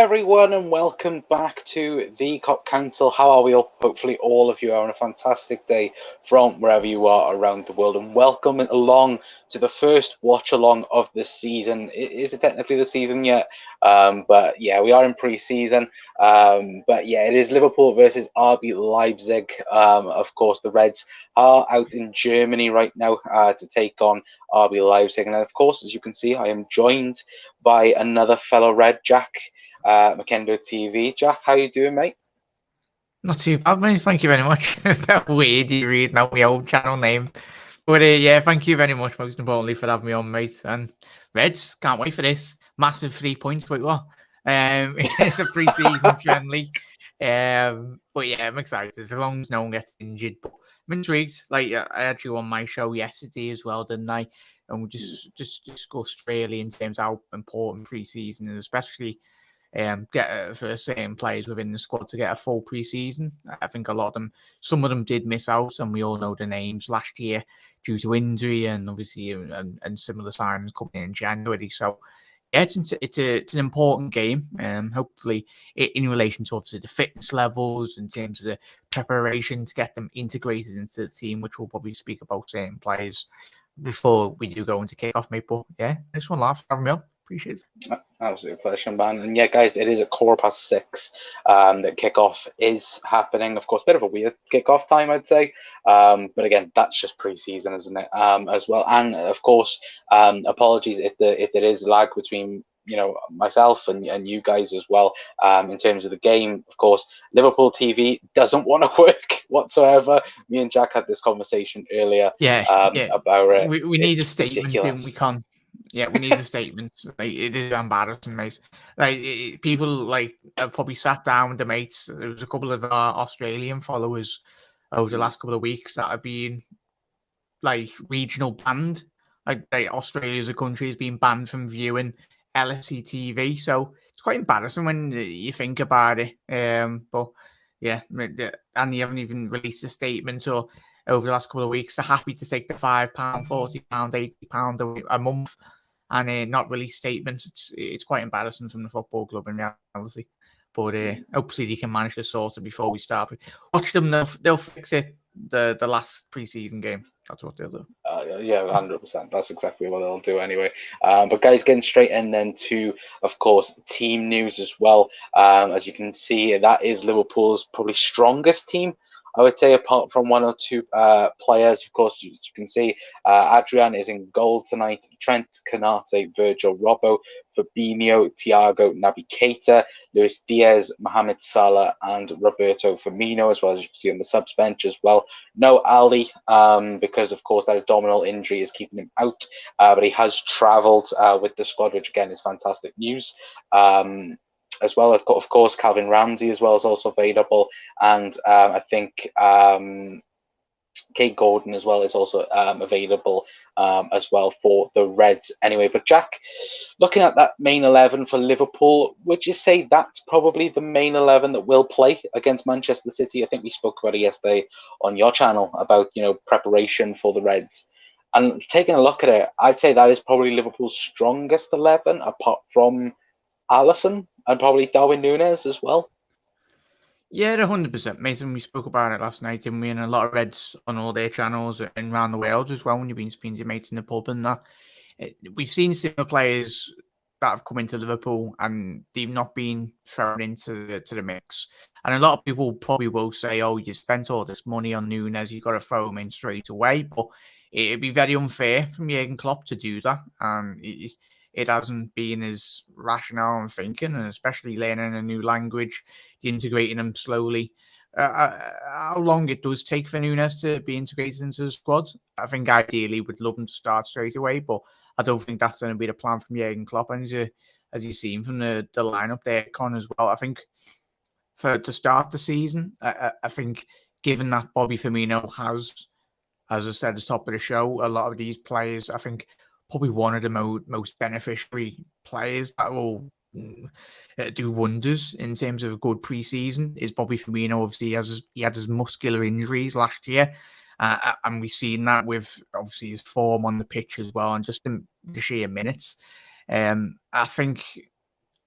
everyone, and welcome back to the Cop Council. How are we all? Hopefully, all of you are on a fantastic day from wherever you are around the world, and welcome along to the first watch along of the season. Is it technically the season yet? But yeah, we are in pre-season. But yeah, it is Liverpool versus RB Leipzig. Of course, the Reds are out in Germany right now to take on RB Leipzig, and of course, as you can see, I am joined by another fellow Red, Jack. Makendo TV. Jack, how you doing, mate? Not too bad, mate. Thank you very much. Weird you reading out my old channel name. But yeah, thank you very much, most importantly, for having me on, mate. And Reds, can't wait for this. Massive 3 points, wait, what? It's a pre-season friendly. But yeah, I'm excited as long as no one gets injured. But I'm intrigued. Like, I had you on my show yesterday as well, didn't I? And we just discussed really in terms of how important pre-season is, especially get for certain players within the squad to get a full pre-season. I think a lot of them, some of them did miss out, and we all know the names last year due to injury and obviously and similar signings coming in January. So yeah, it's an important game. Hopefully in relation to obviously the fitness levels in terms of the preparation to get them integrated into the team, which we'll probably speak about certain players before we do go into kickoff, mate. But yeah, nice one, laugh, having me on. Appreciate it. Absolute pleasure, man. And yeah, guys, it is at 6:15 that kickoff is happening. Of course, bit of a weird kickoff time, I'd say. But again, that's just pre-season, isn't it? As well. And of course, apologies if there is lag between myself and you guys as well. In terms of the game, of course, Liverpool TV doesn't want to work whatsoever. Me and Jack had this conversation earlier. About it. We need a statement, and we can't. Yeah, we need a statement. Like, it is embarrassing, mate. Like people like have probably sat down with the mates. There was a couple of our Australian followers over the last couple of weeks that have been like regional banned. Like Australia as a country has been banned from viewing LSE TV. So it's quite embarrassing when you think about it. But yeah, and you haven't even released a statement or over the last couple of weeks. They're happy to take the £5, £40, £80 a month and not release statements. It's quite embarrassing from the football club in reality. But hopefully they can manage to sort it before we start. Watch them; they'll fix it. The last pre-season game. That's what they'll do. Yeah, 100%. That's exactly what they'll do anyway. But guys, getting straight in then to, of course, team news as well. As you can see, that is Liverpool's probably strongest team, I would say, apart from one or two players. Of course, as you can see, Adrian is in goal tonight. Trent, Konate, Virgil, Robbo, Fabinho, Thiago, Naby Keita, Luis Diaz, Mohamed Salah, and Roberto Firmino, as well as you can see on the subs bench as well. No Ali, because of course that abdominal injury is keeping him out, but he has travelled with the squad, which again is fantastic news. As well, of course, Calvin Ramsey as well is also available, and I think Kate Gordon as well is also available as well for the Reds anyway. But Jack, looking at that main 11 for Liverpool, would you say that's probably the main 11 that will play against Manchester City? I think we spoke about it yesterday on your channel about preparation for the Reds. And taking a look at it, I'd say that is probably Liverpool's strongest 11, apart from Alisson and probably Darwin Nunez as well. Yeah, 100%, Mason. We spoke about it last night, and we and a lot of Reds on all their channels and around the world as well. When you've been speaking to your mates in the pub and that, we've seen similar players that have come into Liverpool and they've not been thrown into the mix. And a lot of people probably will say, "Oh, you spent all this money on Nunez, you've got to throw him in straight away." But it'd be very unfair from Jurgen Klopp to do that, and it hasn't been his rationale and thinking, and especially learning a new language, integrating them slowly. How long it does take for Nunez to be integrated into the squad? I think ideally would love him to start straight away, but I don't think that's going to be the plan from Jurgen Klopp. And as you've seen from the lineup there, Con, as well, I think to start the season, I think given that Bobby Firmino has, as I said at the top of the show, a lot of these players, I think probably one of the most beneficiary players that will do wonders in terms of a good preseason is Bobby Firmino. Obviously, he had his muscular injuries last year, and we've seen that with obviously his form on the pitch as well, and just the sheer minutes. I think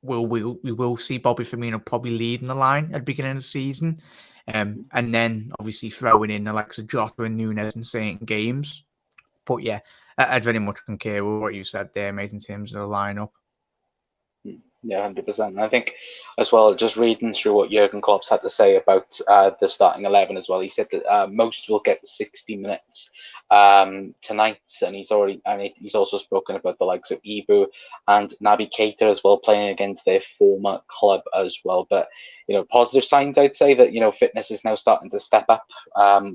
we will see Bobby Firmino probably leading the line at the beginning of the season. And then obviously throwing in the likes of Jota and Nunez in certain games. But yeah, I'd very much concur with what you said there, mate, in terms of the lineup. Yeah, 100%. I think as well, just reading through what Jurgen Klopp's had to say about the starting 11 as well. He said that most will get 60 minutes tonight, and he's also spoken about the likes of Ibu and Naby Keita as well, playing against their former club as well. But positive signs, I'd say that fitness is now starting to step up,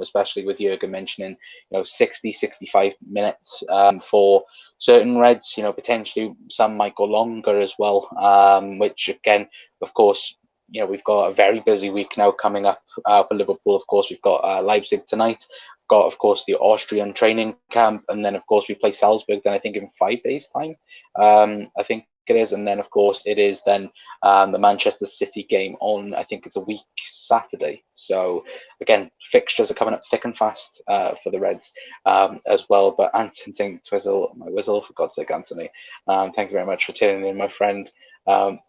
especially with Jurgen mentioning 60, 65 minutes for certain Reds. Potentially some might go longer as well. Which again, of course, we've got a very busy week now coming up for Liverpool. Of course, we've got Leipzig tonight. We've got, of course, the Austrian training camp, and then, of course, we play Salzburg. Then I think in 5 days' time, I think it is, and then, of course, it is then the Manchester City game on, I think it's a week Saturday. So again, fixtures are coming up thick and fast for the Reds as well. But Anthony, twizzle my whistle, for God's sake, Anthony. Thank you very much for tuning in, my friend.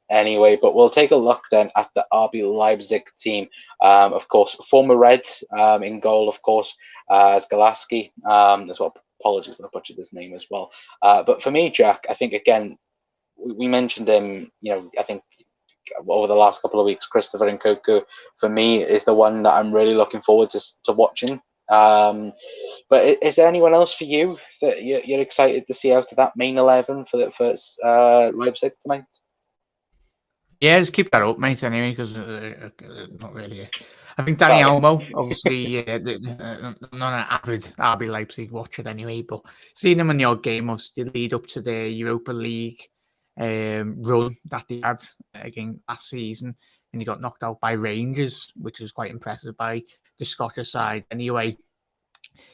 Anyway, but we'll take a look then at the RB Leipzig team. Of course, former Red in goal, of course, as Galaski as well. Apologies if I butchered his name as well. But for me, Jack, I think again, we mentioned him, I think over the last couple of weeks, Christopher Nkunku, for me, is the one that I'm really looking forward to watching. But is there anyone else for you that you're excited to see out of that main 11 for Leipzig tonight? Yeah, just keep that up, mate, anyway, because not really. I think Danny Olmo, obviously, not an avid RB Leipzig watcher anyway, but seeing him in the odd game, obviously, lead up to the Europa League run that they had again last season, and he got knocked out by Rangers, which was quite impressive by the Scottish side anyway.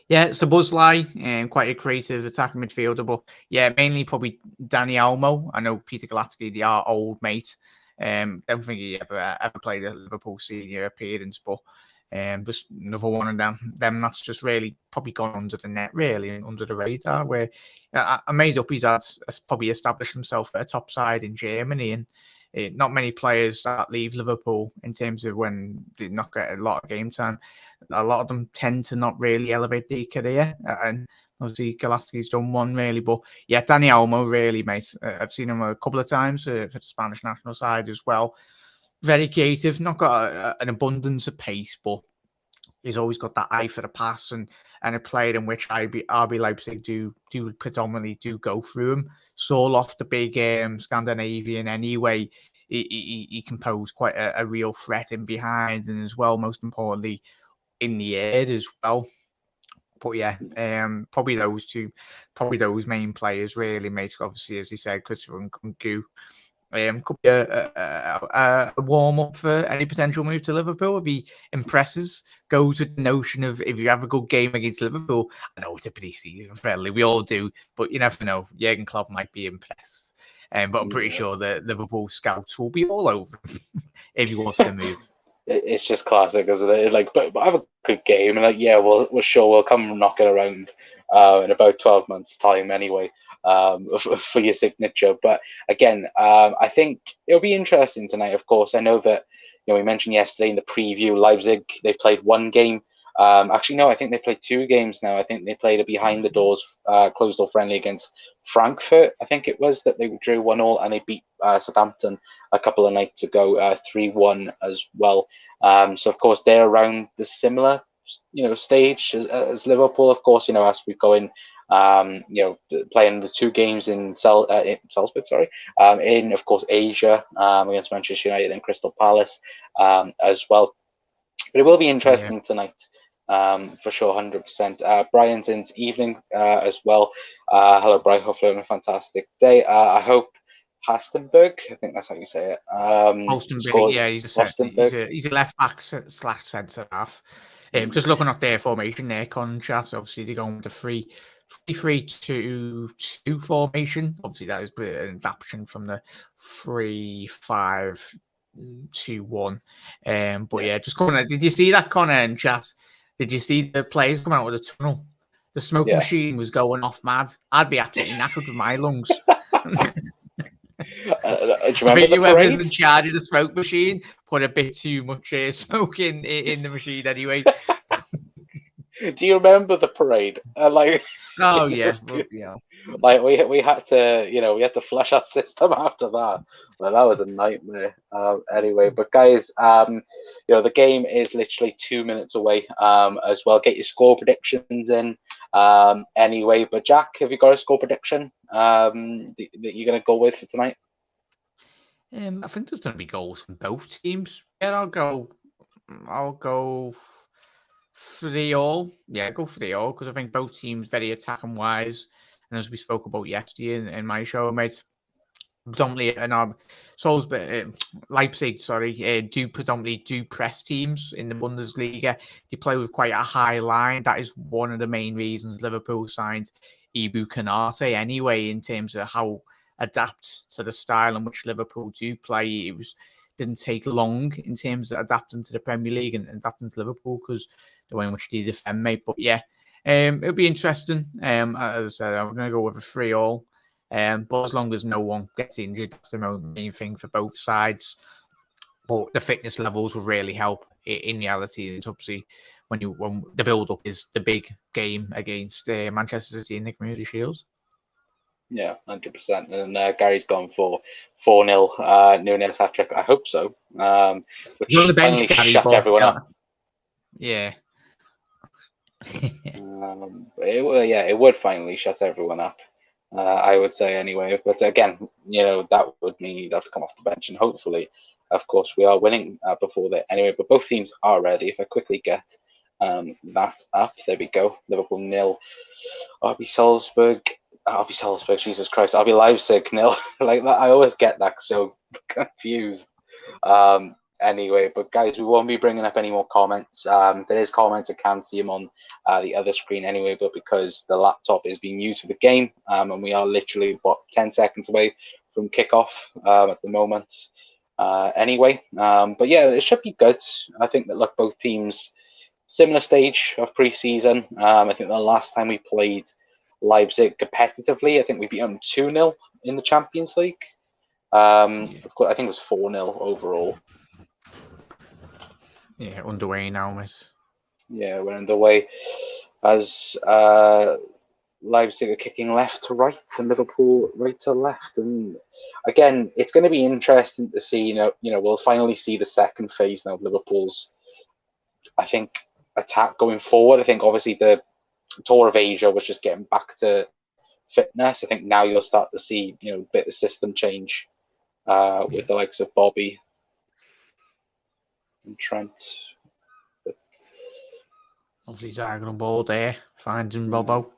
Yeah, it's a Buzzlie, quite a creative attacking midfielder, but yeah, mainly probably Danny Olmo. I know Peter Galatsky, they are old, mate. Don't think he ever played a Liverpool senior appearance, but just another one of them that's just really probably gone under the net, really, and under the radar. Where I made up, he's probably established himself at a top side in Germany, and not many players that leave Liverpool in terms of when they not get a lot of game time. A lot of them tend to not really elevate their career, and obviously Galaski's done one really. But yeah, Danny Olmo, really, mate. I've seen him a couple of times for the Spanish national side as well. Very creative, not got an abundance of pace, but he's always got that eye for the pass, and a player in which RB Leipzig do predominantly go through him. Saul off the big Scandinavian anyway. He can pose quite a real threat in behind, and as well, most importantly, in the air as well. But yeah, probably those main players really, mate. Obviously, as he said, Christopher Nkunku could be a warm up for any potential move to Liverpool if he impresses. Goes with the notion of if you have a good game against Liverpool, I know it's a pre-season friendly, we all do, but you never know. Jurgen Klopp might be impressed, but I'm pretty sure the Liverpool scouts will be all over him if he wants to move. It's just classic, isn't it? Like, but have a good game, and like, yeah, we're sure we'll come knocking around in about 12 months' time anyway. For your signature. But again, I think it'll be interesting tonight. Of course, I know that we mentioned yesterday in the preview, Leipzig, they've played one game. Actually, no, I think they played 2 games now. I think they played a behind the doors closed door friendly against Frankfurt. I think it was that they drew 1-1, and they beat Southampton a couple of nights ago 3-1 as well. So of course they're around the similar stage as Liverpool. Of course, as we go in. Playing the 2 games in Salzburg, in of course Asia against Manchester United and Crystal Palace as well. But it will be interesting tonight for sure, 100%. Brian's in evening as well. Hello, Brian. Hopefully, having a fantastic day. I hope Hastenberg, I think that's how you say it. Hastenberg, yeah, he's a left back / centre half. Just looking at their formation there, Conchat, obviously they're going with the 3-3-2 formation. Obviously, that is an adaptation from the 3-5-2-1. But yeah, just coming out. Did you see that, Connor and chat? Did you see the players coming out with a tunnel? The smoke machine was going off mad. I'd be absolutely knackered with my lungs. Do you I remember think the whoever's parade? in charge of the smoke machine put a bit too much smoke in the machine anyway. Do you remember the parade? Like, Oh yeah, Jesus, yeah. like we had to, we had to flush our system after that. Well, that was a nightmare. Anyway, but guys, the game is literally 2 minutes away. As well, get your score predictions in. Anyway, but Jack, have you got a score prediction? That you're gonna go with for tonight? I think there's going to be goals from both teams. Yeah, I'll go 3-3. Yeah, go 3-3 because I think both teams very attacking wise. And as we spoke about yesterday in my show, mate, predominantly and Salzburg, Leipzig, do predominantly do press teams in the Bundesliga. They play with quite a high line. That is one of the main reasons Liverpool signed Ibu Kanate anyway, in terms of how adapt to the style in which Liverpool do play. Didn't take long in terms of adapting to the Premier League and adapting to Liverpool because the way in which they defend, mate. But yeah, it'll be interesting. As I said, I'm going to go with a 3-3. But as long as no one gets injured, that's the main thing for both sides. But the fitness levels will really help in reality. And obviously, when the build-up is the big game against Manchester City in the Community Shields. Yeah, 100%. And Gary's gone for 4-0 Nunez hat trick. I hope so. Which You're on the bench, finally Gary, shut everyone up. Yeah. It would finally shut everyone up. I would say anyway. But again, that would mean you'd have to come off the bench, and hopefully, of course, we are winning before that anyway. But both teams are ready. If I quickly get that up, there we go. Liverpool 0, RB Salzburg, Jesus Christ, RB Leipzig 0. Like that, I always get that so confused. Anyway, but guys, we won't be bringing up any more comments. There is comments, I can see them on the other screen anyway, but because the laptop is being used for the game, and we are literally 10 seconds away from kickoff at the moment. Anyway, but yeah, it should be good. I think that both teams similar stage of pre-season. I think the last time we played Leipzig competitively, I think we beat them 2-0 in the Champions League. Of course, I think it was 4-0 overall. Yeah, underway now, miss. Yeah, we're underway as Leipzig are kicking left to right and Liverpool right to left. And again, it's going to be interesting to see. We'll finally see the second phase now of Liverpool's, I think, attack going forward. I think obviously the Tour of Asia was just getting back to fitness. I think now you'll start to see a bit of system change with the likes of Bobby and Trent. Obviously, diagonal ball there, finding Robbo.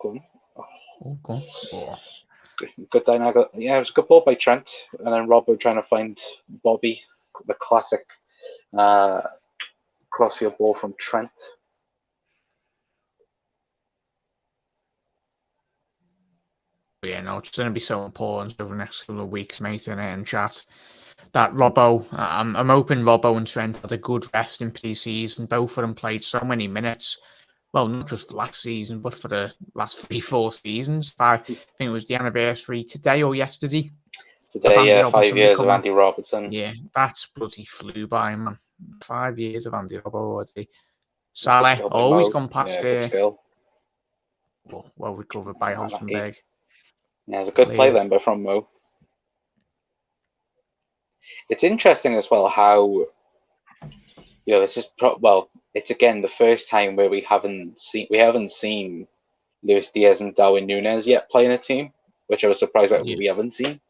Go on. Oh, go on. Oh. Good diagonal. Yeah, it was a good ball by Trent, and then Robbo trying to find Bobby, the classic crossfield ball from Trent. Yeah, no, it's going to be so important over the next couple of weeks, mate, and chat. That Robbo, I'm hoping Robbo and Trent had a good rest in pre-season. Both of them played so many minutes. Well, not just last season, but for the last 3-4 seasons. I think it was the anniversary today or yesterday. Today, yeah, 5 years of Andy Robertson. Yeah, that's bloody flew by, man. 5 years of Andy Robbo already. Salah, always gone past well recovered by Holstenberg. Yeah, it's a good play then, but from Mo. It's interesting as well how, this is it's again the first time where we haven't seen Luis Diaz and Darwin Nunez yet play in a team, which I was surprised that we haven't seen.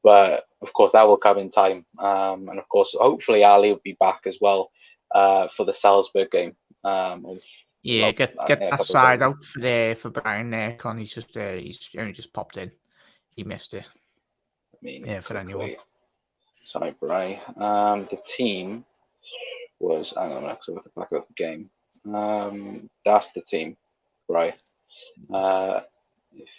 But of course, that will come in time, and of course, hopefully Ali will be back as well for the Salzburg game. Get that side out for Brian there, Con. He's only just popped in. He missed it. For anyone. Sorry, Bry. The team was. Hang on, I'm look at the back of the game. That's the team, right?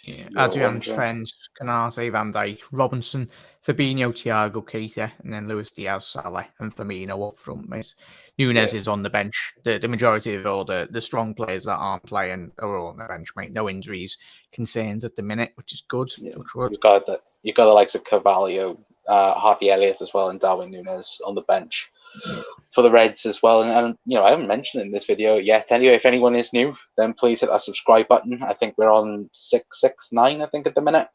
Yeah, you're Adrian, wondering. Trent, Canate, Van Dijk, Robinson, Fabinho, Thiago, Keita, and then Luis Diaz, Salah, and Firmino up front, mate. Nunez is on the bench. The majority of all the strong players that aren't playing are all on the bench, mate. No injuries, concerns at the minute, which is good. Yeah. Good. You've got the likes of Carvalho, Harvey Elliott as well, and Darwin Nunez on the bench Yeah. for the Reds as well. And I haven't mentioned it in this video yet. Anyway, if anyone is new, then please hit that subscribe button. I think we're on 669, I think, at the minute.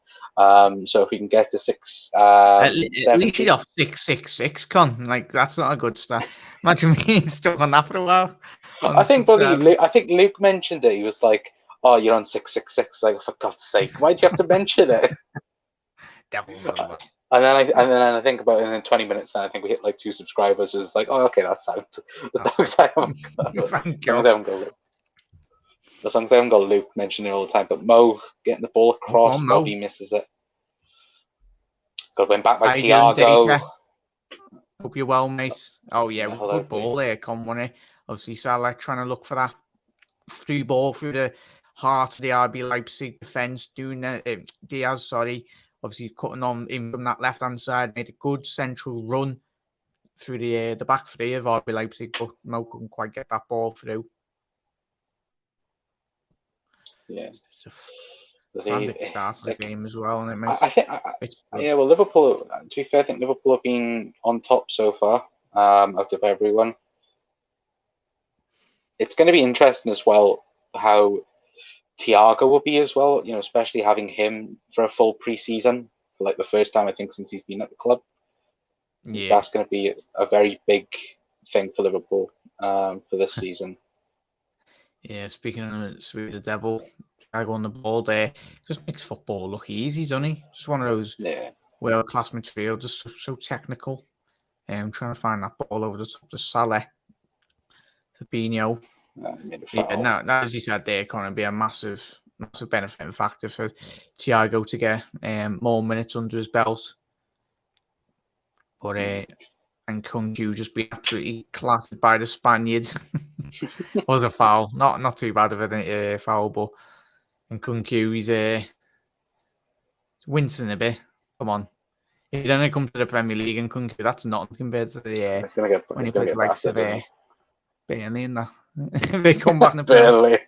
So if we can get to 670. At least you're off 666, Con. Like, that's not a good start. Imagine being stuck on that for a while. I think Luke mentioned it. He was like, "Oh, you're on 666." Like, for God's sake, why'd you have to mention it? Devil's number. And then I think about it in 20 minutes. Then I think we hit like 2 subscribers. It was like, oh, okay, that's sound. As long as I haven't got Luke mentioning it all the time. But Mo getting the ball across, Bobby misses it. Got to win back by Thiago. Hope you're well, mate. Oh yeah, it was a good ball there, Con, wasn't it? Obviously, Salah trying to look for that through ball through the heart of the RB Leipzig defence. Doing Diaz, obviously cutting on in from that left-hand side, made a good central run through the back three of RB Leipzig, but Mo couldn't quite get that ball through. Yeah. Frantic start of the game as well, and it I think, well, Liverpool. To be fair, I think Liverpool have been on top so far out of everyone. It's going to be interesting as well how Thiago will be as well. Especially having him for a full pre-season for like the first time I think since he's been at the club. Yeah, that's going to be a very big thing for Liverpool for this season. Yeah, speaking of the devil. Go on the ball there. Just makes football look easy, doesn't he? Just one of those world-class midfielders, so technical. Trying to find that ball over the top to Salah. Fabinho. Now, as you said there, Connor, be a massive benefiting factor for Thiago to get more minutes under his belt. But and Kunku just be absolutely clattered by the Spaniards. Was a foul. Not too bad of a foul, but and Kunku, he's wincing a bit. Come on. If you're going to come to the Premier League and Kunku, that's nothing compared to the when you play the likes of Burnley and that. They come back in the Burnley.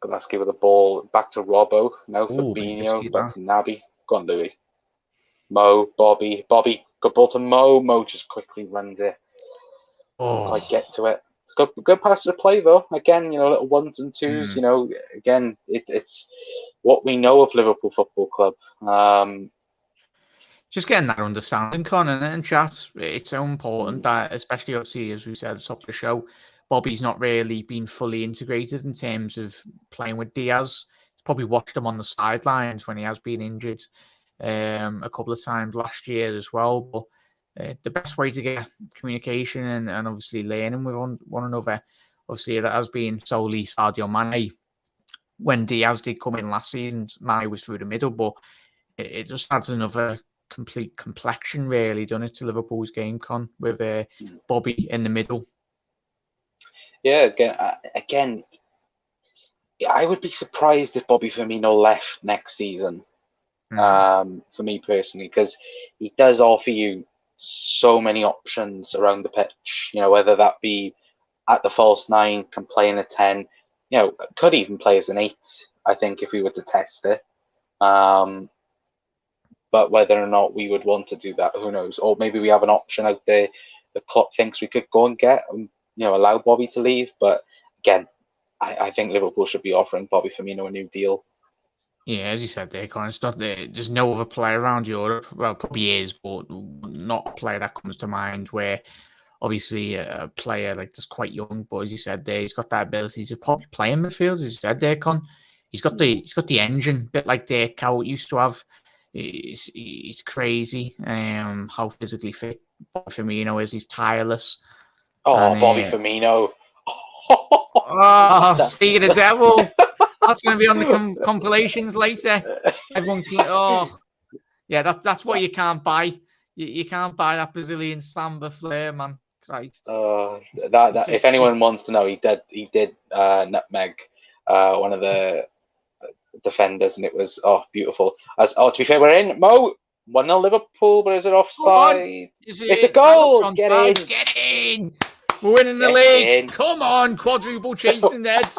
Golaski with the ball back to Robbo. Now Fabinho. Back to Naby. Go on, Louis. Mo, Bobby. Good ball to Mo. Mo just quickly runs it. Can't quite get to it. Good pass to the play though. Again, little ones and twos. Again, it's what we know of Liverpool Football Club. Just getting that understanding, Connor, and chat. It's so important that, especially obviously as we said at the top of the show, Bobby's not really been fully integrated in terms of playing with Diaz. He's probably watched him on the sidelines when he has been injured a couple of times last year as well. But the best way to get communication and obviously learning with one another, obviously that has been solely Sadio Mane. When Diaz did come in last season, Mane was through the middle, but it just adds another complete complexion, really, done it to Liverpool's game, Con, with Bobby in the middle. Yeah, again, I would be surprised if Bobby Firmino left next season. For me personally, because he does offer you so many options around the pitch. Whether that be at the false 9, can play in a 10. Could even play as an 8. I think if we were to test it. But whether or not we would want to do that, who knows? Or maybe we have an option out there the club thinks we could go and get and allow Bobby to leave. But again, I think Liverpool should be offering Bobby Firmino a new deal. Yeah, as you said there, Colin, it's not there's no other player around Europe. Well, probably is, but not a player that comes to mind where obviously a player like that's quite young, but as you said there, he's got that ability to probably play in midfield, as you said there, Con. He's got the engine, a bit like Dirk Cow used to have. He's crazy how physically fit Bobby Firmino is. He's tireless. Bobby Firmino. Speaking of the devil. That's going to be on the compilations later. Everyone, that's what you can't buy. You can't buy that Brazilian samba flair, man. Christ. If anyone wants to know, he did nutmeg one of the defenders, and it was beautiful. To be fair, we're in Mo 1-0 Liverpool, but is it offside? It's a goal. Get in. Get in. We're winning the league. Come on, quadruple chasing heads.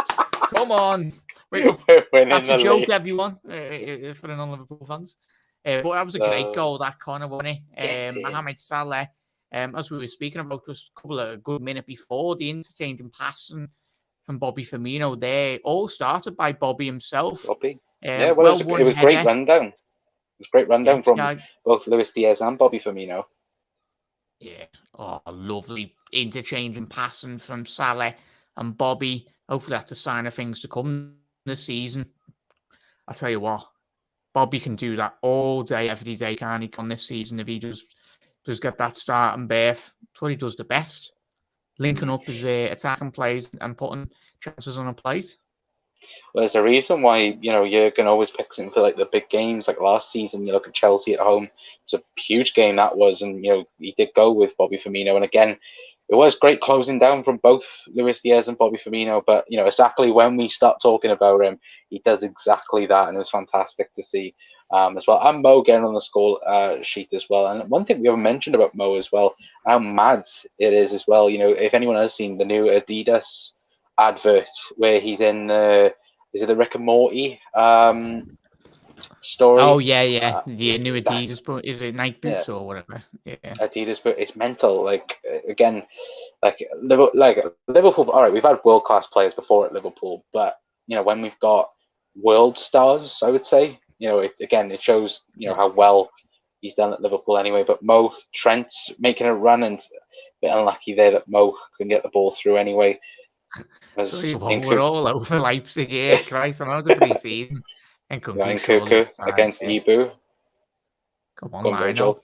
Come on. Wait, that's a joke, everyone, for the non-Liverpool fans. But that was a great goal, that corner, wasn't it? Mohamed Salah, as we were speaking about just a couple of good minutes before, the interchange and passing from Bobby Firmino there, all started by Bobby himself. Bobby. It was great rundown. It was great rundown from both Luis Diaz and Bobby Firmino. Yeah. Oh, lovely interchange and passing from Salah and Bobby. Hopefully that's a sign of things to come this season. I'll tell you what, Bobby can do that all day, every day, can't he, on this season, if he does get that start and berth. That's what he does the best. Linking up his attacking plays and putting chances on a plate. Well, there's a reason why, you can always pick him for like the big games. Like last season, you look at Chelsea at home. It was a huge game that was, and he did go with Bobby Firmino. And again, it was great closing down from both Luis Diaz and Bobby Firmino. But exactly when we start talking about him, he does exactly that, and it was fantastic to see as well. And Mo getting on the score sheet as well. And one thing we haven't mentioned about Mo as well, how mad it is as well. If anyone has seen the new Adidas advert where he's in is it the Rick and Morty story? Oh yeah, the new Adidas, but is it Nike boots or whatever? Yeah, Adidas, but it's mental. Like again, like Liverpool. All right, we've had world class players before at Liverpool, but when we've got world stars, I would say, it shows how well he's done at Liverpool anyway. But Mo Trent making a run, and a bit unlucky there that Mo couldn't get the ball through anyway. We're all over Leipzig here. Christ, I know the pre-season. And Cuckoo against Ibu. Come on, Virgil.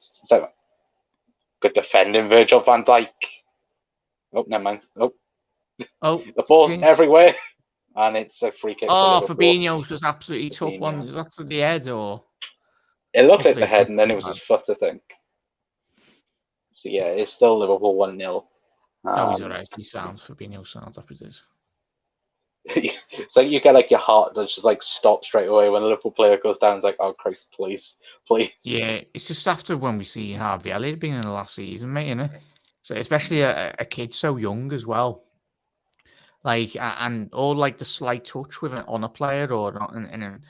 Good defending, Virgil van Dijk. Oh, never mind. Oh, the ball's everywhere, and it's a free kick. Oh, Fabinho's just absolutely took one. Is that to the head or? It looked like the head, and then it was his foot, I think. So yeah, it's still Liverpool 1-0. He's alright. He sounds Fabinho sounds up it is. So you get like your heart does just like stop straight away when a Liverpool player goes down. It's like, oh Christ, please. Yeah, it's just after when we see Harvey Elliott being in the last season, mate, innit? So especially a kid so young as well. Like and all like the slight touch with on a player or not, and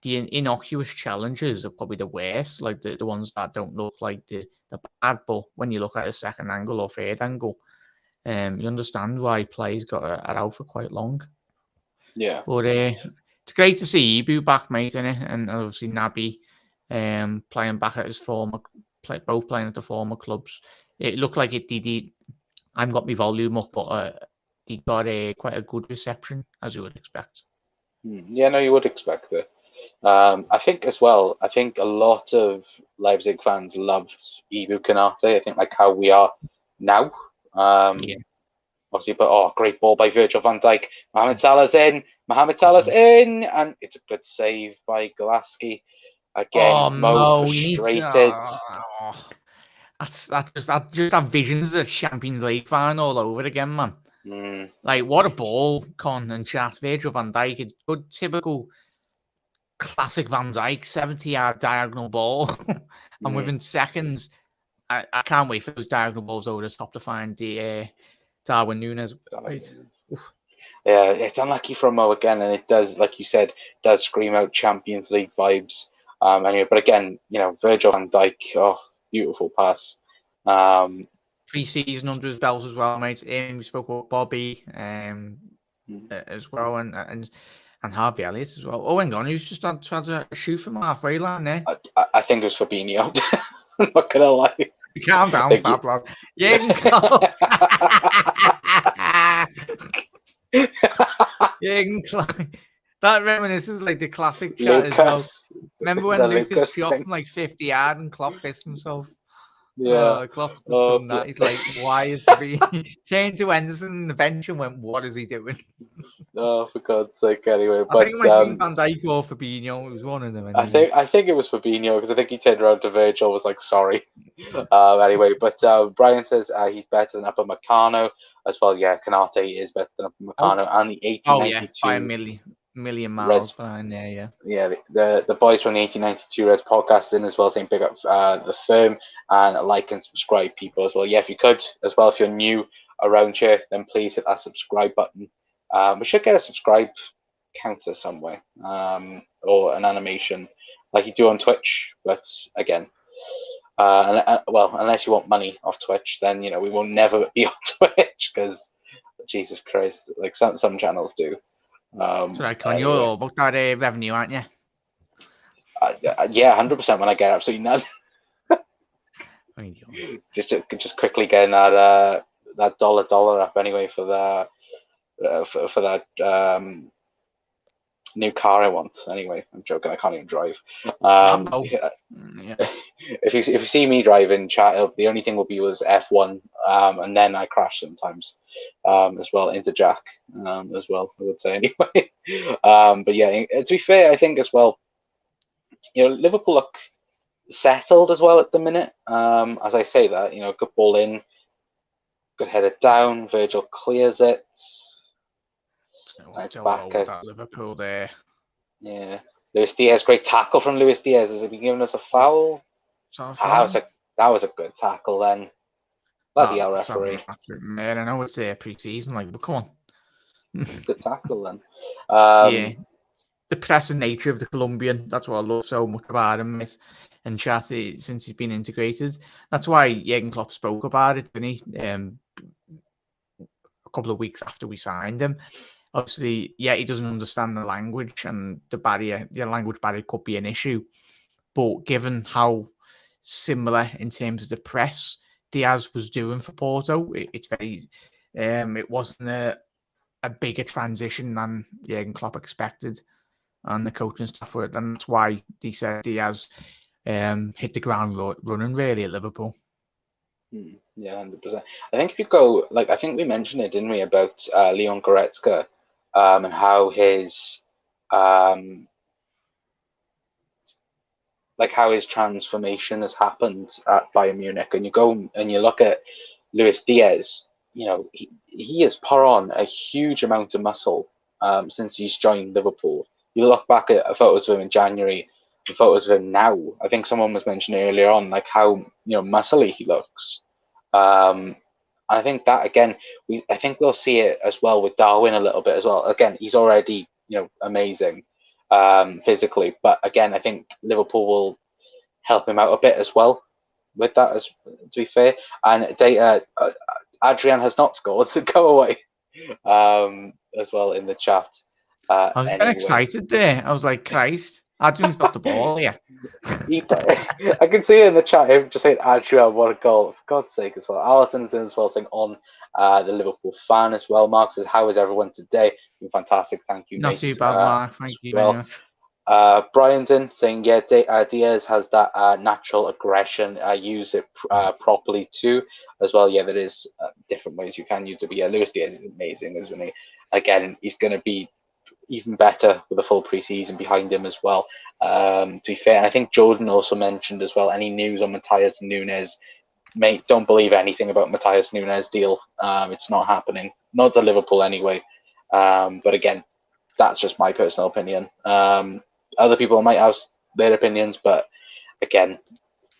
the innocuous challenges are probably the worst. Like the ones that don't look like the bad, but when you look at a second angle or third angle, you understand why players got out for quite long. Yeah. But it's great to see Ibu back, mate, innit? And obviously Naby playing back at his both playing at the former clubs. It looked like it did. I haven't got my volume up, but he got quite a good reception, as you would expect. Yeah, no, you would expect it. I think as well, a lot of Leipzig fans loved Ibu Konate. I think like how we are now. Obviously, but great ball by Virgil van Dijk. Mohamed Salah's in, and it's a good save by Golaski. Again, Mo frustrated. I just have visions of the Champions League final all over again, man. Like what a ball, Con and chat. Virgil van Dijk, a good typical classic Van Dijk 70-yard diagonal ball, and within seconds, I can't wait for those diagonal balls over the top to find the Darwin Nunez. Yeah, it's unlucky for Mo again, and it does, like you said, does scream out Champions League vibes. Anyway, but again, Virgil van Dijk, beautiful pass. Pre-season under his belt as well, mate. We spoke about Bobby as well, and Harvey Elliott as well. Oh, hang on, he was just trying to shoot from halfway line there. I think it was Fabinho. I'm not gonna lie. Calm down, Fab lad. Jürgen Klopp. Jürgen Klopp. That reminisces like the classic chat as well. Remember when Lucas shot from like 50 yards and Klopp pissed himself? Yeah. Klopp's just Oh, done that. He's like, why is Fabinho turned to Henderson on the bench and went, what is he doing? oh, for God's sake. Anyway, I think but it might have been Van Dijk or Fabinho. It was one of them. Anyway. I think it was Fabinho because I think he turned around to Virgil, was like, sorry. Anyway, but Brian says he's better than Upper Meccano as well. Yeah, Canate is better than Upper Meccano, and the Oh yeah, 1892 by a million miles Reds. behind there. Yeah. Yeah, the boys from the 1892 Reds podcast in as well, saying big up the firm and like and subscribe people as well. Yeah, if you could as well, if you're new around here, then please hit that subscribe button. We should get a subscribe counter somewhere, or an animation like you do on Twitch. But again, well, unless you want money off Twitch, then we will never be on Twitch because Jesus Christ, like some channels do. So like, Con, Anyway. you're all about that revenue, aren't you? Yeah, 100% when I get absolutely none. just quickly getting that dollar up anyway for that new car I want. Anyway, I'm joking. I can't even drive. Yeah. If you see me driving, chat, the only thing will be was F1, and then I crash sometimes, as well into Jack, as well. I would say anyway. But yeah, to be fair, I think as well, Liverpool look settled as well at the minute. As I say that, good ball in, good header down. Virgil clears it. It's back at Liverpool there. Yeah, Luis Diaz, great tackle from Luis Diaz. Has he been giving us a foul? That was a good tackle then. Bloody hell, referee. Man, I know it's pre-season, but come on. Good tackle then. Yeah, the pressing nature of the Colombian. That's what I love so much about him. And chat since he's been integrated. That's why Jurgen Klopp spoke about it, didn't he? A couple of weeks after we signed him. Obviously, yeah, he doesn't understand the language, and the language barrier could be an issue. But given how similar in terms of the press Diaz was doing for Porto, it's very, it wasn't a bigger transition than Jurgen Klopp expected, and the coaching staff were, and that's why they said Diaz hit the ground running really at Liverpool. Yeah, 100%. I think if you go, I think we mentioned it, didn't we, about Leon Goretzka, and how his how his transformation has happened at Bayern Munich, and you go and you look at Luis Diaz. He has put on a huge amount of muscle since he's joined Liverpool. You look back at photos of him in January, the photos of him now. I think someone was mentioning earlier on how muscly he looks. I think that again, I think we'll see it as well with Darwin a little bit as well. Again, he's already amazing physically, but again, I think Liverpool will help him out a bit as well with that. As to be fair, and Adrian has not scored, so go away as well in the chat. I was getting excited there. I was like, Christ, Adrian's got the ball, yeah. I can see in the chat him just saying, Adrian, what a goal. For God's sake as well. Alison's in as well saying on the Liverpool fan as well. Mark says, how is everyone today? Been fantastic. Thank you, Not mate. too bad, Mark. Thank you very much. Brian's in saying, yeah, Diaz has that natural aggression. Use it properly too, as well. Yeah, there is different ways you can use it. But yeah, Luis Diaz is amazing, isn't he? Again, he's going to be even better with a full preseason behind him as well. To be fair, I think Jordan also mentioned as well, any news on Matthias Nunez? Mate, don't believe anything about Matthias Nunez deal. It's not happening. Not to Liverpool anyway. But again, that's just my personal opinion. Other people might have their opinions, but again,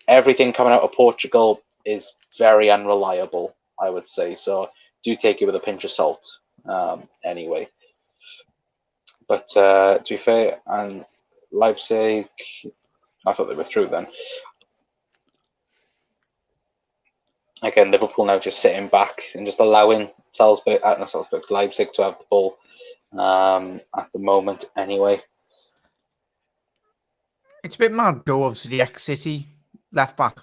everything coming out of Portugal is very unreliable, I would say. So do take it with a pinch of salt. Anyway. But to be fair, and Leipzig, I thought they were through then. Again, Liverpool now just sitting back and just allowing Leipzig to have the ball at the moment anyway. It's a bit mad though, obviously, the ex-City left back.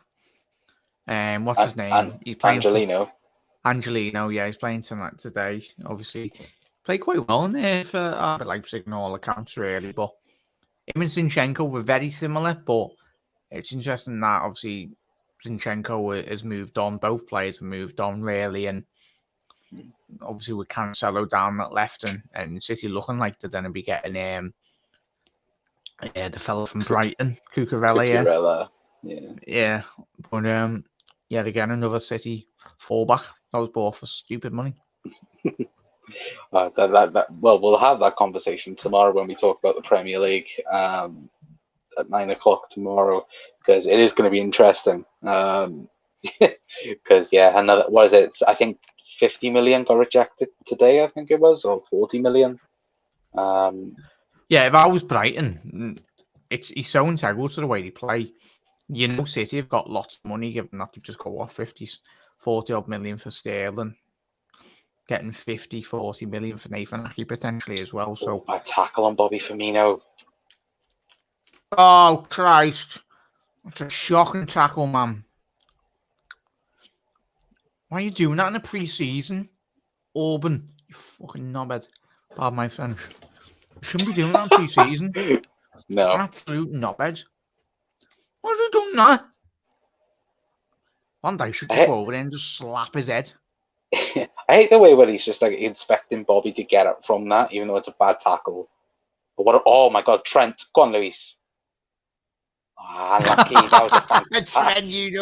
What's his name? He's playing Angelino, yeah, he's playing tonight today. Obviously, played quite well in there for Leipzig and all accounts, really. But him and Zinchenko were very similar, but it's interesting that obviously Zinchenko has moved on. Both players have moved on, really. And obviously with Cancelo down at left and City looking like they're going to be getting the fella from Brighton, Cucurella. Yeah. But yet again, another City fullback that was bought for stupid money. Well, we'll have that conversation tomorrow when we talk about the Premier League at 9:00 tomorrow, because it is going to be interesting. Because another, what is it? I think 50 million got rejected today. I think it was, or 40 million. If I was Brighton, he's so integral to the way they play. You know, City have got lots of money, given that they've just got 40 odd million for Sterling. Getting 50, 40 million for Nathan Ake potentially as well. So a tackle on Bobby Firmino. Oh, Christ. It's a shocking tackle, man. Why are you doing that in the pre-season? Auburn, you fucking knobhead. Pardon my French. You shouldn't be doing that in pre-season. No. An absolute knobhead. Why has he done that? One day should just go over there and just slap his head. I hate the way where he's just like expecting Bobby to get up from that, even though it's a bad tackle. But oh my God, Trent. Go on, Luis. Unlucky. That was a fantastic.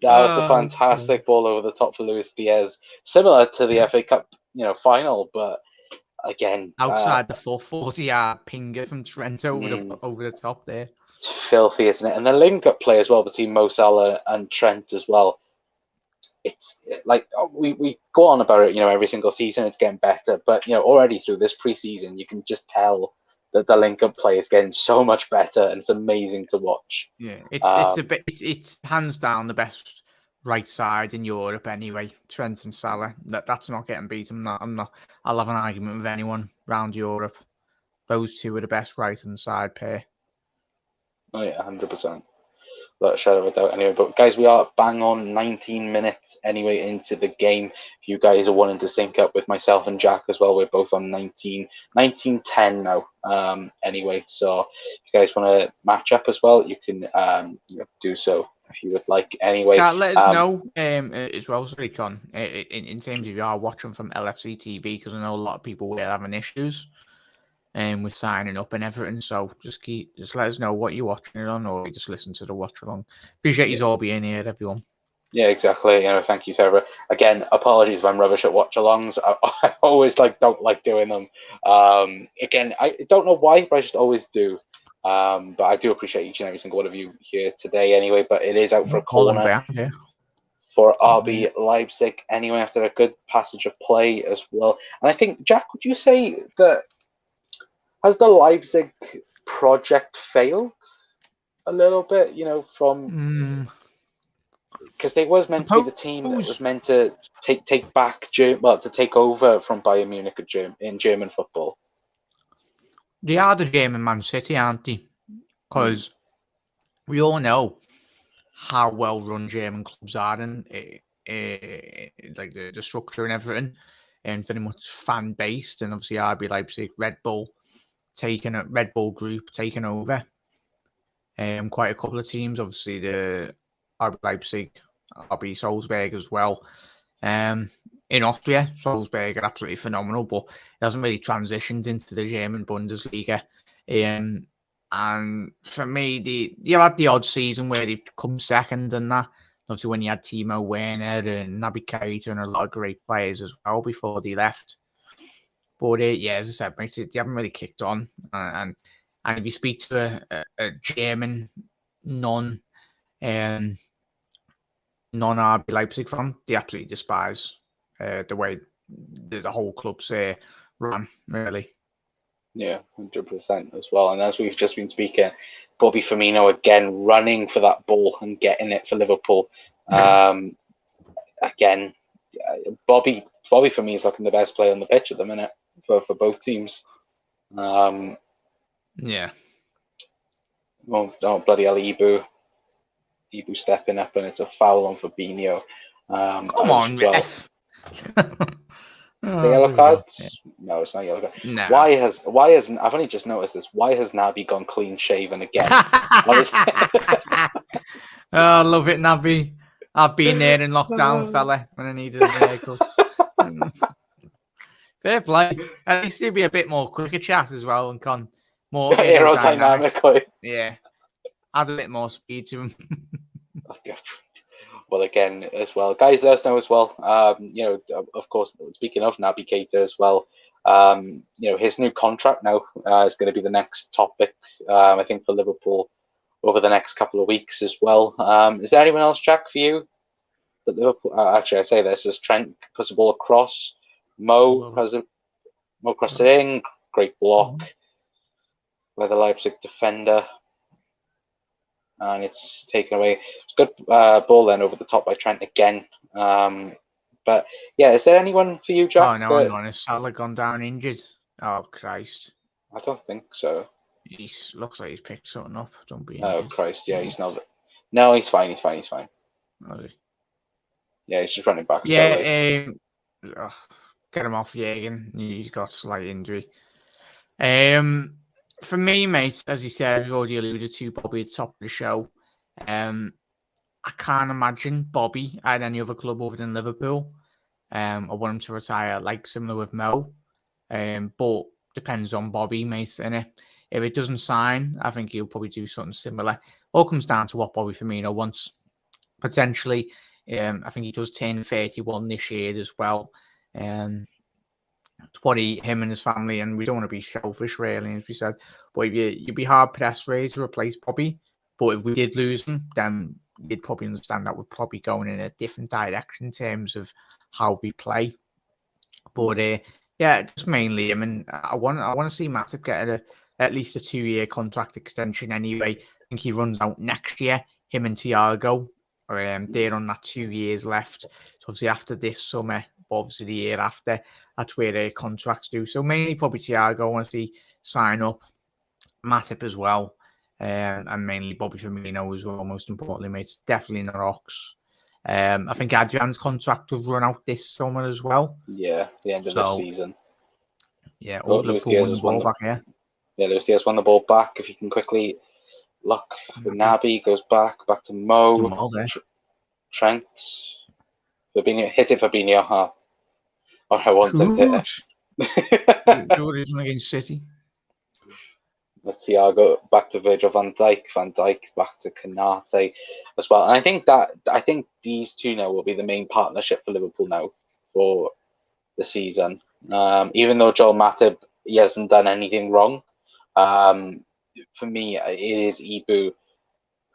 That was a fantastic ball over the top for Luis Diaz. Similar to the FA Cup, final, but again, outside the 440-yard pinger from Trent over the top there. It's filthy, isn't it? And the link-up play as well between Mo Salah and Trent as well. It's like we go on about it, every single season. It's getting better, but already through this preseason, you can just tell that the link-up play is getting so much better, and it's amazing to watch. Yeah, it's hands down the best right side in Europe anyway. Trent and Salah, that's not getting beat. I'll have an argument with anyone around Europe. Those two are the best right hand side pair. Oh yeah, 100%. Without a shadow of a doubt. Anyway, but guys, we are bang on 19 minutes anyway into the game. If you guys are wanting to sync up with myself and Jack as well, we're both on 19-10 now. Anyway, so if you guys want to match up as well, you can do so if you would like. Anyway, let us know as well, sorry, Con, in terms of you are watching from LFC TV, because I know a lot of people were having issues with signing up and everything. So just let us know what you're watching it on, or just listen to the watch along. Appreciate you all being here, everyone. Yeah, exactly. Thank you, Sarah. Again, apologies if I'm rubbish at watch-alongs. I always don't like doing them. Again, I don't know why, but I just always do. But I do appreciate each and every single one of you here today anyway. But it is out for a corner for RB Leipzig anyway, after a good passage of play as well. And I think, Jack, would you say that has the Leipzig project failed a little bit, from... Because they was meant to be the team that was meant to take back, to take over from Bayern Munich in German football. They are the German Man City, aren't they? Because we all know how well run German clubs are, and like the structure and everything, and very much fan based. And obviously, RB Leipzig, Red Bull Group taking over. Quite a couple of teams, obviously the RB Leipzig, RB Salzburg as well. In Austria, Salzburg are absolutely phenomenal, but it hasn't really transitioned into the German Bundesliga. And for me, you had the odd season where they come second and that. Obviously, when you had Timo Werner and Naby Keita and a lot of great players as well before they left. But as I said, mate, they haven't really kicked on. And if you speak to a German non-RB Leipzig fan, they absolutely despise the way the whole club's run, really. Yeah, 100% as well. And as we've just been speaking, Bobby Firmino again running for that ball and getting it for Liverpool. Again, Bobby for me is looking the best player on the pitch at the minute for both teams. Yeah. Oh, bloody hell, Ibu stepping up, and it's a foul on Fabinho. Come on, ref. Yellow cards? Yeah. No, it's not yellow card. No. Why has I've only just noticed this. Why has Naby gone clean shaven again? Oh, I love it, Nabby. I've been there in lockdown, fella, when I needed a haircut. Fair play. At least he'd be a bit more quicker chat as well and more aerodynamic. Aerodynamically. Yeah. Add a bit more speed to him. Well, again, as well, guys, let us know as well. Of course, speaking of Naby Keita as well, his new contract now is going to be the next topic, I think, for Liverpool over the next couple of weeks as well. Is there anyone else, Jack, for you? That Liverpool, actually, I say this as Trent puts the ball across. Mo crossed it in. Great block by the Leipzig defender. And it's taken away. It's good ball then over the top by Trent again. But yeah, is there anyone for you, Jack? Oh no, hang on. Has Salah gone down injured? Oh Christ! I don't think so. He looks like he's picked something up. Don't be injured. Oh Christ! Yeah, he's not. No, he's fine. He's fine. Okay. Yeah, he's just running back. Yeah, get him off Jürgen. He's got a slight injury. For me, mate, as you said, we've already alluded to Bobby at the top of the show. I can't imagine Bobby at any other club other than Liverpool. I want him to retire, like similar with Mo. But depends on Bobby, mate, innit? If it doesn't sign, I think he'll probably do something similar. All comes down to what Bobby Firmino wants. Potentially, I think he does turn 31 this year as well. It's what him and his family, and we don't want to be selfish, really, as we said. But you'd be hard pressed, really, to replace Bobby. But if we did lose him, then you'd probably understand that we're probably going in a different direction in terms of how we play. But yeah, just mainly, I mean, I want to see Matip get at least a 2-year contract extension anyway. I think he runs out next year. Him and Thiago, they're on that 2 years left. So obviously after this summer, obviously the year after, that's where their contracts do. So mainly probably Thiago, I want to see sign up. Matip as well. And mainly Bobby Firmino as well, most importantly, mate. Definitely not Ox. I think Adrian's contract will run out this summer as well. Yeah, the end of the season. Yeah, Liverpool won the ball back here. Yeah, Luis Diaz won the ball back. If you can quickly look, Naby goes back to Mo. Trent. Fabinho, hit it, Fabinho, huh? Or I wanted it. Jordan against City. That's Thiago back to Virgil van Dijk back to Konate as well. And I think these two now will be the main partnership for Liverpool now for the season. Even though Joel Matip, he hasn't done anything wrong. For me, it is Ibu.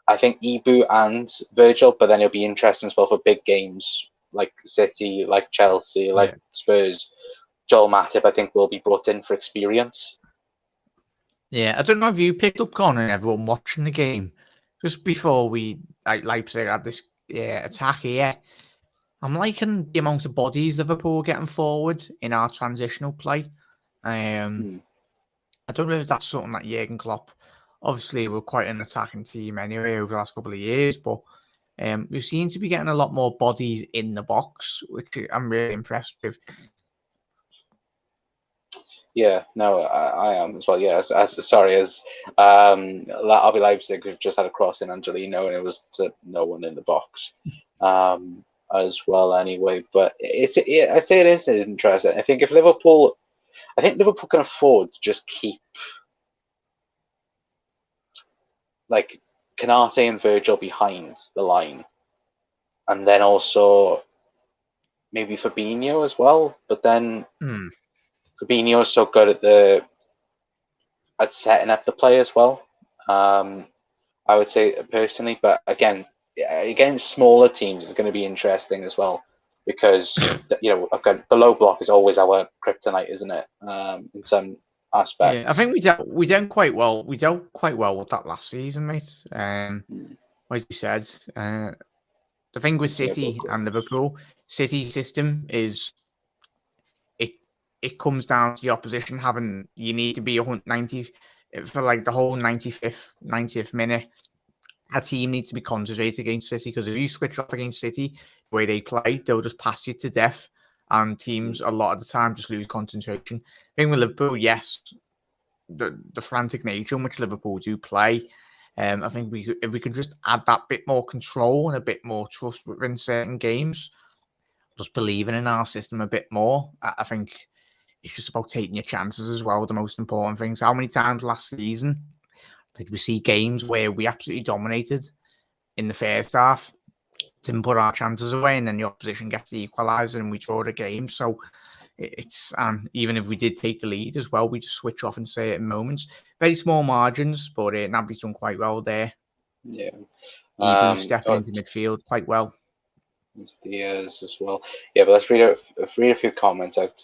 I think Ibu and Virgil, but then it'll be interesting as well for big games like City, like Chelsea, like Spurs. Joel Matip, I think, will be brought in for experience. Yeah, I don't know if you picked up, Connor, and everyone watching the game just before Leipzig had this attack here. I'm liking the amount of bodies Liverpool are getting forward in our transitional play. I don't know if that's something that Jurgen Klopp. Obviously, we're quite an attacking team anyway over the last couple of years, but we seem to be getting a lot more bodies in the box, which I'm really impressed with. Yeah, no, I am as well. Yeah, as RB Leipzig have just had a cross in Angelino, and it was to no one in the box, as well. Anyway, but I'd say it is interesting. I think Liverpool can afford to just keep like Konate and Virgil behind the line, and then also maybe Fabinho as well. But then Fabinho is so good at setting up the play as well. I would say personally, but again, against smaller teams is going to be interesting as well because the low block is always our kryptonite, isn't it? In some aspects. Yeah, I think we done quite well. We dealt quite well with that last season, mate. Like you said, the thing with City and Liverpool, City system is it comes down to the opposition you need to be 90 for like the whole 90th minute. A team needs to be concentrated against City because if you switch off against City, the way they play, they'll just pass you to death. And teams a lot of the time just lose concentration. I think with Liverpool, yes, the frantic nature in which Liverpool do play, I think if we could just add that bit more control and a bit more trust within certain games, just believing in our system a bit more. I think it's just about taking your chances as well. The most important things. How many times last season did we see games where we absolutely dominated in the first half, didn't put our chances away, and then the opposition gets the equaliser and we draw the game? So it's even if we did take the lead as well, we just switch off in certain moments. Very small margins, but Naby's done quite well there. Yeah. Ibu stepping into midfield quite well. Diaz as well. Yeah, but let's read a few comments out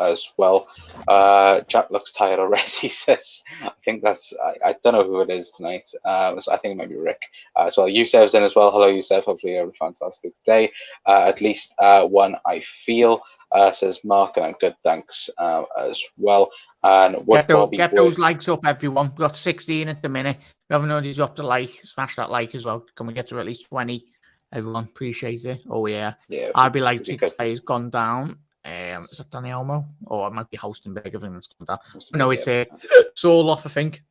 as well. Jack looks tired already. He says, I think that's, I don't know who it is tonight. So I think it might be Rick as well. Yusef's in as well. Hello, Yusef. Hopefully you have a fantastic day. At least one I feel, says Mark, and I'm good, thanks as well. And get those likes up, everyone. We've got 16 at the minute. We haven't already dropped a like. Smash that like as well. Can we get to at least 20? Everyone appreciates it. Oh yeah. RB Leipzig players gone down. Is that Danny Elmo? Or it might be Hostenberg. I think that's gone down. No, it's all off, I think.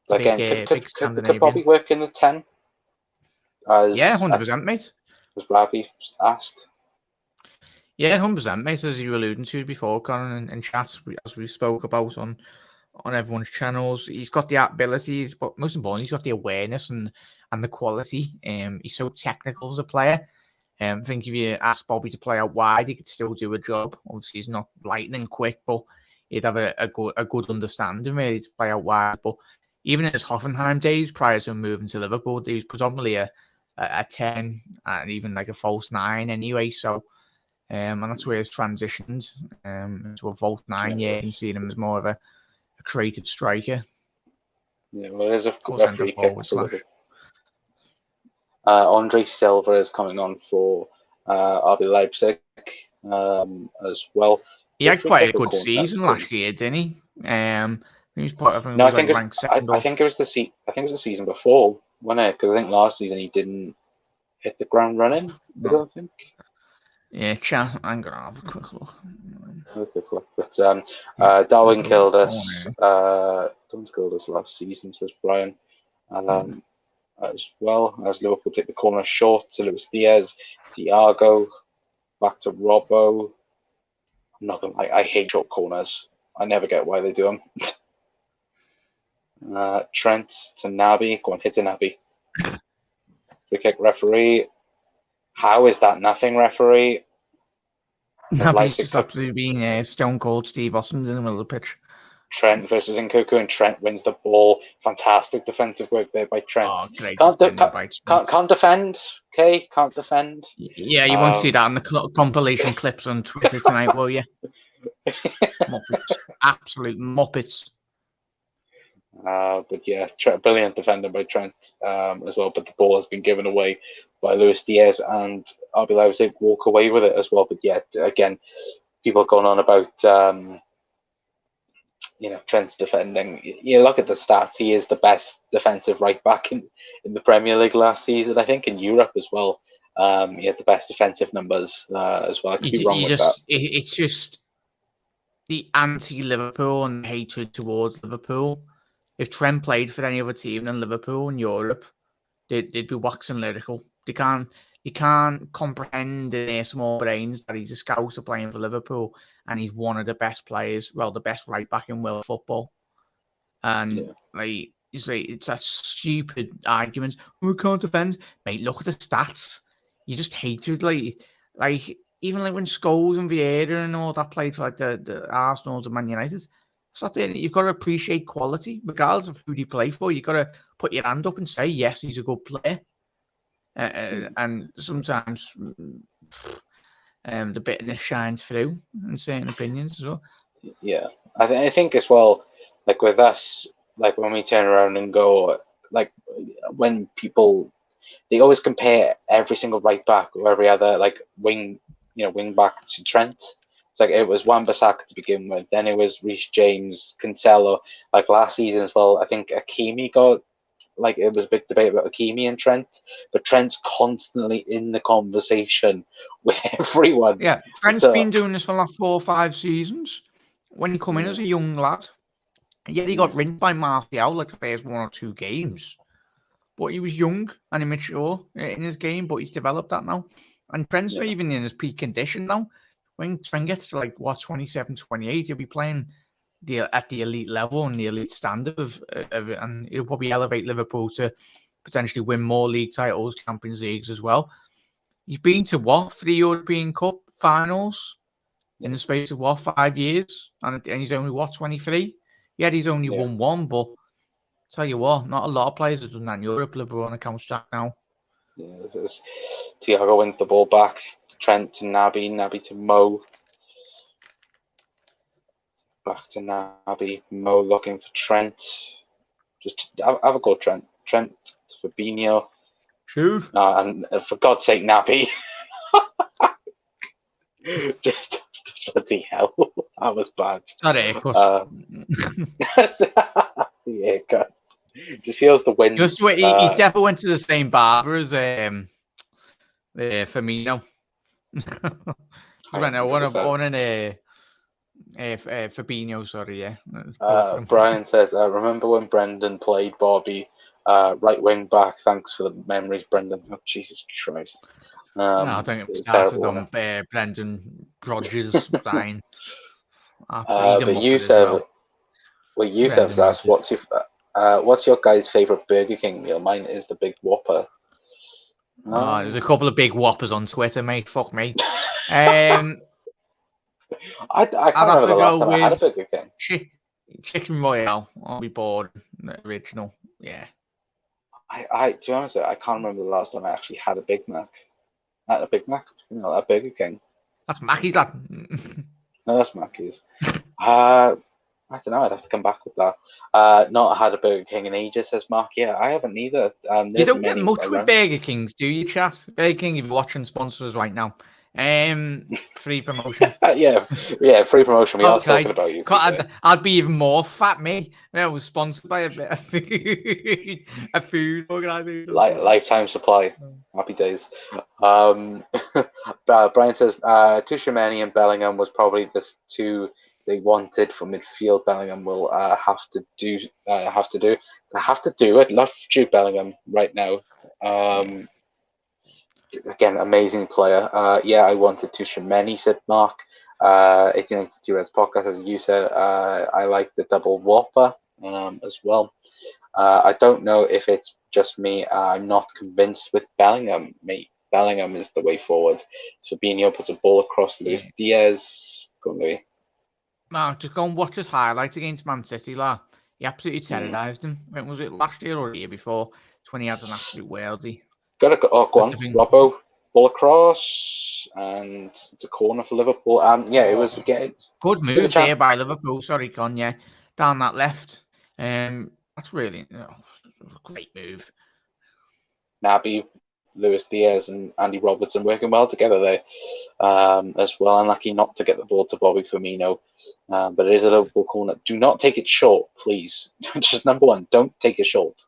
Again, could Bobby work in the 10? Yeah, 100%, mate. As Ravi asked. Yeah, 100%, mate. As you were alluding to before, Colin, and chats, as we spoke about on everyone's channels, he's got the abilities, but most importantly, he's got the awareness and the quality. He's so technical as a player. I think if you ask Bobby to play out wide, he could still do a job. Obviously, he's not lightning quick, but he'd have a good understanding really to play out wide. But even in his Hoffenheim days, prior to him moving to Liverpool, he was predominantly a 10 and even like a false 9 anyway. So, and that's where he's transitioned into a false 9. Yeah, you can see him as more of a creative striker. Yeah, well, there's a free kick. Andre Silva is coming on for RB Leipzig as well. He had quite a good season last year, didn't he? He was part of. I think it was the season before, wasn't it? Because I think last season he didn't hit the ground running. I don't think. Yeah, chat. I'm gonna have a quick look. But Darwin killed us. Darwin killed us last season, says Brian. As well as Liverpool take the corner short to Luis Diaz, Thiago, back to Robbo. I'm not gonna lie, I hate short corners. I never get why they do them. Trent to Naby. Go on, hit to Naby. Free kick referee. How is that nothing, referee? Naby's just absolutely being stone cold Steve Austin in the middle of the pitch. Trent versus Nkunku, and Trent wins the ball. Fantastic defensive work there by Trent. Oh, great can't defend. Okay, can't defend. Yeah, you won't see that on the compilation clips on Twitter tonight, will you? Muppets, absolute Muppets. But yeah, brilliant defender by Trent as well. But the ball has been given away by Luis Diaz, and RB Leipzig walk away with it as well. But yeah, again, people going on about. Trent's defending. You look at the stats; he is the best defensive right back in the Premier League last season. I think in Europe as well. He had the best defensive numbers as well. I could be wrong with that. It's just the anti-Liverpool and hatred towards Liverpool. If Trent played for any other team than Liverpool in Europe, they'd be waxing lyrical. They can't comprehend in their small brains that he's a scouser playing for Liverpool and he's one of the best players, well, the best right back in world football. And it's a stupid argument. We can't defend. Mate, look at the stats. You just hate it. Like even like when Scholes and Vieira and all that played for like the Arsenal and Man United. It's not there. You've got to appreciate quality, regardless of who you play for. You've got to put your hand up and say, yes, he's a good player. And sometimes the bitterness shines through in certain opinions as well. Yeah, I think as well, like with us, like when we turn around and go, like when people, they always compare every single right back or every other like wing back to Trent. It's like it was Wan-Bissaka to begin with, then it was Reece James, Cancelo. Like last season as well, I think Hakimi got. Like it was a big debate about Hakimi and Trent, but Trent's constantly in the conversation with everyone. Yeah, Trent's been doing this for the last 4 or 5 seasons. When you come in as a young lad, And yet he got rinsed by Martial like the first 1 or 2 games. But he was young and immature in his game, but he's developed that now. And Trent's not even in his peak condition now. When Trent gets to like, 27, 28, he'll be playing at the elite level and the elite standard of it. And he'll probably elevate Liverpool to potentially win more league titles, Champions Leagues as well. He's been to 3 European Cup finals in the space of 5 years? And he's only 23? Yeah, he's only won 1, but tell you what, not a lot of players have done that in Europe. LeBron on a counter track now. Yeah, Thiago wins the ball back. Trent to Naby, Naby to Mo. Back to Naby, Mo looking for Trent. Just have a go, Trent. Trent to Fabinho. Shoot. And for God's sake, Naby. Bloody hell, that was bad. Not a haircut. The haircut. Just feels the wind. He's definitely went to the same barber as Firmino. Fabinho, sorry, yeah. Brian says, remember when Brendan played Bobby, right wing back? Thanks for the memories, Brendan. Oh, Jesus Christ. No, I don't get started on Brendan Rodgers sign. But Yusuf's asked, what's your guys' favourite Burger King meal? Mine is the Big Whopper. There's a couple of big whoppers on Twitter, mate. Fuck me. I can't remember the last time I had a Burger King. Chicken Royale. I'll be bored. The original. Yeah. To be honest, I can't remember the last time I actually had a Big Mac. At a Big Mac? No, a Burger King. That's Mackey's, lad. No, that's Mackey's. I don't know. I'd have to come back with that. Not had a Burger King in ages, says Mark. Yeah, I haven't either. You don't get much with Burger Kings, do you, chat? Burger King, if you're watching, sponsors right now. Free promotion. yeah, free promotion. We are talking about you. I'd be even more fat, me. I was sponsored by a food organization. Lifetime supply. Happy days. Brian says Tchouaméni and Bellingham was probably the two they wanted for midfield. Bellingham will have to do. I have to do it. Love Jude Bellingham right now. Again, amazing player. I wanted Tchouaméni, said Mark. 1892 Reds podcast, as you said. I like the double whopper as well. I don't know if it's just me. I'm not convinced with Bellingham. Mate, Bellingham is the way forward. Fabinho puts a ball across Luis Diaz. Go on, Louis. Mark, just go and watch his highlights against Man City, lad. He absolutely terrorised him. When was it, last year or the year before? 20 had an absolute worldie. Go on, Robbo, ball across, and it's a corner for Liverpool. It was again good move there by Liverpool. Sorry, Con, yeah, down that left. That's really a great move. Naby, Luis Diaz, and Andy Robertson working well together there as well. Unlucky not to get the ball to Bobby Firmino, but it is a Liverpool corner. Do not take it short, please. Just number one, don't take it short.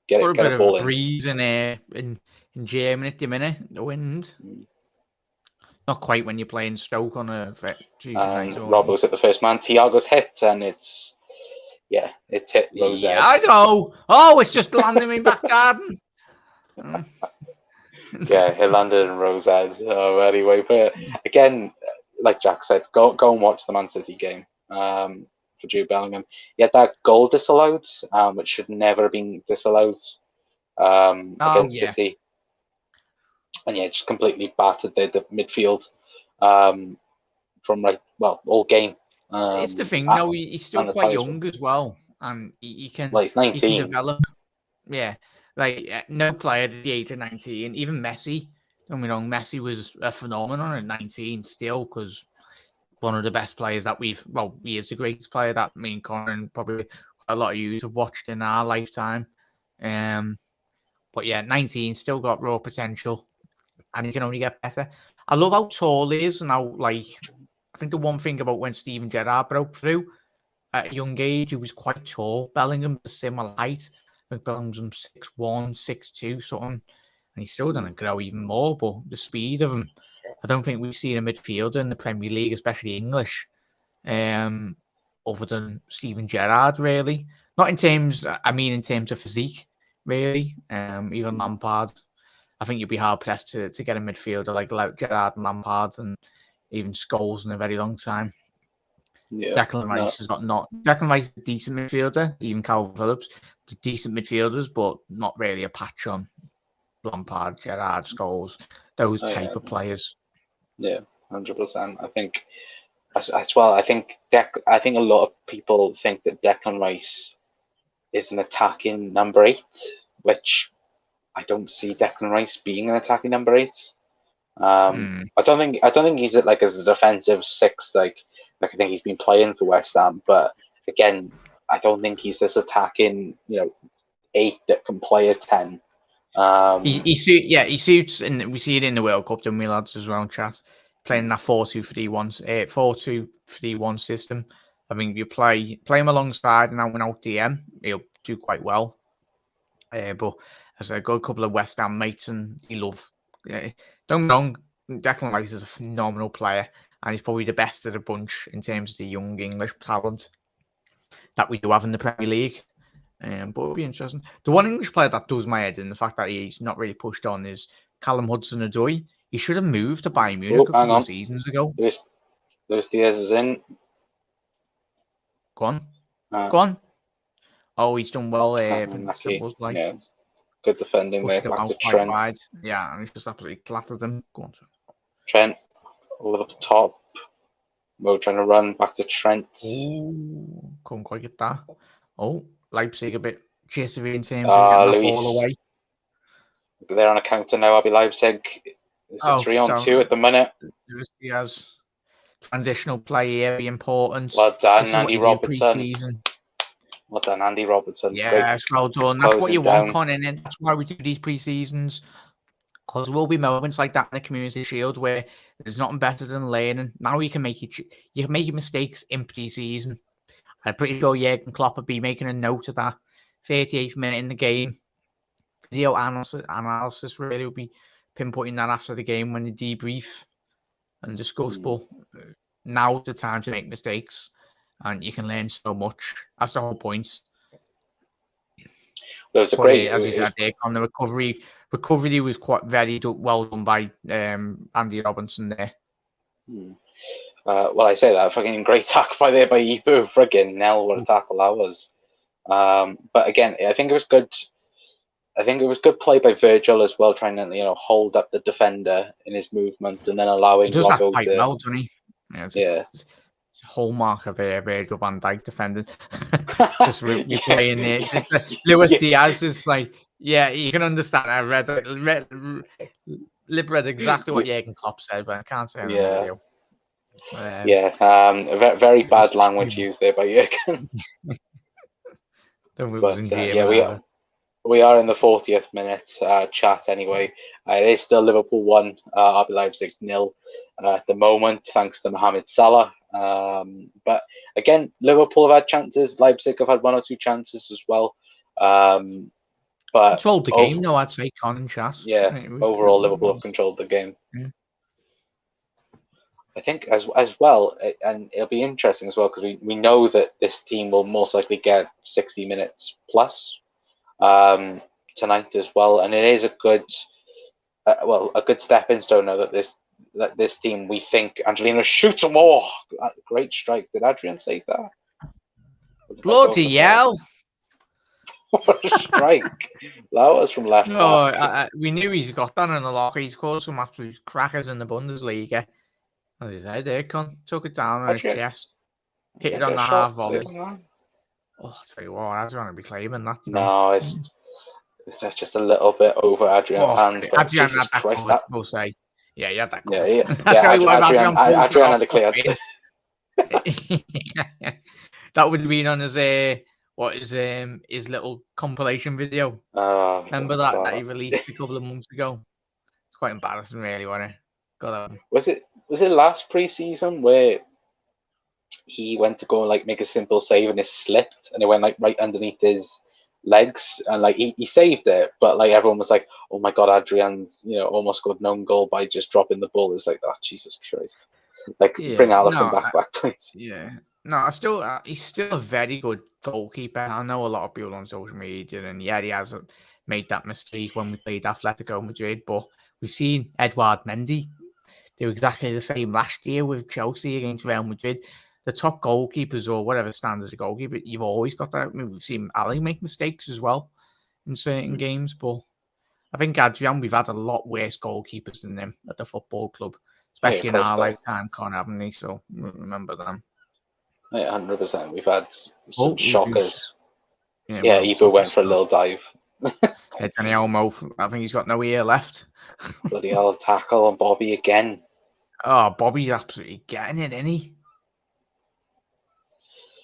Get a bit of breeze in Germany at the minute. The wind. Not quite when you're playing Stoke on a Tuesday night. Robbo's at the first man. Thiago's hit, and it's hit Rose. Yeah, I know. Oh, it's just landing in back garden. Yeah, he landed in Rose. Anyway, but again, like Jack said, go and watch the Man City game. For Jude Bellingham. He had that goal disallowed, which should never have been disallowed against City. And just completely battered the midfield from all game. It's the thing, though, he's still quite young as well. And he can, he's 19. He can develop. Yeah, no player at the age of 19, even Messi. Don't get me wrong, Messi was a phenomenon at 19 still, because one of the best players that he is the greatest player that me and Connor and probably a lot of you have watched in our lifetime. But yeah, 19, still got raw potential, and he can only get better. I love how tall he is, and how, I think the one thing about when Steven Gerrard broke through at a young age, he was quite tall. Bellingham was similar height. I think Bellingham's 6'1", 6'2", something, and he's still going to grow even more, but the speed of him, I don't think we've seen a midfielder in the Premier League, especially English, other than Steven Gerrard, really. Not in terms, in terms of physique, really. Even Lampard. I think you'd be hard pressed to get a midfielder like Gerrard and Lampard and even Scholes in a very long time. Yeah. Declan Rice has got Declan Rice is a decent midfielder, even Calvin Phillips, decent midfielders, but not really a patch on Lampard, Gerrard, Scholes, those type of players. Yeah, 100%. I think as well. I think a lot of people think that Declan Rice is an attacking number 8, which I don't see Declan Rice being an attacking number 8. I don't think he's as a defensive 6 like I think he's been playing for West Ham. But again, I don't think he's this attacking 8 that can play a 10. He suits, and we see it in the World Cup, don't we, lads, as well, chat, playing that 4-2-3-1 system. I mean, you play him alongside and out and out DM, he'll do quite well. But as I've got a couple of West Ham mates, and he love. Don't get me wrong, Declan Rice is a phenomenal player, and he's probably the best of the bunch in terms of the young English talent that we do have in the Premier League. But it'll be interesting. The one English player that does my head in, the fact that he's not really pushed on, is Callum Hudson-Odoi. He should have moved to Bayern Munich a couple of seasons ago. Luis Diaz is in. Go on. Go on. Oh, he's done well. Yeah, good defending there. Back to Trent. Wide. Yeah, and he's just absolutely clattered him. Go on, Trent over the top. Mo trying to run back to Trent. Ooh, couldn't quite get that. Oh, Leipzig a bit jittery in terms of getting that ball away. They're on a counter now, RB Leipzig. It's a 3-on-2 at the minute. He has transitional play here, be important. Well done, Andy Robertson. Well done, Andy Robertson. Yes, well done. That's what you want, Con, and that's why we do these pre-seasons. Because there will be moments like that in the Community Shield where there's nothing better than learning. Now you can make your mistakes in pre-season. I'm pretty sure Jurgen Klopp would be making a note of that 38th minute in the game. Video analysis really will be pinpointing that after the game when they debrief and discuss. But now's the time to make mistakes, and you can learn so much. That's the whole point. Well, it was as you said, on the recovery. Recovery was quite very well done by Andy Robinson there. Well, I say that fucking great tackle by Ibu. Friggin' hell, what a tackle that was. But again, I think it was good. I think it was good play by Virgil as well, trying to hold up the defender in his movement and then allowing. He does that quite well, doesn't he? Yeah. It's a hallmark of Virgil van Dijk defending. Just replaying it. Luis Diaz is like, yeah, you can understand. I read exactly what Jurgen Klopp said, but I can't say anything. Very bad language used there by Jurgen. We are in the 40th minute chat anyway. It is still Liverpool 1, RB Leipzig 0 at the moment, thanks to Mohamed Salah. But again, Liverpool have had chances. Leipzig have had 1 or 2 chances as well. But controlled the game, though, I'd say, Con and chat. Yeah, overall, Liverpool have controlled the game. Yeah. I think as well, and it'll be interesting as well, because we know that this team will most likely get 60 minutes plus tonight as well, and it is a good stepping stone now that this team, we think Angelino shoots them. Oh, great strike! Did Adrian save that? Bloody hell! What a strike! That was from left back. We knew he's got that in the locker. He's caused some absolute crackers in the Bundesliga. As he said, there, took it down on his chest, hit it on the half volley. Oh, I'll tell you what, I don't want to be claiming that. No, it's just a little bit over Adrian's hand. Adrian had that covered, we'll say. Yeah, he had that covered. Adrian had a clear. That would have been on his his little compilation video. Remember that he released a couple of months ago? It's quite embarrassing, really, wasn't it? Was it last pre-season where he went to go and make a simple save and it slipped and it went right underneath his legs and he saved it, but everyone was like, oh my god, Adrian's almost got an own goal by just dropping the ball. It was like, oh Jesus Christ, bring Alisson back please. Yeah, No, he's still a very good goalkeeper. I know a lot of people on social media, and yeah, he has made that mistake when we played Atletico Madrid. But we've seen Edouard Mendy do exactly the same last year with Chelsea against Real Madrid. The top goalkeepers or whatever standard of goalkeeper, you've always got that. I mean, we've seen Ali make mistakes as well in certain games, but I think Adrian, we've had a lot worse goalkeepers than them at the football club, Oh, yeah, of especially in course, our though. lifetime, Con, haven't we? So remember them. Yeah, 100%. We've had some Oh, shockers. yeah, Yeah, well, Ibu took a went for a start. little dive. Danny Olmo, I think he's got no ear left. Bloody hell, tackle on Bobby again. Oh, Bobby's absolutely getting it, isn't he?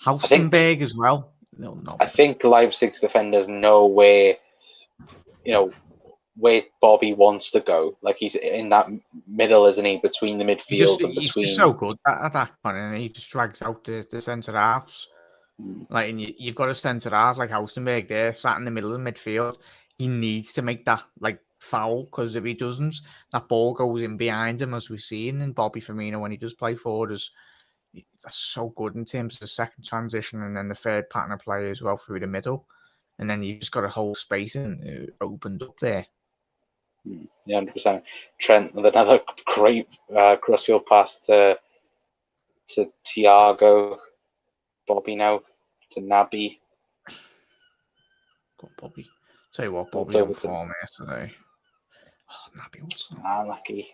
I think Haustenberg as well. No, I think Leipzig's defenders know where where Bobby wants to go. Like he's in that middle, isn't he, between the midfield and He's just between. so good at that point, and he just drags out the centre halves. Like, and you've got a centre half like Haustenberg there, sat in the middle of the midfield. He needs to make that like foul, because if he doesn't, that ball goes in behind him, as we've seen in Bobby Firmino when he does play forward. That's so good in terms of the second transition and then the third pattern of play as well through the middle, and then you just got a whole space opened up there. Yeah, 100%. Trent with another great crossfield pass to Thiago. Bobby now to Naby. Go on, Bobby. Tell you what, Bobby's Play on with the form here today. Oh, Naby, what's that? unlucky.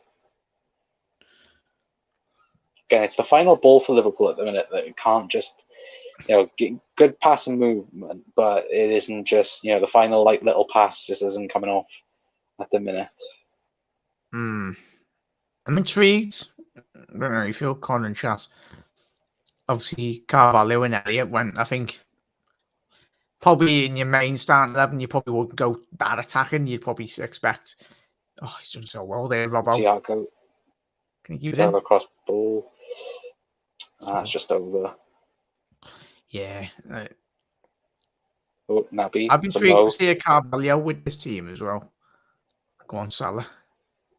Again, it's the final ball for Liverpool at the minute that it can't just, get good pass and movement, but it isn't just, the final like little pass just isn't coming off at the minute. I'm intrigued. I don't know if you're Con and Chas. Obviously, Carvalho and Elliott went, I think, probably in your main starting 11, you probably wouldn't go that attacking. You'd probably expect, oh, he's done so well there, Robbo. Thiago. Can you keep it Thiago in? cross ball. That's just over. Yeah. Oh, Naby. I've been intrigued to see a Carvalho with this team as well. Go on, Salah.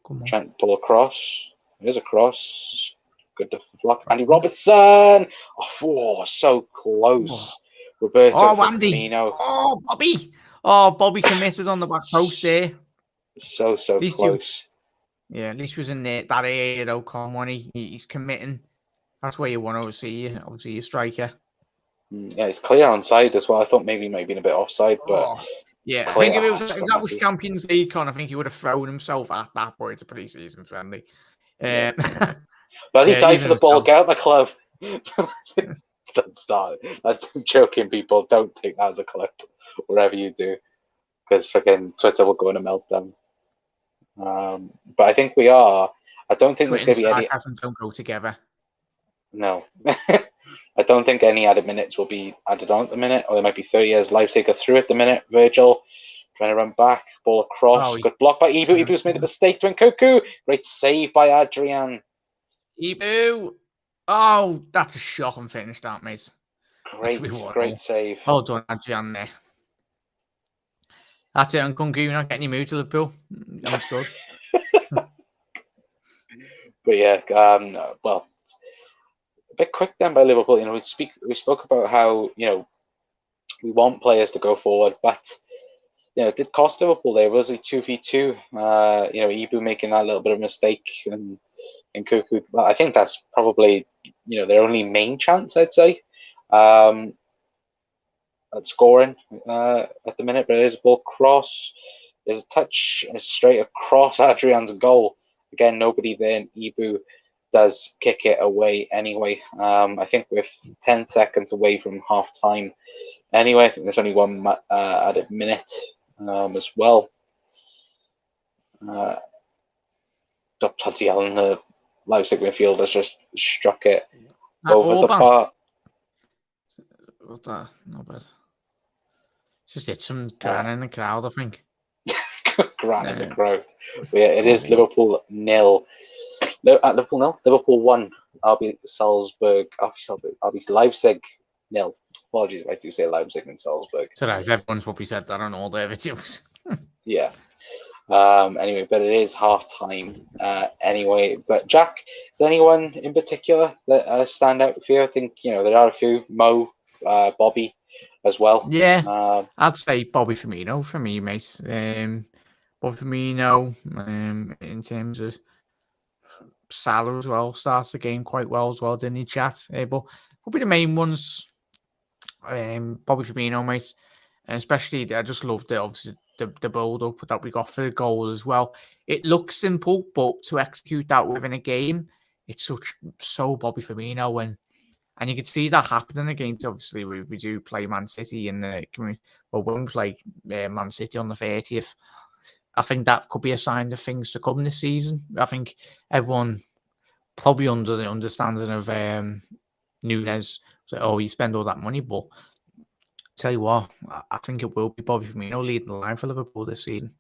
Come on. Trent pull across. There's a cross. Good to block. Andy Robertson. Oh, so close. Oh. Roberto Andy. Firmino. Oh, Bobby. Oh, Bobby committed on the back post there. So close. At least he was in that area, though, Con, he's committing. That's where you want to see you. Obviously, your striker. Yeah, it's clear onside as well. I thought maybe he might have been a bit offside, but yeah, clear. I think if that was Champions League, Con, I think he would have thrown himself at that, but it's a pre-season friendly. Yeah. But he's died for the ball. Get out my club. Don't start. I'm joking, people. Don't take that as a clip, whatever you do, because freaking Twitter will go in a meltdown. But I think we are. I don't think there's going to be any. Don't go together. No. I don't think any added minutes will be added on at the minute, or there might be 30 years. Leipzig are through at the minute. Virgil trying to run back, ball across. Good block by Ibu. Ibu's made a mistake to Nkunku. Great save by Adrian. Ibu. Oh, that's a shocking finish, that, mate. Great save. Well done, Adrian there. That's it, Nkunku. You're not getting your move to Liverpool. That's good. But yeah, well, a bit quick then by Liverpool. We spoke about how we want players to go forward, but it did cost Liverpool. There was a 2v2. Ibu making that little bit of mistake and Nkunku. Well, I think that's probably their only main chance, I'd say, at scoring at the minute. But it is a ball cross. There's a touch straight across Adrian's goal. Again, nobody there. And Ibu does kick it away anyway. I think we're 10 seconds away from half time. Anyway, I think there's only one added minute as well. Bloody hell, and the Leipzig midfield has just struck it over the bar. What's that? Not bad. Just hit some gran in the crowd, I think. Gran in the crowd. But yeah, it is Liverpool 0. Liverpool 0. Liverpool 1. RB Leipzig 0. Apologies if I do say Leipzig and Salzburg. So everyone's probably said that on all their videos. Yeah. Anyway, but it is half time anyway. But Jack, is there anyone in particular that stand out for you? I think there are a few. Mo, Bobby, as well. Yeah, I'd say Bobby Firmino for me, mate. Bobby Firmino, in terms of Salah as well, starts the game quite well as well, didn't he, chat? But probably the main ones, Bobby Firmino, mate. And especially, I just loved it, obviously, the build-up that we got for the goal as well. It looks simple, but to execute that within a game, it's so Bobby Firmino. And you can see that happening against, obviously, we do play Man City in the when we play Man City on the 30th. I think that could be a sign of things to come this season. I think everyone probably under the understanding of Nunez, so, you spend all that money, but tell you what, I think it will be Bobby Firmino leading the line for Liverpool this season.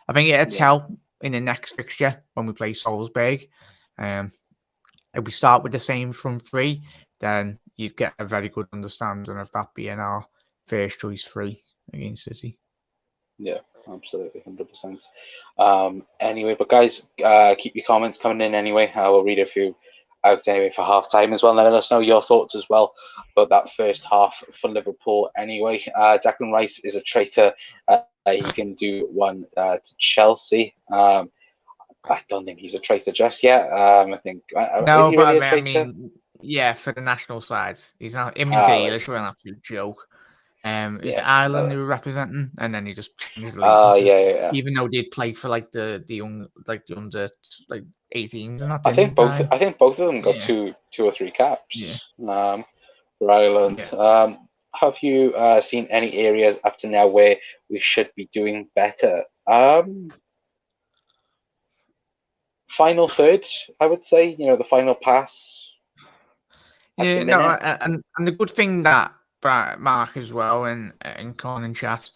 I think it'll tell in the next fixture when we play Salzburg. If we start with the same front three, then you'd get a very good understanding of that being our first choice three against City. Yeah, absolutely, 100%. Anyway, but guys, keep your comments coming in anyway. I will read a few out anyway for half time as well. Let us know your thoughts as well about that first half for Liverpool anyway. Declan Rice is a traitor. He can do one to Chelsea. I don't think he's a traitor just yet. I think no, is he really a traitor? I mean, yeah, for the national side, he's not. Him and Grealish were an absolute joke. Is it Ireland who were representing, and then he just changed allegiances, even though they'd play for like the young, like the under 18s and that. I think both of them got two or three caps. For Ireland. Have you seen any areas up to now where we should be doing better? Final third, I would say. The final pass. Yeah, no, and the good thing that Mark as well and Con and chat,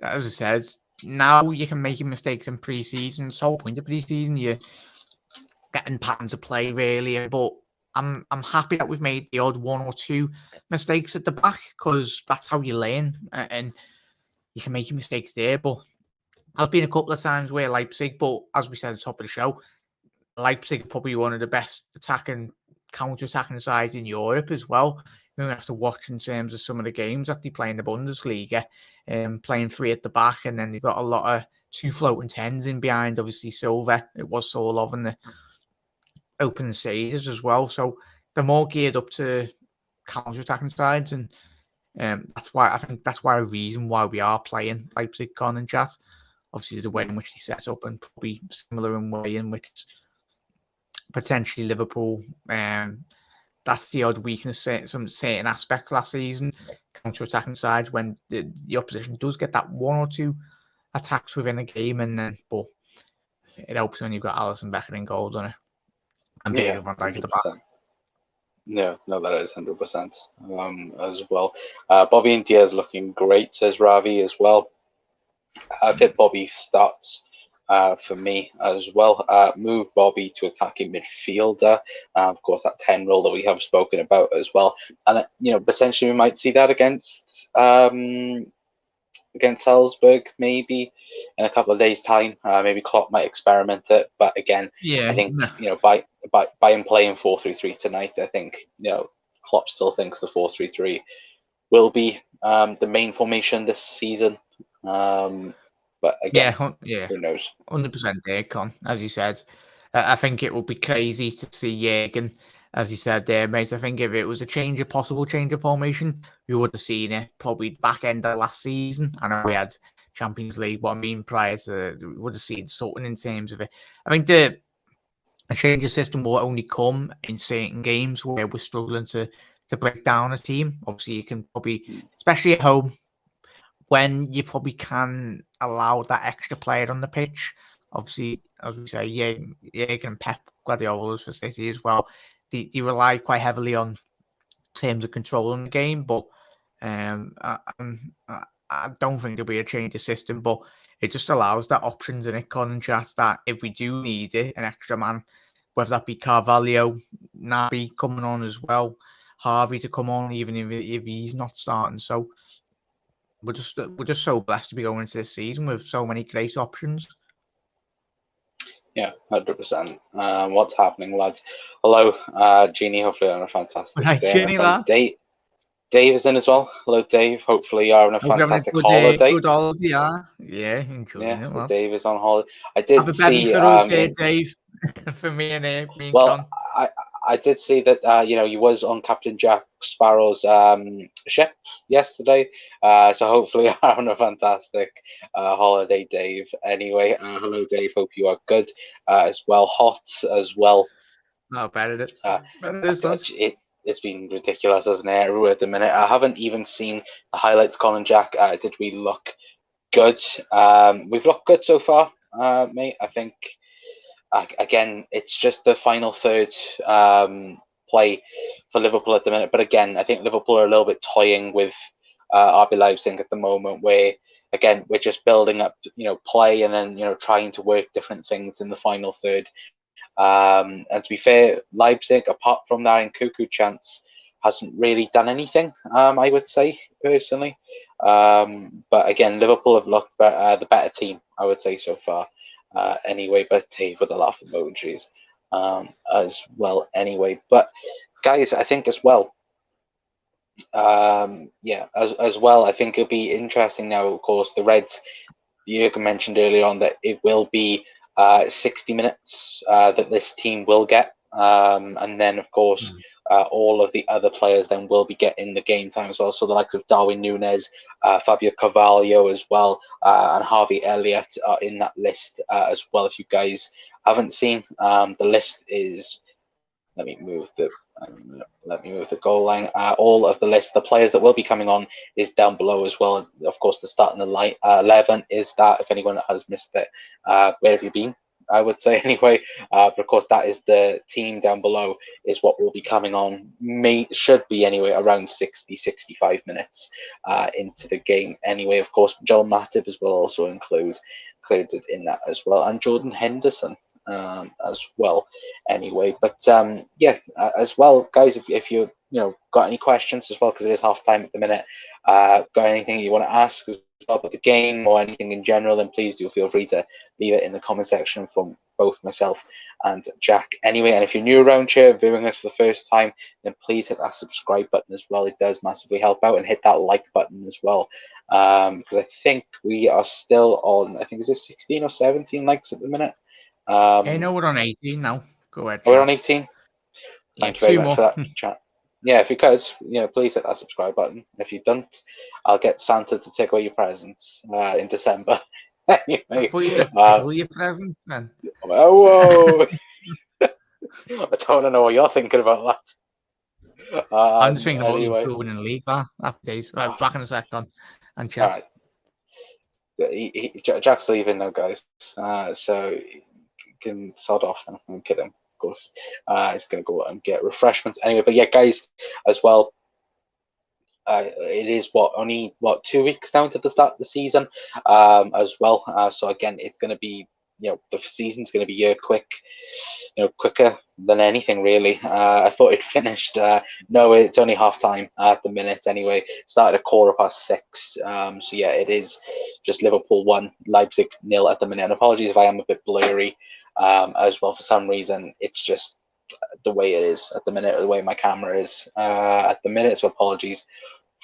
as I said, now you can make your mistakes in pre-season. It's the whole point of pre-season. You're getting patterns of play really, but I'm happy that we've made the odd one or two mistakes at the back because that's how you learn, and you can make your mistakes there. But I've been a couple of times where Leipzig, but as we said at the top of the show, Leipzig are probably one of the best counter-attacking sides in Europe as well. You have to watch in terms of some of the games that they play in the Bundesliga, playing three at the back, and then they've got a lot of two floating tens in behind. Obviously, Silva, it was Solov in the open stages as well. So they're more geared up to counter-attacking sides, and that's why a reason why we are playing Leipzig, Con and chat. Obviously, the way in which they set up, and probably similar in way in which potentially Liverpool. That's the odd weakness, some certain aspects last season, counter-attacking sides when the opposition does get that one or two attacks within a game, and then but it helps when you've got Alisson Becker in goal, doesn't it? And David Van Dijk at the back. No, that is 100% as well. Bobby and Diaz looking great, says Ravi as well. I think Bobby starts for me as well. Move Bobby to attacking midfielder. Of course, that 10 role that we have spoken about as well. And, potentially we might see that against Salzburg maybe in a couple of days' time. Maybe Klopp might experiment it. But again, I think, by him playing 4-3-3 tonight, I think, Klopp still thinks the 4-3-3 will be the main formation this season. But again, who knows? 100% there, Con. As you said, I think it would be crazy to see Jürgen, as you said there, mate. I think if it was a possible change of formation, we would have seen it probably back end of last season. I know we had Champions League, but I mean prior to, we would have seen something in terms of it. I think a change of system will only come in certain games where we're struggling to break down a team. Obviously, you can probably, especially at home, when you probably can allow that extra player on the pitch. Obviously, as we say, Jürgen and Pep Guardiola's for City as well. They rely quite heavily on terms of controlling the game, but I don't think there'll be a change of system, but it just allows that options in it, Con and chat, that if we do need it, an extra man, whether that be Carvalho, Naby coming on as well, Harvey to come on, even if he's not starting. So we're just so blessed to be going into this season with so many great options. Yeah, 100%. What's happening, lads? Hello, Jeannie. Hopefully, you're having a fantastic Right, day. And I Jenny, think lad. Dave is in as well. Hello, Dave. Hopefully, you're having a Hope you're having a fantastic holiday. good holiday, yeah. Yeah, enjoying Yeah, it, lad. Dave is on holiday. I Have did a bevy see. for us here, Dave. For me and Well, Con. I did see that you was on Captain Jack Sparrow's ship yesterday. So hopefully you're having a fantastic holiday, Dave. Anyway, hello, Dave. Hope you are good as well. Hot as well. Oh, bet it is. Uh, Bet it is, lad. it's been ridiculous, hasn't it? Everywhere at the minute. I haven't even seen the highlights, Colin Jack. Did we look good? We've looked good so far, mate. I think again, it's just the final third play for Liverpool at the minute. But again, I think Liverpool are a little bit toying with RB Leipzig at the moment, where again we're just building up, play and then trying to work different things in the final third. And to be fair, Leipzig, apart from that Nkunku chance, hasn't really done anything. I would say personally, but again, Liverpool have looked the better team. I would say so far. Anyway, but Dave with a laugh emojis as well. Anyway, but guys, I think as well. Yeah, as well, I think it'll be interesting now. Of course, the Reds. Jurgen mentioned earlier on that it will be 60 minutes that this team will get. And then, of course, all of the other players then will be getting the game time as well. So the likes of Darwin Nunez, Fabio Carvalho as well, and Harvey Elliott are in that list as well. If you guys haven't seen, the list is. Let me move the goal line. All of the list, the players that will be coming on, is down below as well. Of course, the starting 11 is that. If anyone has missed it, where have you been? I would say anyway. But of course, that is the team down below. Is what will be coming on. Should be anyway around 60-65 minutes into the game. Anyway, of course, Joel Matip as well also included in that as well, and Jordan Henderson as well. Anyway, but yeah, as well, guys, if you got any questions as well, because it is half time at the minute, got anything you want to ask as well about the game or anything in general, then please do feel free to leave it in the comment section from both myself and Jack. Anyway, and if you're new around here, viewing us for the first time, then please hit that subscribe button as well. It does massively help out, and hit that like button as well, because I think we are still on. I think is it 16 or 17 likes at the minute. Hey, no, we're on 18 now. Go ahead, We're on chat. 18. Yeah, Thank you very 2 much more. for that, chat. Yeah, if you could, please hit that subscribe button. And if you don't, I'll get Santa to take away your presents in December. I Anyway, thought you said tickle your present then. whoa! I don't want to know what you're thinking about that. I'm just thinking about Anyway, improving in the league, that days. Right, back in a second and all chat. right. Jack's leaving now, guys. So you can sod off now. I'm kidding, of course. He's going to go and get refreshments. Anyway, but yeah, guys, as well. It is only 2 weeks now to the start of the season, as well. So again, it's going to be the season's going to be quicker than anything really. I thought it finished. No, it's only half time at the minute anyway. Started at 6:15. So yeah, it is just Liverpool 1, Leipzig 0 at the minute. And apologies if I am a bit blurry as well. For some reason, it's just the way it is at the minute, the way my camera is at the minute. So apologies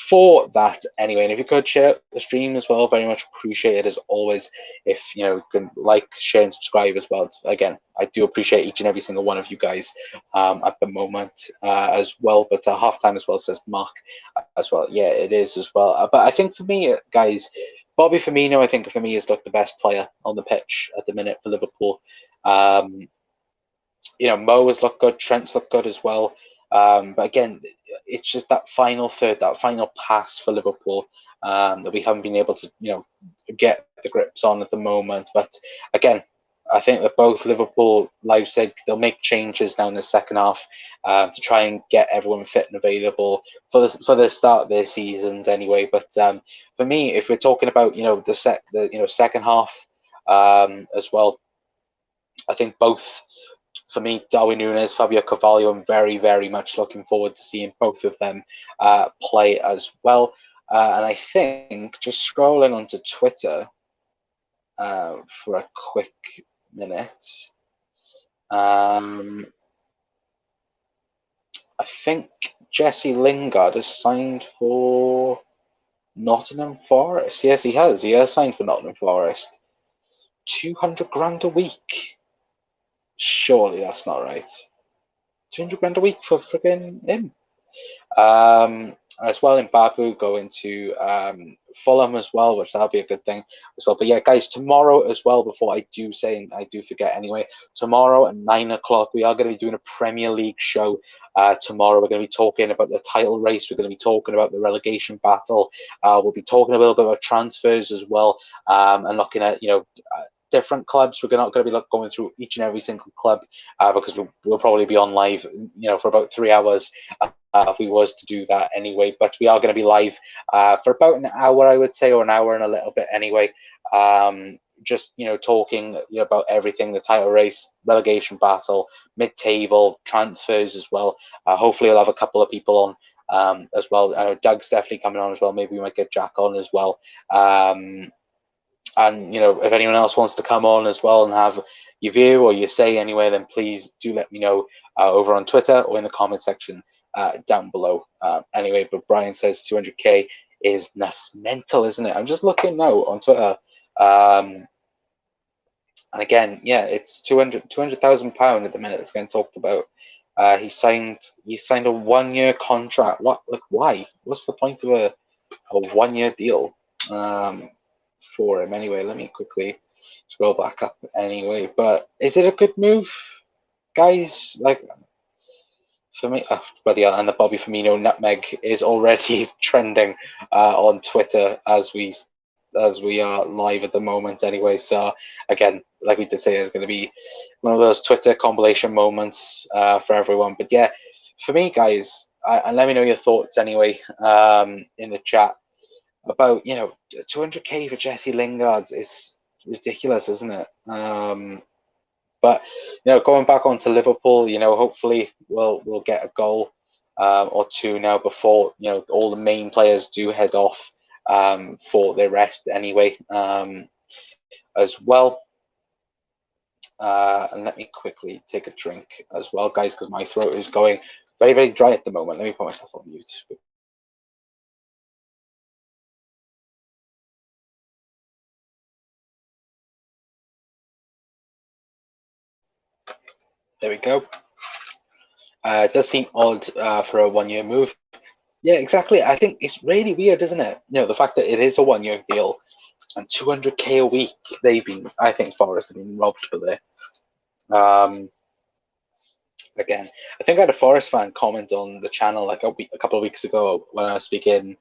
for that anyway. And if you could share the stream as well, very much appreciated as always. If you can like, share, and subscribe as well. Again, I do appreciate each and every single one of you guys at the moment as well. But halftime as well, says Mark as well. Yeah, it is as well. But I think for me, guys, Bobby Firmino, I think for me is like the best player on the pitch at the minute for Liverpool. Mo has looked good, Trent's looked good as well. But again, it's just that final third, that final pass for Liverpool that we haven't been able to, get the grips on at the moment. But again, I think that both Liverpool, Leipzig, they'll make changes now in the second half to try and get everyone fit and available for the start of their seasons anyway. But for me, if we're talking about the second half as well, I think both. For me, Darwin Nunez, Fabio Carvalho, I'm very, very much looking forward to seeing both of them play as well. And I think, just scrolling onto Twitter for a quick minute, I think Jesse Lingard has signed for Nottingham Forest. Yes, he has. He has signed for Nottingham Forest. 200 grand a week. Surely that's not right. 200 grand a week for friggin' him. As well, in Babu going to Fulham as well, which that'll be a good thing as well. But yeah, guys, tomorrow as well, before I do say, and I do forget anyway, tomorrow at 9 o'clock, we are going to be doing a Premier League show. Tomorrow, we're going to be talking about the title race. We're going to be talking about the relegation battle. We'll be talking a little bit about transfers as well, and looking at, different clubs. We're not going to be going through each and every single club because we'll probably be on live, for about 3 hours if we was to do that anyway. But we are going to be live for about an hour, I would say, or an hour and a little bit anyway. Just talking about everything: the title race, relegation battle, mid-table, transfers as well. Hopefully, I'll have a couple of people on as well. I know Doug's definitely coming on as well. Maybe we might get Jack on as well. And if anyone else wants to come on as well and have your view or your say anyway, then please do let me know over on Twitter or in the comment section down below. Anyway, but Brian says 200k is mental, isn't it? I'm just looking now on Twitter, and again, yeah, it's 200,000 pound at the minute that's getting talked about. He signed a 1-year contract. What? Like, why? What's the point of a 1-year deal? For him anyway. Let me quickly scroll back up anyway. But is it a good move, guys? Like, for me, and the Bobby Firmino nutmeg is already trending on Twitter as we are live at the moment anyway. So again, like we did say, it's going to be one of those Twitter compilation moments for everyone. But yeah, for me, guys, and let me know your thoughts anyway in the chat about 200k for Jesse Lingard. It's ridiculous, isn't it? But going back onto Liverpool, hopefully we'll get a goal or two now before all the main players do head off for their rest anyway as well. And let me quickly take a drink as well, guys, because my throat is going very, very dry at the moment. Let me put myself on mute. There we go. It does seem odd for a 1-year move. Yeah, exactly. I think it's really weird, isn't it? The fact that it is a 1-year deal and 200k a week. I think Forest have been robbed for there. Again, I think I had a Forest fan comment on the channel like a couple of weeks ago when I was speaking,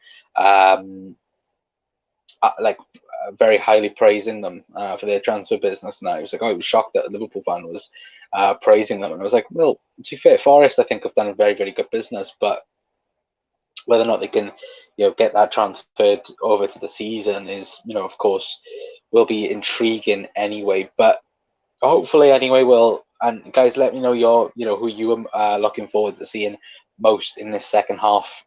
very highly praising them for their transfer business. And I was like, I was shocked that a Liverpool fan was praising them. And I was like, well, to be fair, Forest I think have done a very, very good business, but whether or not they can, get that transferred over to the season is, of course, will be intriguing anyway. But hopefully, anyway, and guys, let me know who you are looking forward to seeing most in this second half.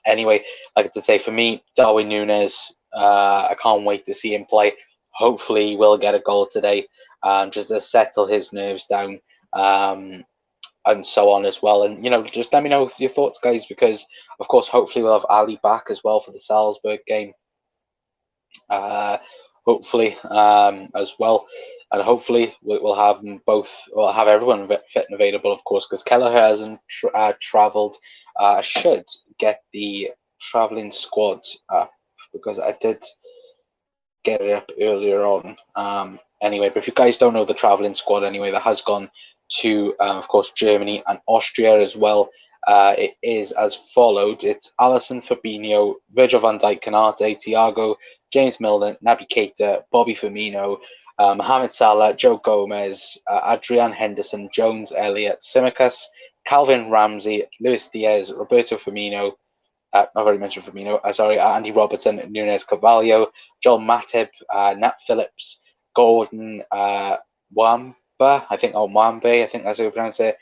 Anyway, like to say, for me, Darwin Nunez, I can't wait to see him play. Hopefully, he will get a goal today, just to settle his nerves down. And so on as well. And, just let me know your thoughts, guys, because, of course, hopefully we'll have Ali back as well for the Salzburg game. Hopefully as well. And hopefully we'll have them both, we'll have everyone fit and available, of course, because Kelleher hasn't travelled. I should get the travelling squad up because I did get it up earlier on. Anyway, but if you guys don't know the travelling squad anyway, that has gone to, of course, Germany and Austria as well. It is as followed. It's Alisson, Fabinho, Virgil van Dijk, Canate, Thiago, James Milner, Naby Keita, Bobby Firmino, Mohamed Salah, Joe Gomez, Adrian Henderson, Jones, Elliott, Tsimikas, Calvin Ramsey, Luis Diaz, Roberto Firmino, I've already mentioned Firmino, Andy Robertson, Nunes Carvalho, Joel Matip, Nat Phillips, Gordon, Mwambe, I think that's how you pronounce it,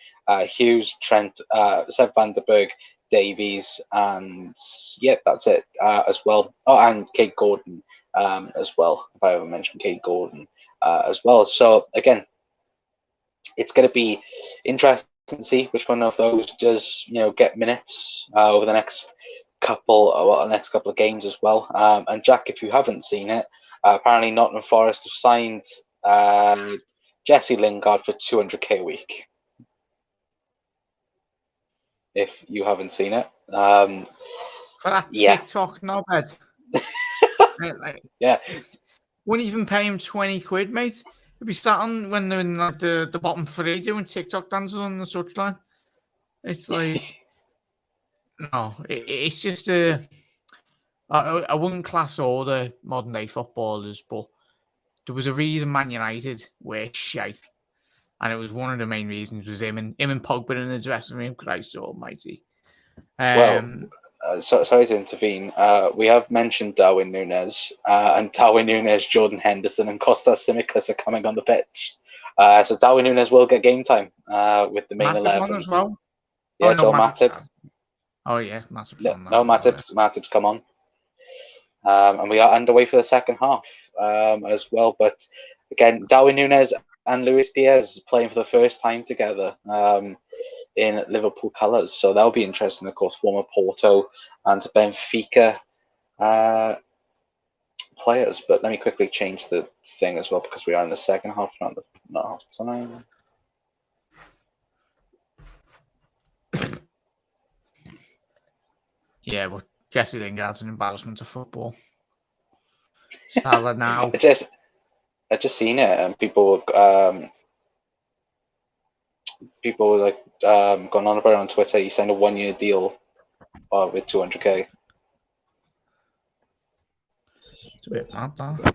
Hughes, Trent, Seb van der Berg, Davies, and yeah, that's it as well. Oh, and Kate Gordon as well, if I ever mentioned Kate Gordon as well. So again, it's going to be interesting to see which one of those does get minutes over the next couple of games as well. And Jack, if you haven't seen it, apparently Nottingham Forest have signed Jesse Lingard for 200k a week. If you haven't seen it, for that TikTok knobhead. Yeah, wouldn't even pay him 20 quid, mate. He'd be sat on when they're in like the bottom three doing TikTok dances on the touchline. It's like, no, it's just I wouldn't class all the modern day footballers, but there was a reason Man United were shite, and it was one of the main reasons was him and Pogba in the dressing room. Christ Almighty. Sorry to intervene. We have mentioned Darwin Nunez, and Darwin Nunez, Jordan Henderson, and Kostas Tsimikas are coming on the pitch. So Darwin Nunez will get game time with the main Matip 11 as well. Yeah, Joel Matip. Oh yeah, Matip's no, on that. No, Matip's come on. And we are underway for the second half as well. But again, Darwin Nunez and Luis Diaz playing for the first time together in Liverpool colours. So that'll be interesting, of course. Former Porto and Benfica players. But let me quickly change the thing as well because we are in the second half, not half time. Yeah, but Jesse Lingard's an embarrassment to football. Salah now. I just seen it, and people were like going on about it on Twitter. He signed a 1-year deal with 200k. It's a bit mad, that.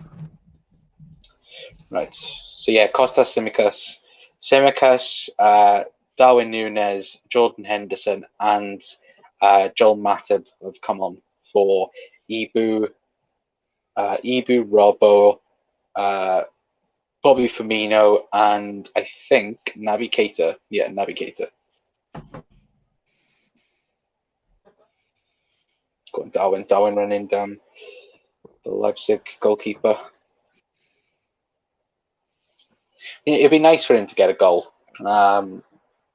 Right. So yeah, Kostas Tsimikas, Darwin Nunez, Jordan Henderson, and Joel Matip have come on for Ibu, Robbo, Bobby Firmino, and I think Naby Keita. Yeah, Naby Keita. Go on, Darwin running down the Leipzig goalkeeper. It'd be nice for him to get a goal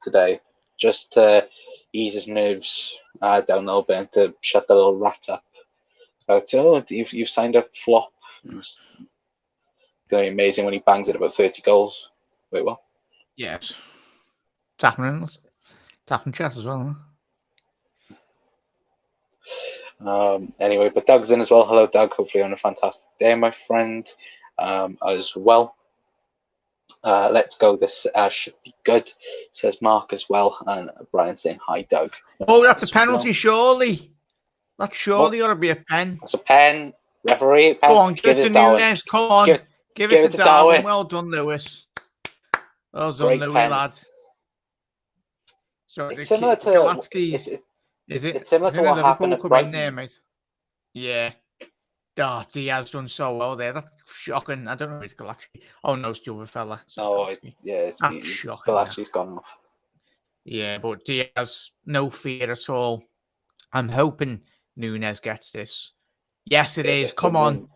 today, just to ease his nerves down a little bit and to shut the little rat up. You've signed a flop. It's going to be amazing when he bangs it about 30 goals. Wait, what? Yes. It's happening. It's happening chess as well, huh? Anyway, but Doug's in as well. Hello, Doug. Hopefully on a fantastic day, my friend, as well. Let's go. This should be good, says Mark as well. And Brian saying, hi, Doug. Oh, that's a penalty, surely. That's surely ought to be a pen. That's a pen. Referee, pen. Go on, give it to Nunez. Come on. Give it to Darwin. Well done, Lewis. Well done, Louis, lad. So it's similar to Galatsky's. Is it? It's similar to what happened at Brighton. There, mate. Yeah. Oh, Diaz done so well there. That's shocking. I don't know if it's Galatsky. Oh, no, it's the other fella. It's shocking. Galatsky's gone off. Yeah, but Diaz, no fear at all. I'm hoping Nunez gets this. Yes, it is. Come on.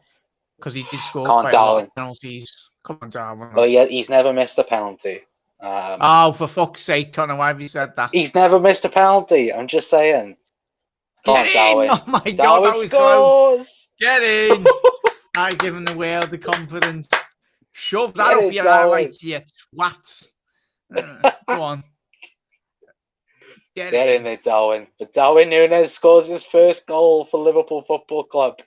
Because he did score quite a lot of penalties. Come on, Darwin. Well, yeah, he's never missed a penalty. For fuck's sake, Connor, why have you said that? He's never missed a penalty. I'm just saying. Get in! Darwin. Oh my Darwin God, that was scores! close. Get in! I give him the world the confidence. Shove that up your highlights, you twat. Go on. Get in there, Darwin. But Darwin Nunez scores his first goal for Liverpool Football Club.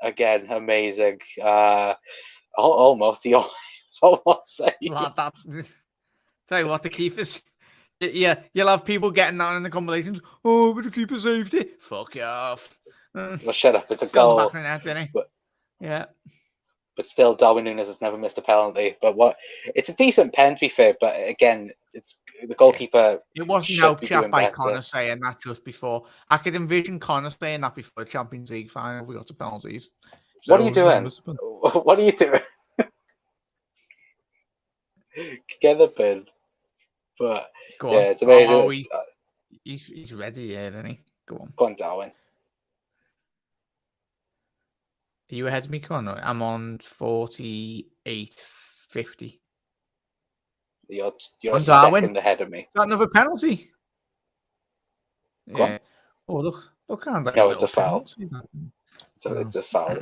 Again, amazing. Almost. He almost saved. Tell you what, the keepers. Yeah, you'll have people getting down in the compilations. Oh, but the keeper saved it. Fuck you off. Well, shut up. It's a goal. Yeah. But still, Darwin Nunez has never missed a penalty. But it's a decent pen, to be fair. But again, it's the goalkeeper. It wasn't helped chat by Connor saying that just before. I could envision Connor saying that before the Champions League final. We got to penalties. So what are you doing? What are you doing? Get the pen. But yeah, it's amazing. Oh, he's ready, yeah, isn't he? Go on, Darwin. Are you ahead of me, Connor? I'm on 48.50. You're a On Darwin. second ahead of me. Is that another penalty? Go Yeah. Oh, look at that. No, it's a foul. Penalty. It's a foul.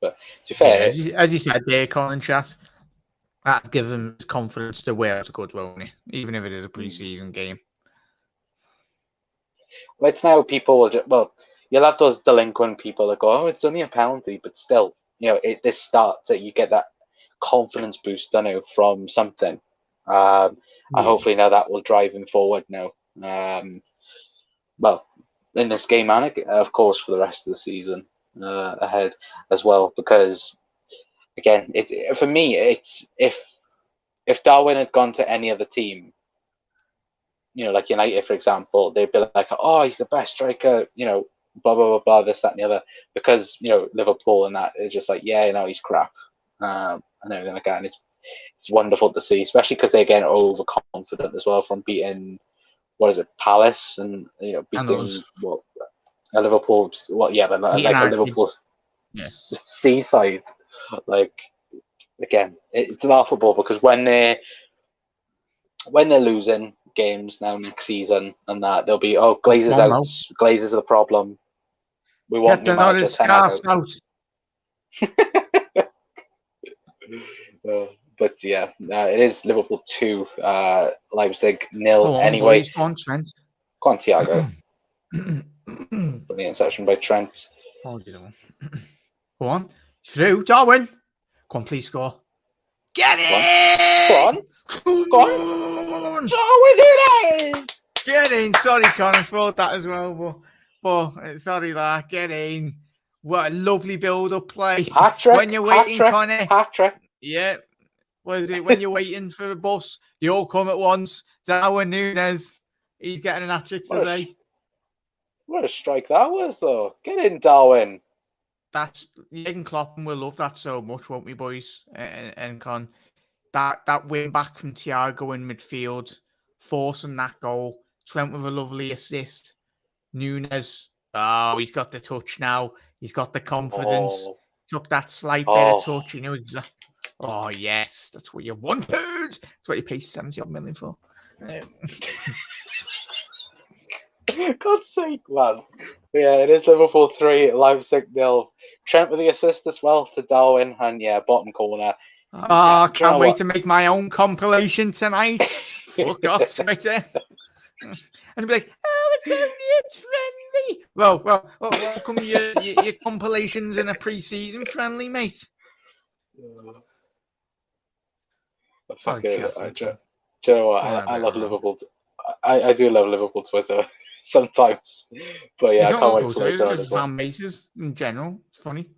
But to be Yeah, fair, as you said there, Colin Chat, that gives him confidence to wear out a good won't even if it is a pre-season game. well, it's now people will well, you'll have those delinquent people that go, oh, it's only a penalty, but still, this starts that you get that confidence boost, from something. And hopefully now that will drive him forward now. Well, in this game and of course for the rest of the season ahead as well, because again, for me, it's if Darwin had gone to any other team, like United, for example, they'd be like, oh, he's the best striker, blah, blah, blah, blah, this, that, and the other. Because, Liverpool and that, they're just like, yeah, he's crap. And everything like that. And it's wonderful to see, especially because they're getting overconfident as well from beating, Palace and, beating, Liverpool, like a Liverpool seaside. Like, again, it's laughable because when they're losing games now next season and that, they'll be, Glazer's out. Glazer's the problem. We want new manager 10 out. But yeah, it is Liverpool 2, Leipzig 0 anyway. Boys, go on, Trent. Go on, Thiago. Brilliant section by Trent. Go on. Through. Darwin. Come on, please score. Get it! Go on. Darwin Nunez! Get in. Sorry, Connor, thought that as well. But sorry, lad. Get in. What a lovely build-up play. Hat-trick. When you're waiting, Connor. Hat-trick. Yeah. What is it? When you're waiting for the bus, you all come at once. Darwin Nunez. He's getting an hat-trick today. What a strike that was, though. Get in, Darwin. Jürgen Klopp will love that so much, won't we, boys? And Con, that win back from Thiago in midfield, forcing that goal. Trent with a lovely assist. Nunez, he's got the touch now. He's got the confidence. Took that slight bit of touch. You know exactly. Oh yes, that's what you wanted. That's what you paid 70 million for. God's sake, man. Yeah, it is Liverpool 3, Leipzig 0. Trent with the assist as well to Darwin, and bottom corner. Can't wait to make my own compilation tonight. Fuck off, Twitter. And be like, it's only a friendly. Well, what come your compilations in a pre-season friendly, mate? Fuck it. Do you know what? I love Liverpool. I do love Liverpool Twitter sometimes, but yeah, I can't wait for later on as well. Fan bases in general, it's funny.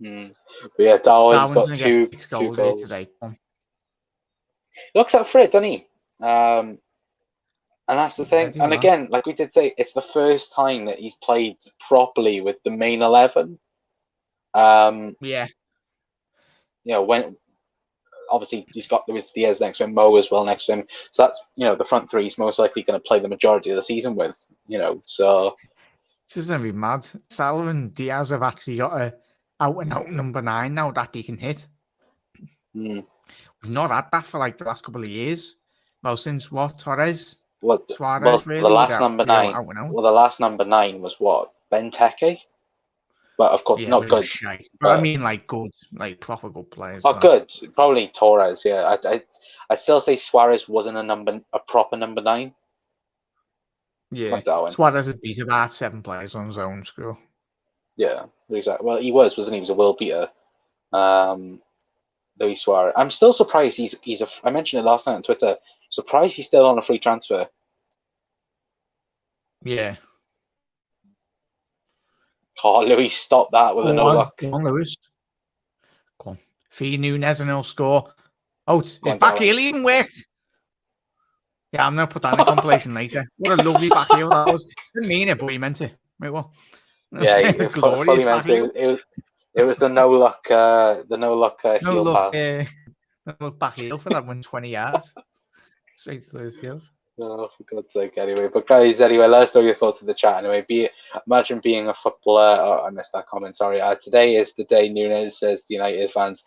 But yeah, Darwin's got two goals today. He looks up for it, doesn't he? And that's the thing. And again, like we did say, it's the first time that he's played properly with the main 11. Yeah. When obviously he's got Luis Diaz next to him, Mo as well next to him. So that's the front three he's most likely going to play the majority of the season with. So this is going to be mad. Salah and Diaz have actually got a out and out number 9 now that he can hit. We've not had that for like the last couple of years. Well, since what, Torres? Suarez, really? The last number 9. Well, the last number 9 was what? Benteke? But of course, not good. But I mean, like good, like proper good players. Good. Probably Torres. Yeah, I still say Suarez wasn't a proper number 9. Yeah, Suarez has beat about 7 players on his own school. Yeah, exactly. Well, he wasn't he? He was a world beater. Luis Suarez. I'm still surprised I mentioned it last night on Twitter. Surprised he's still on a free transfer. Yeah. Oh, Luis, stop that with a no luck. Come on, Luis. Come on. Feed Nunez and he'll score. Oh, his back heel even worked. Yeah, I'm going to put that in the compilation later. What a lovely back heel that was. Didn't mean it, but he meant it. Wait, what? Yeah, he fully meant it. It was the no luck heel pass. No luck back heel for that 20 yards. Straight to those heels. No, for God's sake, anyway. But guys, anyway, let us know your thoughts in the chat. Anyway, imagine being a footballer. Oh, I missed that comment. Sorry. Today is the day Nunez says to United fans,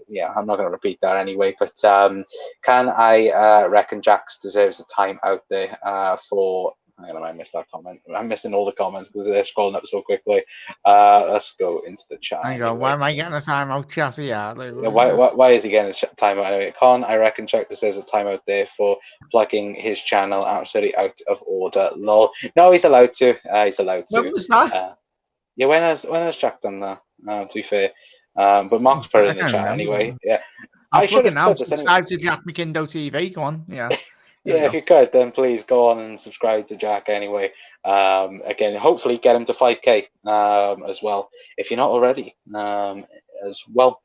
yeah, I'm not going to repeat that anyway. But can I reckon Jax deserves a time out there for? Hang on, I missed that comment. I'm missing all the comments because they're scrolling up so quickly. Let's go into the chat. I go, anyway. why am I getting a timeout, Chassis? Yeah, like, Yeah, why is he getting a timeout anyway? Con, I reckon Jack deserves a timeout there for plugging his channel absolutely out of order. Lol. No, he's allowed to. He's allowed to. When was that? Yeah, when has Jack done that? To be fair, but Mark's put it in the chat anyway. Yeah, I should have said this subscribe anyway. to Jack McKindo TV. Go on, yeah. Yeah, if you could, then please go on and subscribe to Jack anyway. Again, hopefully get him to 5K as well, if you're not already as well.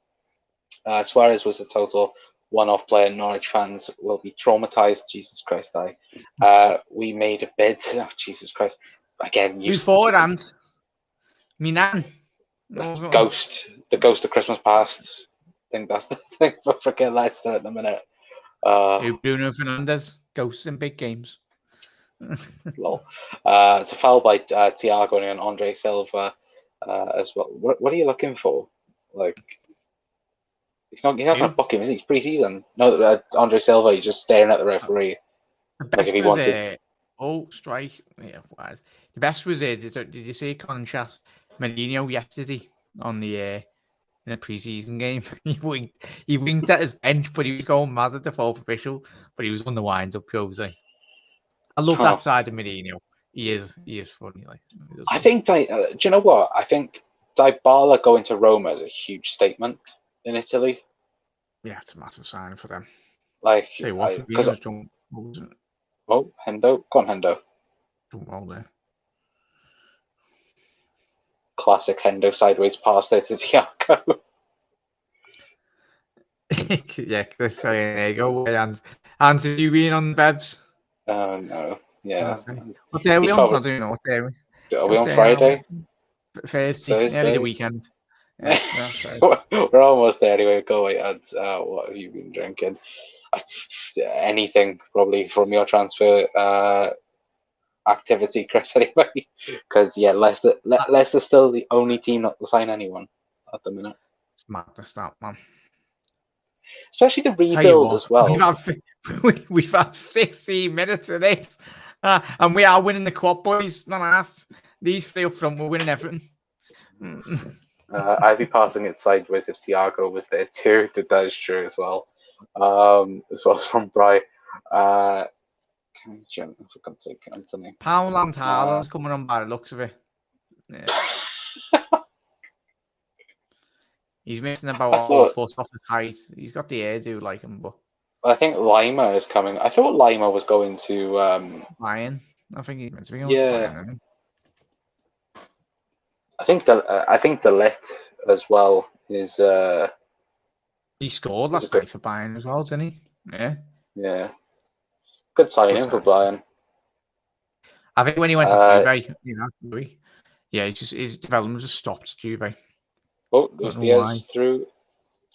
Suarez was a total one-off player. Norwich fans will be traumatized. Jesus Christ, we made a bid. Oh, Jesus Christ. Again, beforehand. Me nan. The ghost of Christmas past. I think that's the thing for freaking Leicester at the minute. Bruno Fernandes, ghosts in big games. Lol. It's a foul by Thiago and Andre Silva as well. What are you looking for? Like, he's not going to book him, is he? It's pre-season. No, Andre Silva, he's just staring at the referee. The best like if he wanted. Strike. Yeah, was the best was did you see Con Chat Mourinho yesterday on the in a pre-season game? he winked at his bench, but he was going mad at the fourth official, but he was on the winds up Jose. I love that side of Mourinho. He is funny. Like, I think do you know what? I think Dybala going to Roma is a huge statement in Italy. Yeah, it's a massive sign for them. Like, because oh, Hendo, go on, Hendo. Well there. Classic Hendo sideways pass there to Thiago. Yeah, there you go. And have you been on the Bevs? No, yeah. What day are we on? I don't know what day are we. Are we on Friday? Thursday. Nearly the weekend. Yeah, we're almost there anyway. Go away, ads. What have you been drinking? Anything probably from your transfer activity, Chris. Anyway, because yeah, Leicester's still the only team not to sign anyone at the minute. It's madness, that man. Especially the rebuild as well. We've had 15 minutes of this, and we are winning the quad, boys. Not asked. These three up front, we're winning everything. I'd be passing it sideways if Thiago was there too. That is true as well. As well as from Bry. For God's sake, Anthony. Poundland Harlan's coming on by the looks of it. Yeah. He's missing about 4 foot off his height. He's got the hairdo like him, but I think Lima is coming. I thought Lima was going to Bayern. I think he's meant to be going to Bayern. I think Delit as well is. He scored last night for Bayern as well, didn't he? Yeah. Yeah. Good signing for Bayern. I think when he went to Juve, his development just stopped at Juve. Oh, there's Diaz through.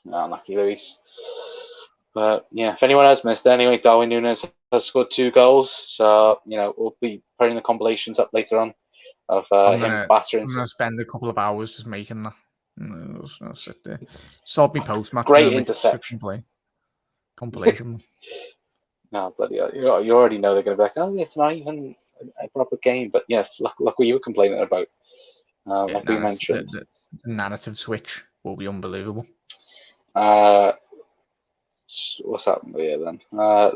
Lucky Luis. But yeah, if anyone has missed anyway, Darwin Nunez has scored 2 goals. So, we'll be putting the compilations up later on of him battering. I'm going to spend a couple of hours just making that. I'll sit there. Sold me post match. Great interception. Compilation. No, bloody hell. You already know they're going to be like, oh, it's not even a proper game. But yeah, look what you were complaining about. Like we mentioned. The narrative switch will be unbelievable. What's that here then?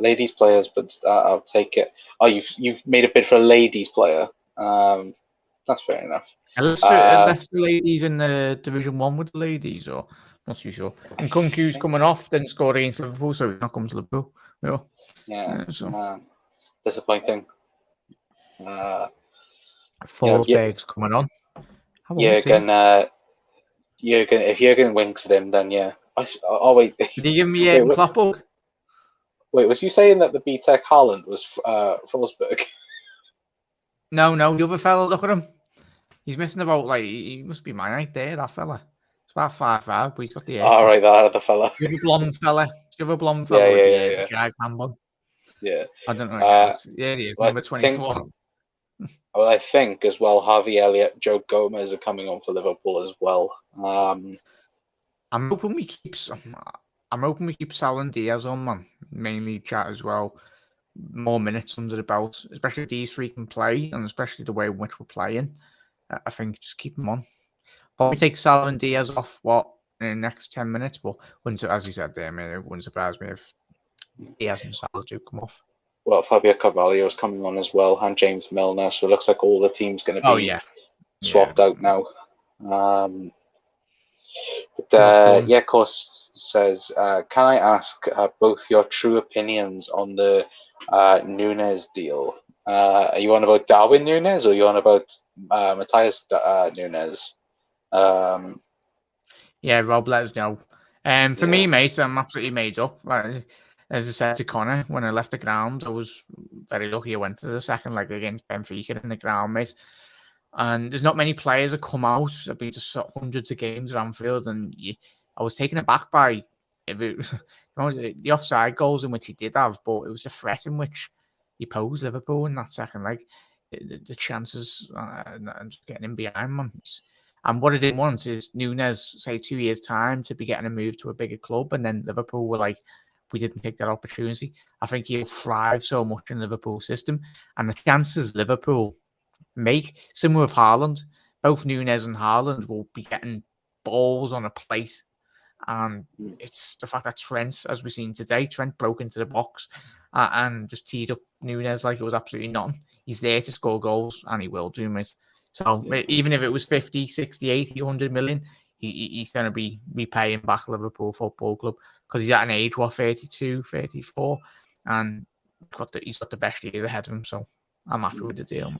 Ladies players, but I'll take it. Oh, you've made a bid for a ladies player. That's fair enough. Let's the ladies in the Division 1 with the ladies, or not too sure. And Kunku's coming off, then scored against Liverpool, so he's not coming to Liverpool. Yeah, disappointing. Forsberg's coming on. Jurgen, if Jurgen winks at him, then yeah. Oh wait. Did he give me a clap up? Wait, was you saying that the BTEC Haaland was Forsberg? No, the other fella, look at him. He's missing about, he must be my height there, that fella. It's about 5'5", but he's got the hair. Oh, right, that other fella. The other blonde fella. Yeah. The jag handball. Yeah. I don't know. Yeah, he is, number 24. Well, I think as well, Harvey Elliott, Joe Gomez are coming on for Liverpool as well. I'm hoping we keep Sal and Diaz on, man. Mainly chat as well. More minutes under the belt, especially if these three can play, and especially the way in which we're playing. I think just keep them on. Probably take Sal and Diaz off in the next 10 minutes, but as you said there, man, it wouldn't surprise me if Diaz and Sal do come off. Well, Fabio Carvalho is coming on as well, and James Milner, so it looks like all the team's going to be swapped out now. Of course, says, can I ask both your true opinions on the Nunez deal? Are you on about Darwin Nunez or are you on about Matthias Nunez? Rob, let us know. For me, mate, I'm absolutely made up. As I said to Connor, when I left the ground, I was very lucky I went to the second leg against Benfica in the ground, mate. And there's not many players that come out. I've been to hundreds of games at Anfield, and I was taken aback by the offside goals in which he did have, but it was the threat in which he posed Liverpool in that second leg. The chances and just getting in behind, man. And what I didn't want is Nunez, say 2 years' time, to be getting a move to a bigger club, and then Liverpool were like, we didn't take that opportunity. I think he'll thrive so much in the Liverpool system, and the chances Liverpool make, similar with Haaland, both Nunez and Haaland will be getting balls on a plate. And it's the fact that Trent, as we've seen today, Trent broke into the box and just teed up Nunez like it was absolutely nothing. He's there to score goals, and he will do it. So even if it was 50, 60, 80, 100 million, he's going to be repaying back Liverpool Football Club because he's at an age, 32, 34, and he's got the best years ahead of him. So I'm happy with the deal.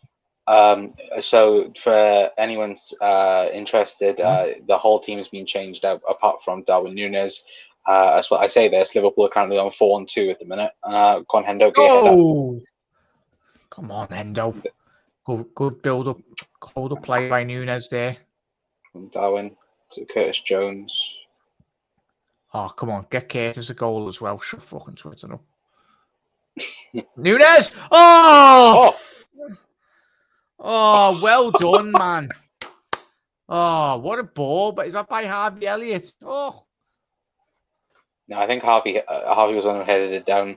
So for anyone's interested, the whole team has been changed out apart from Darwin Nunez. That's what I say. This Liverpool are currently on 4-2 at the minute. Go on, Hendo. Oh, come on, Hendo. Good build up. Hold up play by Nunez there. From Darwin to Curtis Jones. Oh, come on, get Curtis a goal as well. Shut fucking Twitter up. Nunez! Oh, well done, man. Oh, what a ball. But is that by Harvey Elliott? Oh. No, I think Harvey was on headed it down.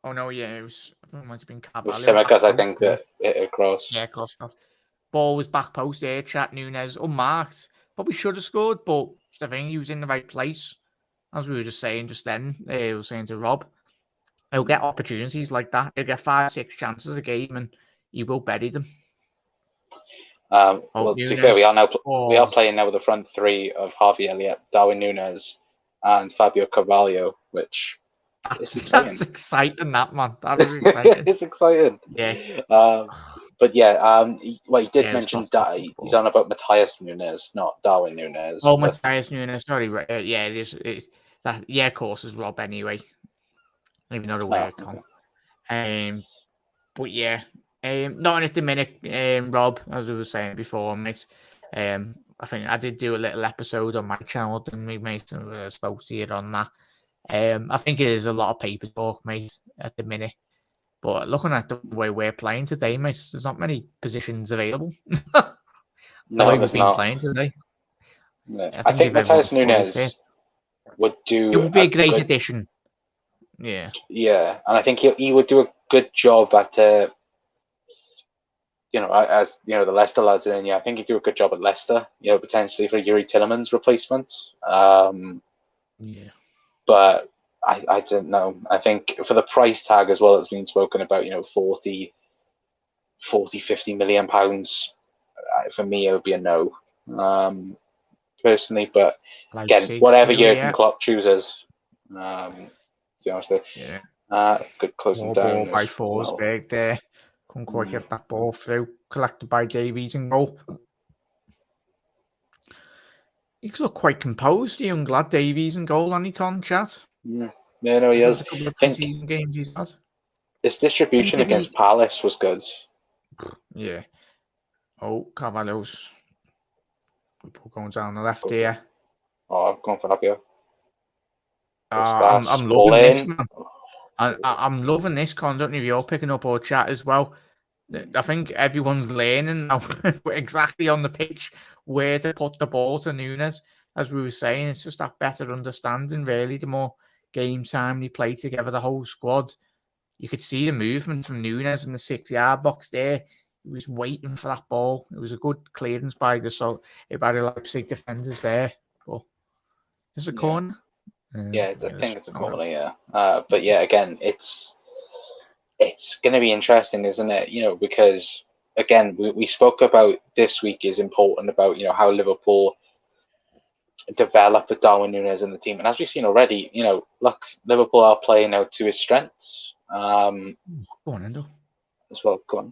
Oh, no, yeah. It might have been Carvalho. Simicas, I think, that hit across. Yeah, of course not. Ball was back post there. Chat Nunez, unmarked. Probably should have scored, but I think he was in the right place. As we were just saying just then, I was saying to Rob, he'll get opportunities like that. He'll get 5-6 chances a game, and he will bury them. To be fair, we are playing now with the front three of Harvey Elliott, Darwin Nunez, and Fabio Carvalho, which is exciting. That's exciting, that, man. That is exciting. It's exciting. Yeah. But yeah, he did mention that he's on about Matthias Nunez, not Darwin Nunez. Oh, Matthias Nunez. Sorry, yeah, it is. It's that. Yeah, of course, is Rob anyway. Even though the way it come. But yeah, not at the minute, Rob, as we were saying before, mate. I think I did do a little episode on my channel, didn't we, mate? And spoke to you on that. I think it is a lot of paper talk, mate, at the minute. But looking at the way we're playing today, mate, there's not many positions available. No, way we've been playing today. Yeah. I think Matthias Nunez would do. It would be a great addition. Yeah. Yeah, and I think he would do a good job at, as the Leicester lads in. Yeah, I think he'd do a good job at Leicester. Potentially for Yuri Tillemans' replacement. Yeah. But I don't know. I think for the price tag as well that's been spoken about, 40, 50 million pounds, for me, it would be a no, personally. But again, whatever Jurgen Klopp chooses, to be honest with you. Yeah. Good closing down. Ball by Forsberg there. Couldn't quite get that ball through. Collected by Davies and goal. He's looked quite composed, the young lad, Davies and goal, and he can't chat. Yeah, no, he has. A couple of pre-season games he's had. His distribution against Palace was good. Yeah. Oh, Carvalho's going down the left here. Oh, I'm going for Fabio. I'm loving this, man. I'm loving this, Con. Don't know if you're picking up our chat as well. I think everyone's learning now exactly on the pitch where to put the ball to Nunez. as we were saying, it's just that better understanding, really. The more game time they play together, the whole squad, you could see the movement from Nunez in the 6-yard box there. He was waiting for that ball. It was a good clearance by the Leipzig defenders there. But it's a corner. Yeah, I think it's a corner, yeah. But yeah, again, it's going to be interesting, isn't it? Because again, we spoke about this week is important about how Liverpool develop with Darwin Nunez in the team, and as we've seen already, look, Liverpool are playing out to his strengths. Go on, Endo. As well, go on.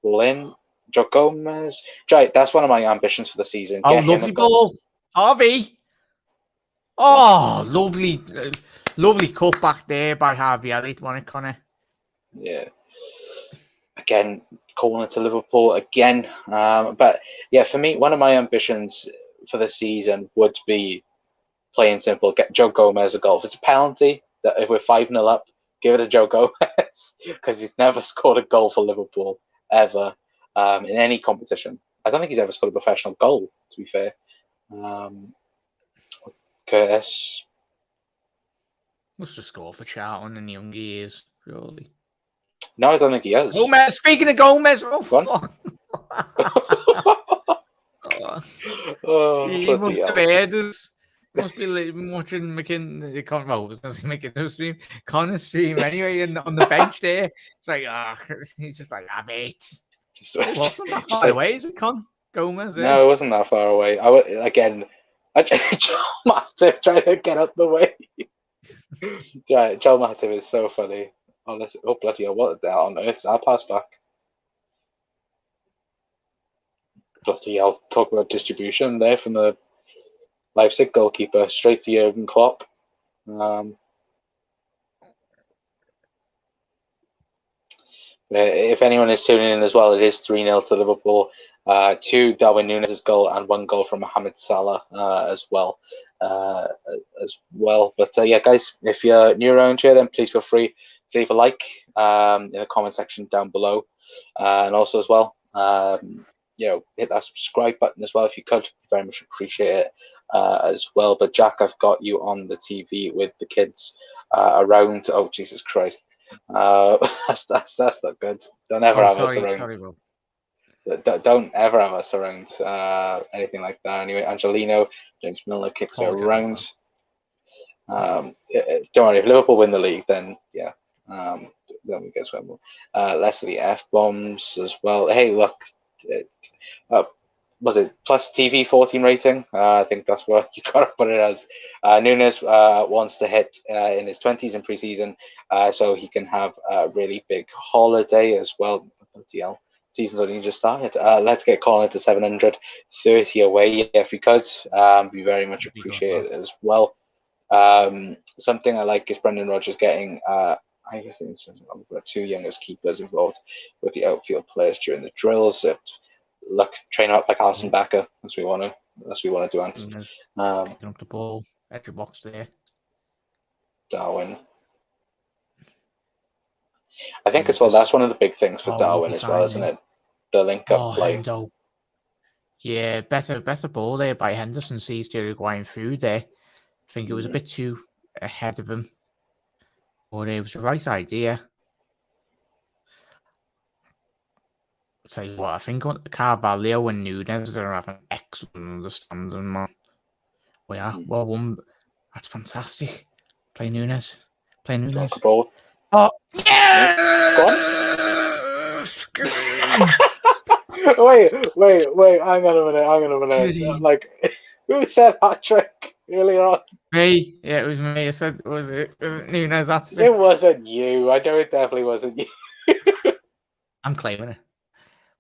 Ball in. Joe Gomez. That's one of my ambitions for the season. Oh, lovely ball. Harvey. Oh, lovely cut back there by Harvey Elliott, wasn't it, Connor? Yeah. Again, calling it to Liverpool again. But yeah, for me, one of my ambitions for the season would be plain simple, get Joe Gomez a goal. If it's a penalty, that if we're 5-0 up, give it to Joe Gomez because he's never scored a goal for Liverpool ever in any competition. I don't think he's ever scored a professional goal, to be fair. Curtis. Must have scored for Charlton in the younger years, surely. No, I don't think he has. Gomez, speaking of Gomez, fuck. He must have heard us. Must be watching McKinnon stream, Connor's stream anyway, on the bench there. It's like, he's just like, mate. It wasn't that far away, is it, Con? Gomez? No, it wasn't that far away. Joel Matip trying to get out the way. Joel Matip is so funny. Honestly, oh bloody hell, what on earth? I'll pass back. Bloody hell, talk about distribution there from the Leipzig goalkeeper straight to Jurgen Klopp. If anyone is tuning in as well, it is 3-0 to Liverpool. 2 Darwin Nunez's goal and 1 goal from Mohamed Salah as well. But yeah, guys, if you're new around here, then please feel free to leave a like in the comment section down below, and also as well, hit that subscribe button as well if you could. Very much appreciate it as well. But Jack, I've got you on the TV with the kids around. Oh Jesus Christ! That's not good. Don't ever have us around. Sorry, Rob. Don't ever have us around anything like that. Anyway, Angelino, James Milner kicks it around. Don't worry, if Liverpool win the league, then yeah, then we get Swindle. Leslie F bombs as well. Hey, look, was it plus TV 14 rating? I think that's what you got to put it as. Nunez wants to hit in his 20s in pre-season, so he can have a really big holiday as well. Season's only just started. Let's get Colin to 730 away if we could. We very much appreciate it as well. Something I like is Brendan Rodgers getting, I think we've got 2 youngest keepers involved with the outfield players during the drills. Look, train up like Alison Becker as we want to do. Picking up the ball, extra box there. Darwin. I think as well, that's one of the big things for Darwin as well, isn't it? The link-up play. Hendo. Yeah, better ball there by Henderson. Sees Jerry going through there. I think it was a bit too ahead of him. But it was the right idea. I'll tell you what, I think Carvalho and Nunez are going to have an excellent understanding, man. We are. Well, one. That's fantastic. Play Nunez. Ball. Oh, yeah! Go on. wait, hang on a minute. Like, who said hat trick earlier on? Me. Yeah, it was me. I said, was it Nunez? It wasn't you. I know it definitely wasn't you. I'm claiming it.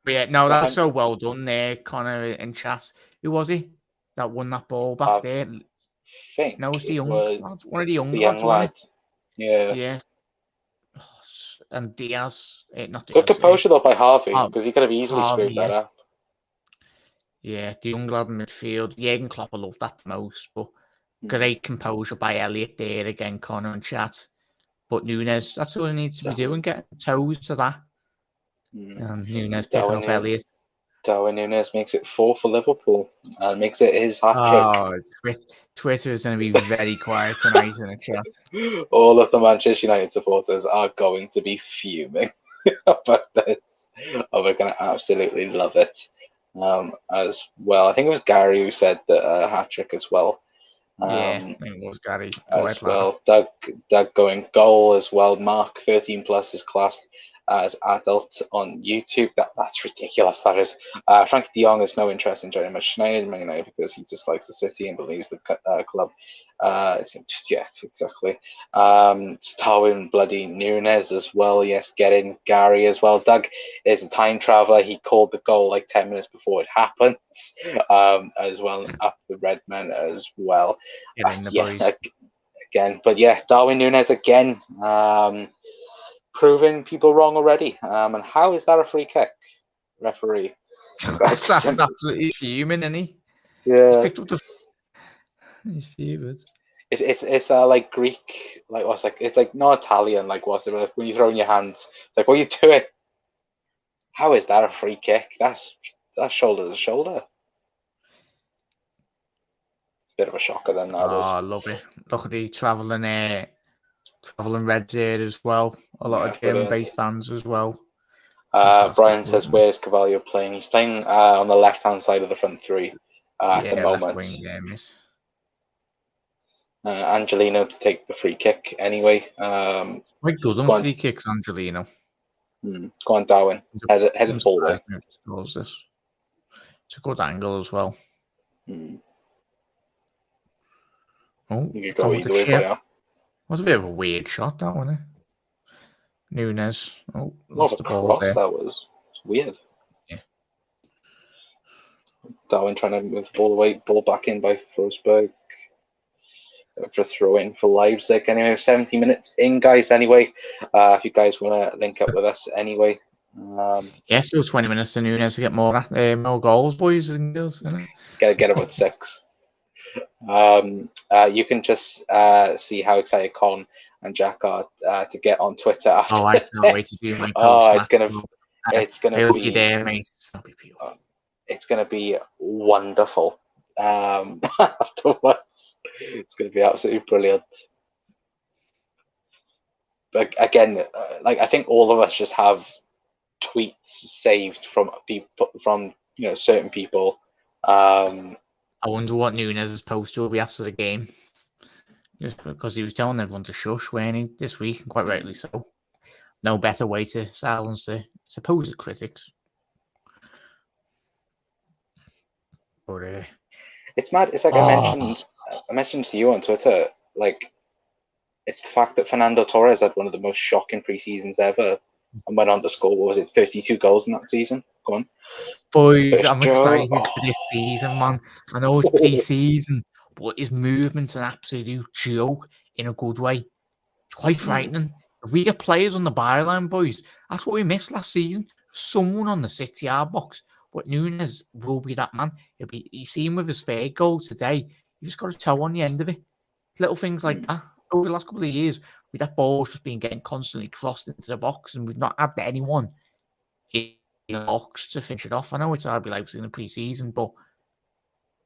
But yeah, no, that was so well done there, Connor in chat. Who was he that won that ball back there? I think no, it was the young lads. One of the young lads. Yeah. Yeah. And Diaz, not Diaz. Good composure though by Harvey, because he could have easily screwed that up. Yeah, the young lad in midfield. Jurgen Klopp loved that the most, but great composure by Elliott there again, Connor and chat. But Nunez, that's all he needs to be doing, getting toes to that. And Nunez picking up Elliott. Darwin Nunez makes it 4 for Liverpool and makes it his hat trick. Oh, Twitter is going to be very quiet tonight in the chat. All of the Manchester United supporters are going to be fuming about this. Oh, we're going to absolutely love it as well. I think it was Gary who said that hat trick as well. Yeah, it was Gary. As well. Doug going goal as well. Mark 13 plus is classed as adult on YouTube. That's ridiculous. That is. Frankie de Jong has no interest in joining Manchester United because he dislikes the city and believes the club. Yeah, exactly. Darwin bloody Nunez as well. Yes, get in Gary as well. Doug is a time traveler. He called the goal like 10 minutes before it happens. As well, up the Redmen as well. Again, but yeah, Darwin Nunez again. Proving people wrong already. And how is that a free kick, referee? That's absolutely fuming, isn't he? Yeah. He's picked up the. He's fuming. It's like Greek, like what's like it's like not Italian, like what's it like when you throw in your hands? It's like, what are you doing? How is that a free kick? That's shoulder to shoulder. Bit of a shocker then. That is. I love it. Look at the traveling Reds here as well. A lot of German-based fans as well. Brian says, "Where's Cavallo playing? He's playing on the left-hand side of the front three at the moment." Left wing, yes. Angelino to take the free kick anyway. Quite good on free kicks, Angelino. Go on, Darwin. Head the ball away. It's a good angle as well. Oh, you could go either way, but was a bit of a weird shot, that wasn't it? Nunez. Oh, lost the ball there. That was weird. Yeah. Darwin trying to move the ball away, ball back in by Forsberg. For a throw in for Leipzig. Anyway, 70 minutes in, guys. Anyway, if you guys want to link up with us, anyway. Still 20 minutes to Nunez to get more goals, boys and girls. Get about 6. You can just see how excited Con and Jack are to get on Twitter after. I can't wait to see my post. It's gonna be there, mate. It's gonna be wonderful. Afterwards, it's gonna be absolutely brilliant. But again, I think all of us just have tweets saved from people, from certain people. I wonder what Nunez's post will be after the game. Just because he was telling everyone to shush, weren't he, this week, and quite rightly so. No better way to silence the supposed critics. But it's mad. It's like I mentioned to you on Twitter, like it's the fact that Fernando Torres had one of the most shocking pre-seasons ever and went on to score, what was it, 32 goals in that season? Go on. Boys, I'm excited for this season, man. I know it's pre-season, but his movement's an absolute joke in a good way. It's quite frightening. If we get players on the byline, boys, that's what we missed last season. Someone on the 6-yard box. But Nunez will be that man. You see him with his third goal today. You just got a toe on the end of it. Little things like that. Over the last couple of years, with that ball's just been getting constantly crossed into the box, and we've not had anyone in the box to finish it off. I know it's RB Leipzig in the pre-season, but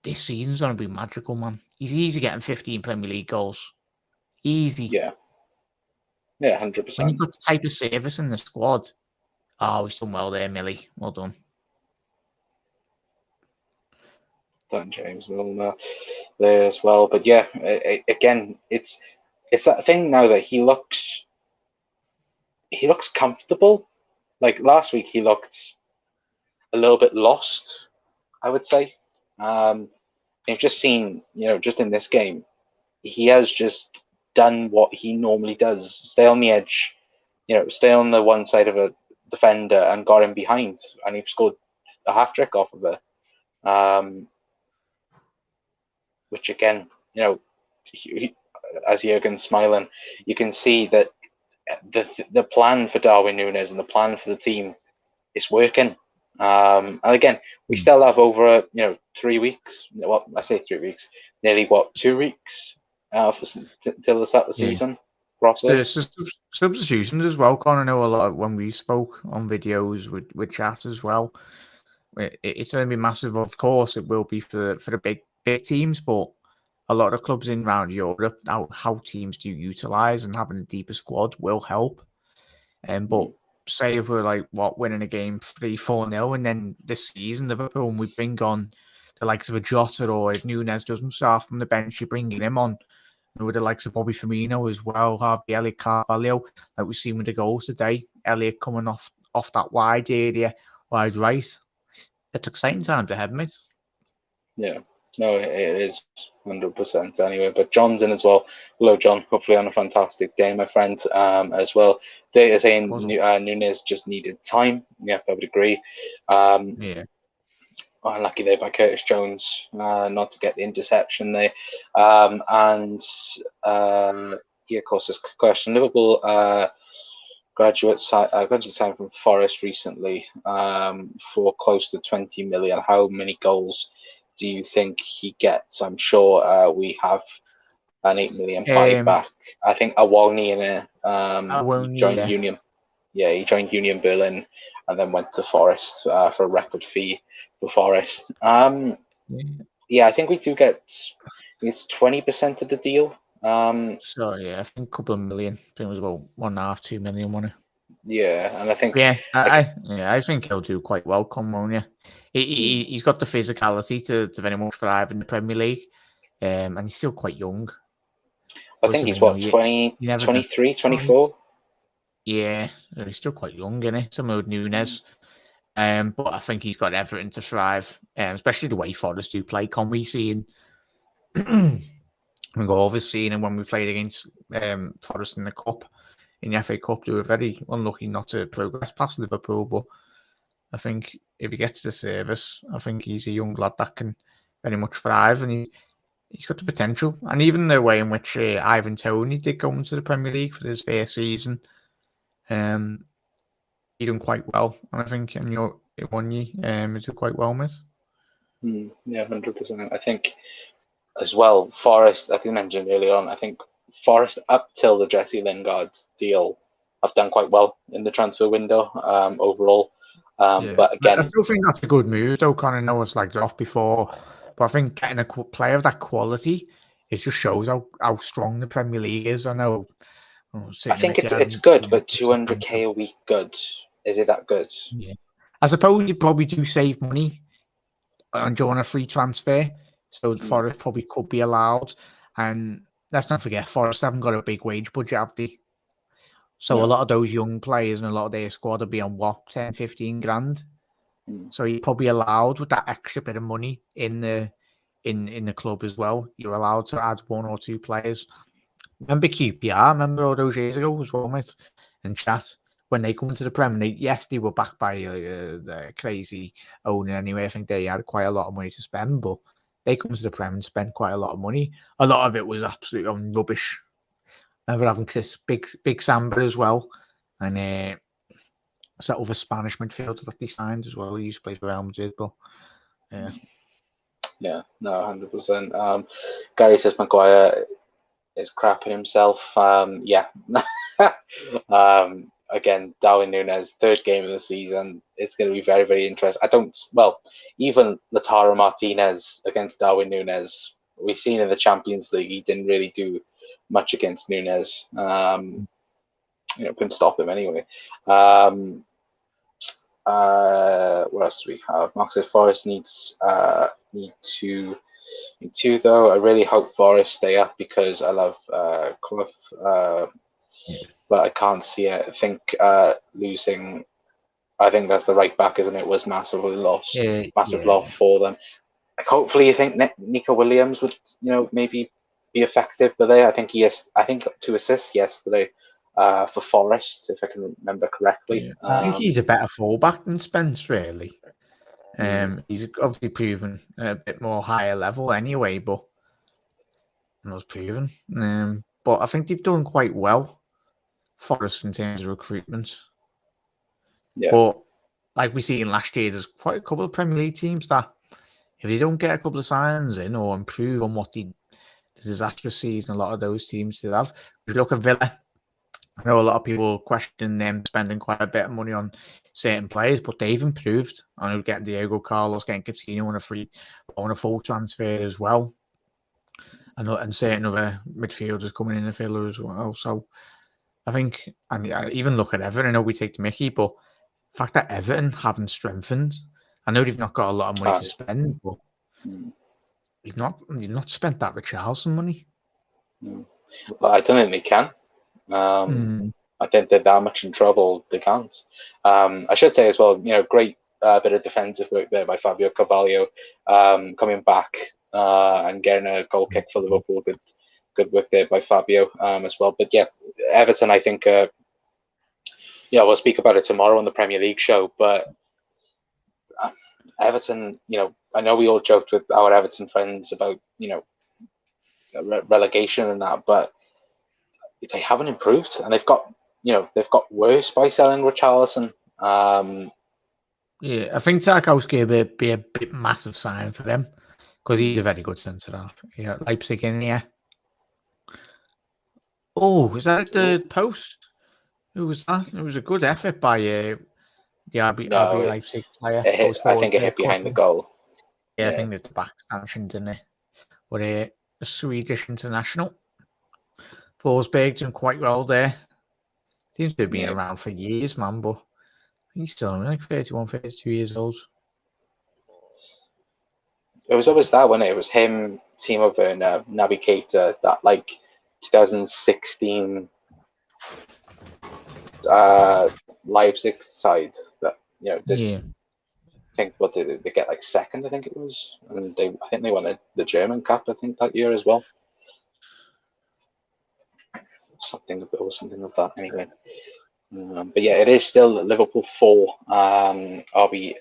this season's going to be magical, man. He's easy getting 15 Premier League goals. Easy. Yeah, 100%. When you've got the type of service in the squad, he's done well there, Millie. Well done. Dan James Milner there as well. But yeah, again, it's that thing now that he looks comfortable. Like last week, he looked a little bit lost, I would say. You've just seen, just in this game, he has just done what he normally does: stay on the edge, stay on the one side of a defender and got him behind, and he's scored a hat trick off of it. Which again, as Jurgen's smiling, you can see that the plan for Darwin Nunez and the plan for the team is working. And again, we still have over 3 weeks. Well, I say 3 weeks, nearly 2 weeks till the start of the season. There's substitutions as well. Con, I know a lot when we spoke on videos with chat as well. It's going to be massive, of course. It will be for the big teams, but a lot of clubs in around Europe, how teams do utilize and having a deeper squad will help. But say if we're like winning a game 3-4-0, and then this season Liverpool, and we bring on the likes of a Jota, or if Nunez doesn't start from the bench, you're bringing him on. And with the likes of Bobby Firmino as well, Harvey Elliott, Carvalho, like we've seen with the goals today, Elliott coming off that wide area, wide right. It's exciting times ahead, mate. Yeah, no, it is 100% anyway. But John's in as well. Hello, John. Hopefully on a fantastic day, my friend, as well. Data saying Nunez just needed time. Yeah, I would agree. Yeah. Unlucky there by Curtis Jones not to get the interception there. Yeah, of course, this question. Liverpool graduate signed from Forest recently for close to 20 million. How many goals do you think he gets? I'm sure we have an 8 million buyback. I think Awoni in joined Union. Yeah, he joined Union Berlin and then went to Forest for a record fee for Forest. Yeah, I think we do get it's 20% of the deal. So yeah, I think a couple of million. I think it was about 1.5-2 million, wasn't it? Yeah, and I think I think he'll do quite well. Come on, yeah. He's got the physicality to very much thrive in the Premier League, and he's still quite young. I think he's what 23, 24. Yeah, he's still quite young, isn't he? Similar with Nunez. But I think he's got everything to thrive, especially the way Forest do play. Can we see we go over seeing him when we played against Forest in the Cup, in the FA Cup. They were very unlucky not to progress past Liverpool, but I think if he gets the service, I think he's a young lad that can very much thrive, and he's got the potential. And even the way in which Ivan Toney did go into the Premier League for his first season, he done quite well. And I think he did quite well, miss. Yeah, 100%. I think as well, Forest, like I mentioned earlier on, I think Forest up till the Jesse Lingard deal have done quite well in the transfer window overall. But again, I still think that's a good move. Though kind of know it's like off before, but I think getting a player of that quality, it just shows how strong the Premier League is. I know. I think it's good, but 200k a week, good. Is it that good? Yeah, I suppose you probably do save money on doing a free transfer, so Forest probably could be allowed. And let's not forget, Forest haven't got a big wage budget, have they? So a lot of those young players and a lot of their squad will be on 10, 15 grand. So you're probably allowed with that extra bit of money in the club as well. You're allowed to add 1 or 2 players. Remember QPR? Remember all those years ago as well, mate? And chat when they come into the Prem, they were backed by the crazy owner anyway. I think they had quite a lot of money to spend, but they come to the Prem and spend quite a lot of money. A lot of it was absolutely rubbish. Remember having Chris Big Samba as well, and that other Spanish midfielder that they signed as well. He used to play for Real Madrid, but yeah, no, 100%. Gary says Maguire is crapping himself. Yeah. Again, Darwin Nunez, 3rd game of the season. It's going to be very, very interesting. Even Lautaro Martinez against Darwin Nunez, we've seen in the Champions League, he didn't really do much against Nunez. Couldn't stop him anyway. What else do we have? Mark says Forest need two though. I really hope Forest stay up because I love Clough, but I can't see it. I think losing. I think that's the right back, isn't it? Was massively lost, massive loss for them. Like, hopefully, you think Nico Williams would, maybe be effective. But I think he has. I think 2 assists yesterday for Forest, if I can remember correctly. I think he's a better fullback than Spence, really. He's obviously proven a bit more higher level anyway, but was proven. But I think they've done quite well for us in terms of recruitment. Yeah. But like we see in last year, there's quite a couple of Premier League teams that if they don't get a couple of signs in or improve on what the disastrous season a lot of those teams did have. If you look at Villa, I know a lot of people question them spending quite a bit of money on certain players, but they've improved. I know getting Diego Carlos, getting Coutinho on a full transfer as well, and certain other midfielders coming in the filler as well. So I think, and I even look at Everton. I know we take the Mickey, but the fact that Everton haven't strengthened, I know they've not got a lot of money to spend, but you've not spent that Richarlison money. But I don't think they can. I think they're that much in trouble. They can't. I should say as well, great bit of defensive work there by Fabio Carvalho, coming back and getting a goal kick for Liverpool. Good work there by Fabio as well. But yeah, Everton, I think, we'll speak about it tomorrow on the Premier League show. But Everton, I know we all joked with our Everton friends about, relegation and that, but they haven't improved, and they've got worse by selling Richarlison. Yeah, I think Tarkowski would be a bit massive sign for them because he's a very good centre half. Yeah, Leipzig in here. Oh, is that at the post? Who was that? It was a good effort by the RB Leipzig player. I think it hit behind the goal. Yeah, I think it's the back stanchion, didn't it? But a Swedish international. Forsberg doing quite well there. Seems to have been around for years, man, but he's still only like 31, 32 years old. It was always that, wasn't it? It was him, Timo Werner, Naby Keita, that 2016 Leipzig side that I think they get second, I think it was, and I think they won the German Cup, I think, that year as well. Something of that anyway. But yeah, it is still Liverpool 4, RB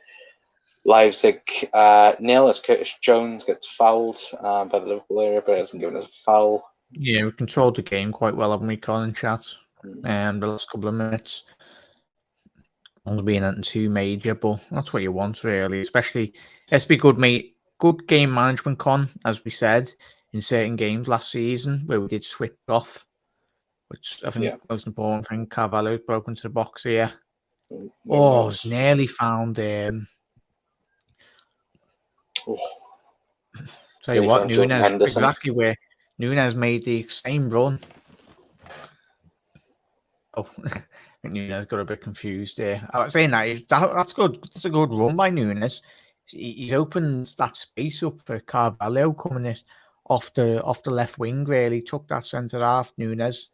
Leipzig 0 as Curtis Jones gets fouled by the Liverpool area, but it hasn't given us a foul. Yeah, we controlled the game quite well, haven't we, Colin, chat? The last couple of minutes. Only being nothing too major, but that's what you want, really. Especially, let's be good, mate. Good game management, Con, as we said, in certain games last season where we did switch off, which I think the most important thing. Carvalho's broken into the box here. It's nearly found him. Tell you what, Nunez, exactly where Nunez made the same run. Nunez got a bit confused there. I was saying that's good. That's a good run by Nunez. He's opened that space up for Carvalho coming in off the left wing. Really took that centre half. Nunez.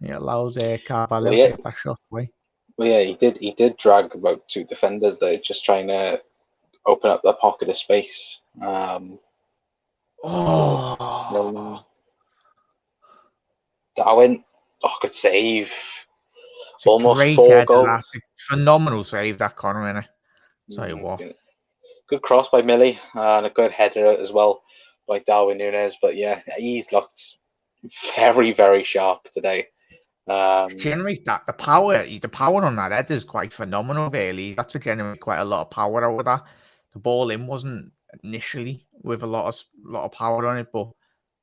It allows Carvalho to get that shot away. Well, yeah, he did drag about 2 defenders there, just trying to open up the pocket of space. Darwin, good save. It's almost 4 goals. Phenomenal save, that corner, innit? Tell you what. Good cross by Millie and a good header as well by Darwin Nunez. But yeah, he's looked very, very sharp today. Generate that the power on that header is quite phenomenal, really. He's got to generate quite a lot of power out of that. The ball in wasn't initially with a lot of power on it, but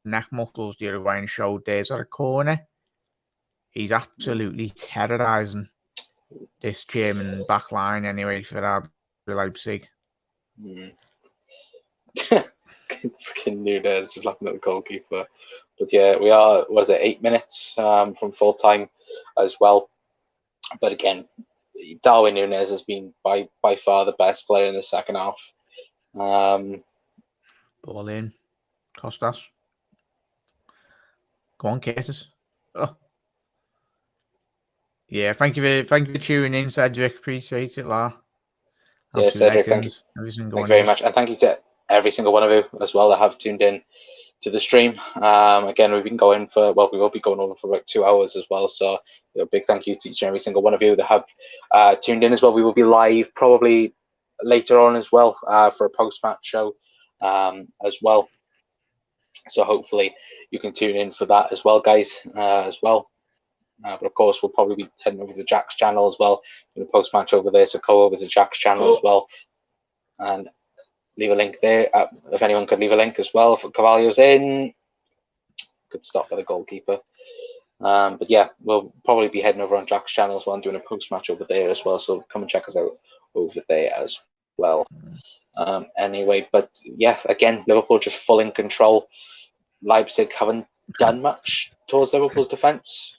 neck muscles the other way and showed there's at a corner. He's absolutely terrorizing this German back line anyway for Leipzig. Freaking Nunez just looking at the goalkeeper. But yeah, we are, 8 minutes from full time as well. But again, Darwin Nunez has been by far the best player in the second half. Ball in. Costas. Go on, Curtis. Oh. Yeah, thank you for tuning in, Cedric. Appreciate it, La. Yeah, Cedric, thank you very much. And thank you to every single one of you as well that have tuned in to the stream. Again, we will be going over for about 2 hours as well. So a big thank you to each and every single one of you that have tuned in as well. We will be live probably later on as well for a post-match show as well. So hopefully you can tune in for that as well, guys, as well. But of course, we'll probably be heading over to Jack's channel as well. In the post-match over there, so go over to Jack's channel as well. And leave a link there. If anyone could leave a link as well. If Carvalho's in, good stop by the goalkeeper. But yeah, we'll probably be heading over on Jack's channel as well and doing a post-match over there as well. So come and check us out over there as well. Anyway, but yeah, again, Liverpool just full in control. Leipzig haven't done much towards Liverpool's defence.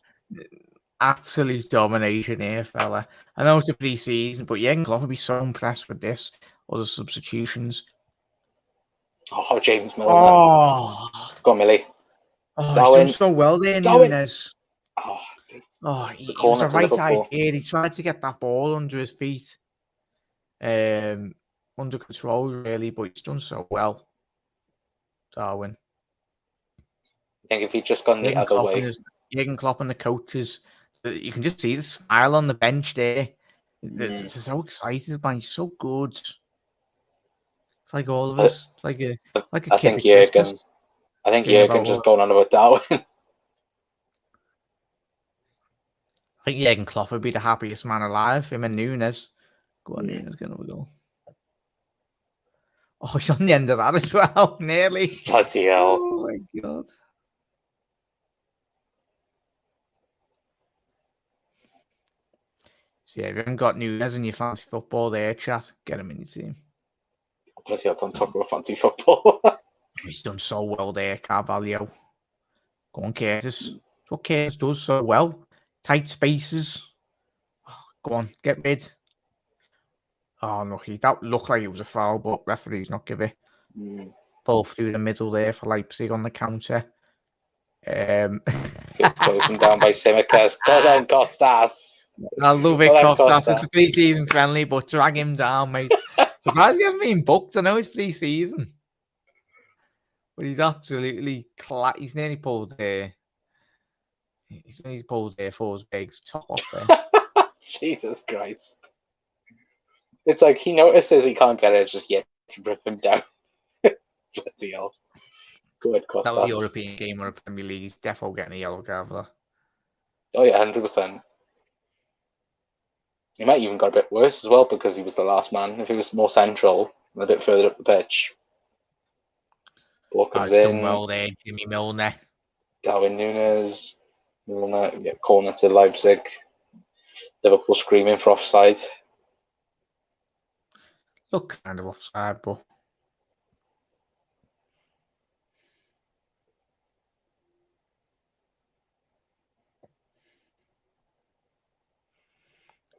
Absolute domination here, fella. I know it's a pre-season, but Jurgen Klopp would be so impressed with this. Other substitutions. Oh, James Milner. Oh, Go on, Millie. he's Darwin. done so well there, Darwin. Nunez. It's a It was corner the to right Liverpool. idea. He tried to get that ball under his feet, under control, really, but he's done so well, Darwin. I think if he'd just gone the other way. Jurgen Klopp and the coaches, you can just see the smile on the bench there. They're so excited, man. He's so good. It's like all of us, like a I kid think at Jurgen. Christmas. I think Jurgen just going on about Darwin. I think Jurgen Klopp would be the happiest man alive. Him and Nunez. Go on, Nunez, get another goal. Oh, he's on the end of that as well, nearly. Bloody hell. Oh my God. So yeah, if you haven't got Nunez in your fantasy football there, chat, get him in your team. Bloody hell, don't talk about fantasy football. He's done so well there, Carvalho. Go on, Curtis. That's what Curtis does so well. Tight spaces. Oh, go on, get mid. Oh, lucky. That looked like it was a foul, but referee's not give it. Ball through the middle there for Leipzig on the counter. Chosen down by Simicas. Go down, Costas. I love it, Costas. It's a pre-season friendly, but drag him down, mate. Surprised he hasn't been booked. I know it's pre-season. But he's absolutely he's nearly pulled there. He's nearly pulled there Forsberg's top off there. Jesus Christ. It's like he notices he can't get it, just yet rip him down. Bloody hell. Good, Costas. That was a European game or a Premier League. He's definitely getting a yellow card for that. Oh yeah, 100%. He might even got a bit worse as well because he was the last man. If he was more central, a bit further up the pitch. Ball comes in. Done well there, Jimmy Milner. Darwin Nunez. Milner, corner to Leipzig. Liverpool screaming for offside. Look, kind of offside, but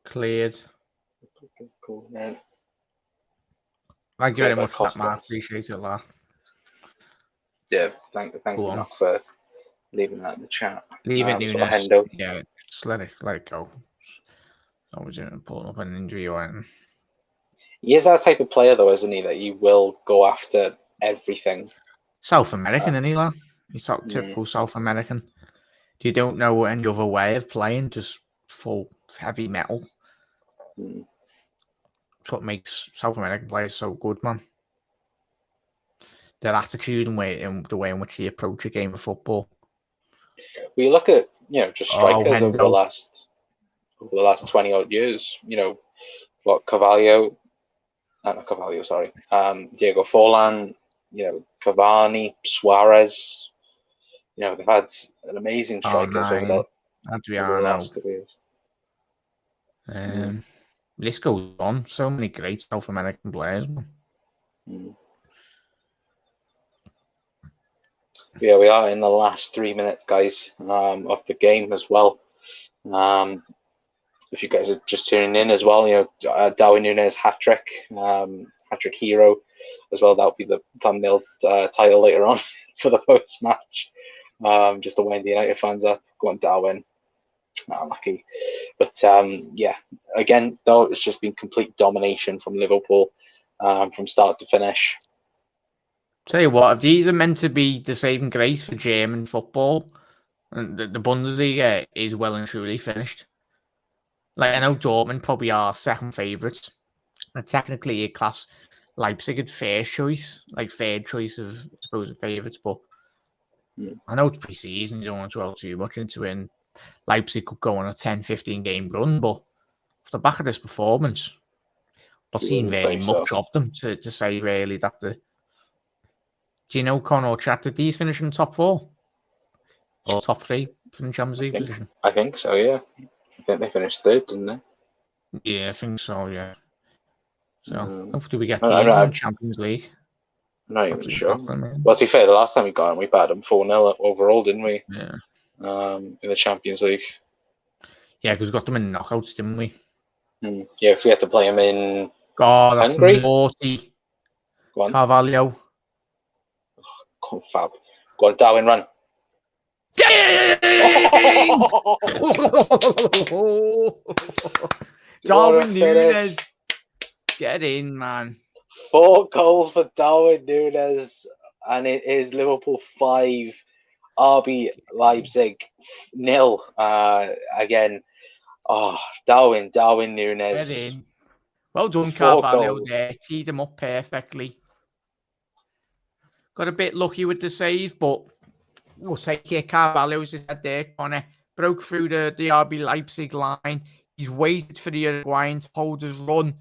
cleared. Cool, man. Thank you very much for that, Mark. Appreciate it a lot. Yeah, thank you, Mark, for leaving that in the chat. Leave it, Nunez. Yeah, just let it go. Always pulling up an injury or anything. He is that type of player, though, isn't he? That he will go after everything. South American, isn't he, lad? He's typical South American. You don't know any other way of playing, just full heavy metal. That's what makes South American players so good, man. Their attitude and the way in which they approach a game of football. We look at just strikers over the last 20 odd years. Diego Forlan, Cavani, Suarez. They've had an amazing strikers over the last couple of years. This goes on. So many great South American players. Yeah, we are in the last 3 minutes, guys, of the game as well. If you guys are just tuning in as well, Darwin Nunez hat-trick hero as well. That would be the thumbnail title later on for the post-match. Just the way the United fans are. Go on, Darwin. Unlucky. But yeah, again, though, it's just been complete domination from Liverpool from start to finish. Tell you what, if these are meant to be the saving grace for German football, and the Bundesliga is well and truly finished. Like, I know Dortmund probably are second favourites, and technically a class Leipzig at first choice, like third choice of, I suppose, favourites, but I know it's pre-season, you don't want to dwell too much into it, and Leipzig could go on a 10-15 game run, but off the back of this performance, I've seen very much of them to say really that the... Do you know, Connor, chat, did these finish in top 4? Or top 3? from the Champions League position? I think so, yeah. I think they finished third, didn't they? Yeah, I think so, yeah. So, hopefully we get I'm these in the Champions League. not even Absolutely sure. battling, Well, to be fair, the last time we got them, we batted them 4-0 overall, didn't we? yeah. In the Champions League. Yeah, because we got them in knockouts, didn't we? Yeah, if we had to play them in God, that's Hungary. naughty. Go on. Carvalho. Oh, fab. Go on, Darwin, run. Darwin Nunez. Get in, man. 4 goals for Darwin Nunez, and it is Liverpool 5, RB Leipzig 0. Again, Darwin Nunez. Get in. Well done, 4 Carvalho goals. there. Teed him up perfectly. Got a bit lucky with the save, but we'll take it. Carvalho's head there, Connor. Broke through the RB Leipzig line. He's waited for the Uruguayan to hold his run,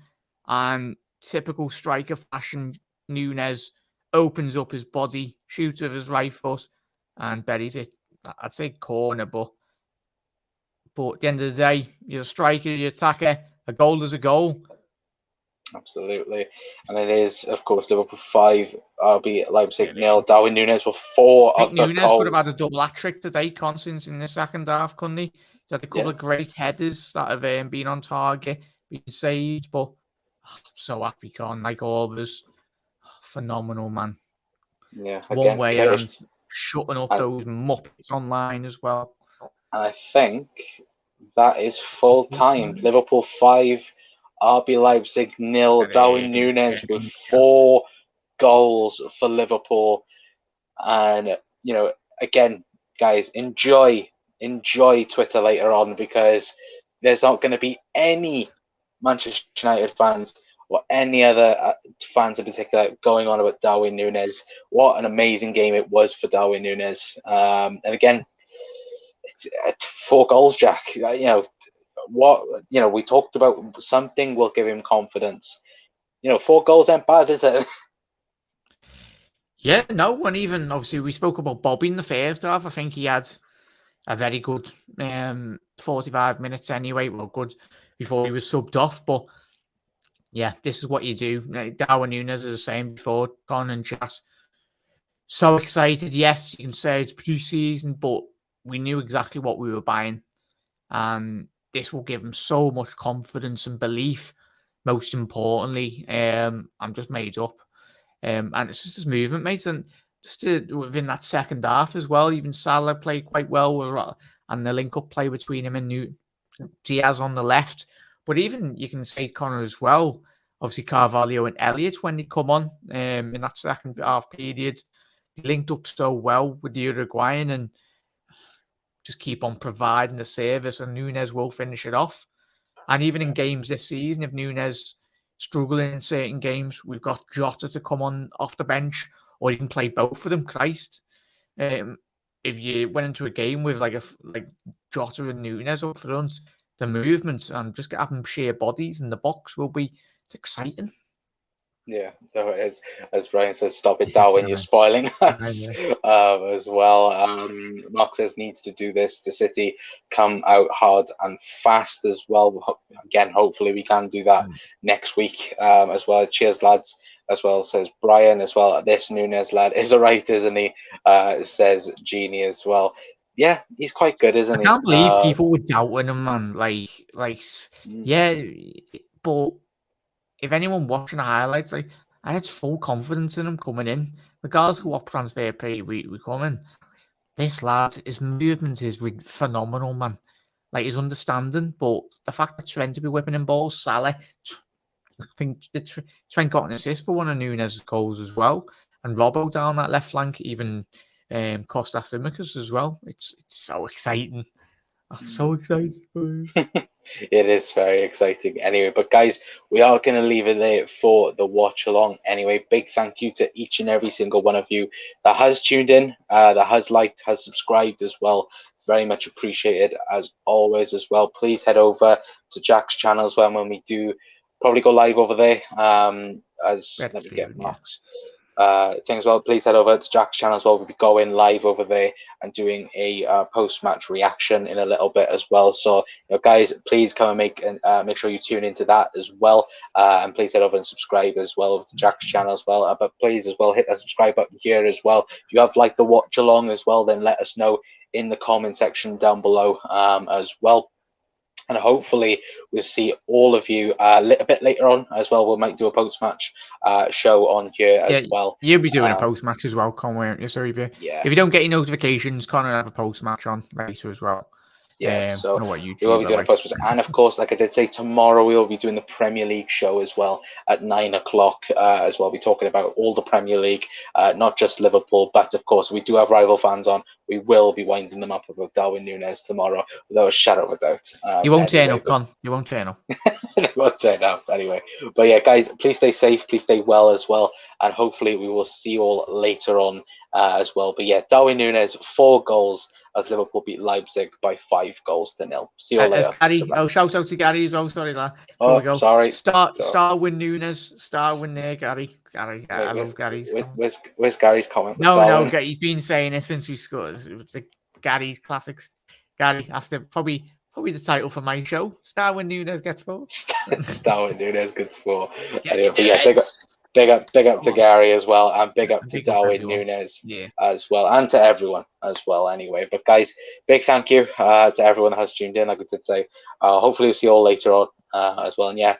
and typical striker fashion, Nunez opens up his body, shoots with his right foot, and buries it. I'd say corner, but at the end of the day, you're a striker, you're an attacker. A goal is a goal. Absolutely. And it is, of course, Liverpool 5, RB Leipzig 0. Darwin Nunez with 4 of the Nunez goals. could have had a double hat-trick today, Constance, in the second half, couldn't he? He's had a couple of great headers that have been on target, been saved, but I'm so happy, Con. Like all of us. Phenomenal, man. Yeah, one way and shutting up those muppets online as well. And I think that is full time. Liverpool 5, RB Leipzig 0. Darwin Nunez with 4 goals for Liverpool. And, again, guys, enjoy Twitter later on, because there's not going to be any Manchester United fans or any other fans in particular going on about Darwin Nunez. What an amazing game it was for Darwin Nunez. And again, it's 4 goals, Jack. We talked about something will give him confidence. 4 goals ain't bad, is it? Yeah, no, and even obviously we spoke about Bobby in the first half. I think he had a very good 45 minutes anyway. Well, good before he was subbed off, but yeah, this is what you do. Darwin Nunez, as I was saying before, Con and Chas. So excited. Yes, you can say it's pre-season, but we knew exactly what we were buying. And this will give him so much confidence and belief. Most importantly, I'm just made up. And it's just his movement, mate. And just within that second half as well, even Salah played quite well. And the link-up play between him and Diaz on the left. But even you can say Connor as well. Obviously, Carvalho and Elliott, when they come on in that second half period, they linked up so well with the Uruguayan and just keep on providing the service, and Nunez will finish it off. And even in games this season, if Nunez struggling in certain games, we've got Jota to come on off the bench, or you can play both of them. Christ, if you went into a game with like Jota and Nunez up front, the movements and just having sheer bodies in the box will be exciting. Yeah, so it is. As Brian says, stop it, Darwin, you're spoiling us as well. Mark says needs to do this. The City come out hard and fast as well. Again, hopefully we can do that next week as well. Cheers, lads, as well, says Brian as well. This Nunez lad is all right, isn't he? Says Jeannie as well. Yeah, he's quite good, isn't he? I can't believe people were doubting him, man. Yeah, but if anyone watching the highlights, I had full confidence in him coming in, regardless of what transfer period we come in. This lad, his movement is phenomenal, man. Like his understanding, but the fact that Trent to be whipping in balls, Salah, I think Trent got an assist for one of Nunez's goals as well, and Robbo down that left flank, even Kostas Tsimikas as well. It's so exciting. I'm so excited. It is very exciting anyway. But guys, we are going to leave it there for the watch along anyway. Big thank you to each and every single one of you that has tuned in, that has liked, has subscribed as well. It's very much appreciated as always as well. Please head over to Jack's channel as well when we do probably go live over there. Let me get Mark's thing as well, please head over to Jack's channel as well. We'll be going live over there and doing a post-match reaction in a little bit as well. So, guys, please come and make sure you tune into that as well. And please head over and subscribe as well over to Jack's channel as well. But please as well hit that subscribe button here as well. If you have liked the watch along as well, then let us know in the comment section down below as well. And hopefully we'll see all of you a little bit later on as well. We might do a post-match show on here as well. You'll be doing a post-match as well, Conway, aren't you? So if you don't get your notifications, Connor will have a post-match on later as well. Yeah, so we will be doing a post-match. And of course, like I did say, tomorrow we will be doing the Premier League show as well at 9 o'clock as well. We'll be talking about all the Premier League, not just Liverpool, but of course we do have rival fans on. We will be winding them up about Darwin Nunez tomorrow, without a shadow of a doubt. You won't turn up, Con. You won't turn up. They won't turn up anyway. But yeah, guys, please stay safe, please stay well as well, and hopefully we will see you all later on as well. But yeah, Darwin Nunez, 4 goals as Liverpool beat Leipzig by 5 goals to 0. See you all later. Shout out to Gary as well. Sorry, lad. Oh, sorry. Darwin Nunez. Darwin there, Gary. I love Gary's. Where's Gary's comment? No, he's been saying it since we scored. It's the Gary's classics. Gary, that's probably the title for my show. Darwin Nunez gets 4. Darwin Nunez gets 4. Anyway, but yeah, big up to Gary as well, and big up to Darwin Nunez as well, and to everyone as well. Anyway, but guys, big thank you to everyone that has tuned in. Like we did say, hopefully we'll see you all later on as well. And yeah,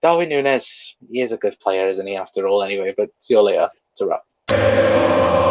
Darwin Nunez, he is a good player, isn't he? After all, anyway. But see you later. Ta-ra.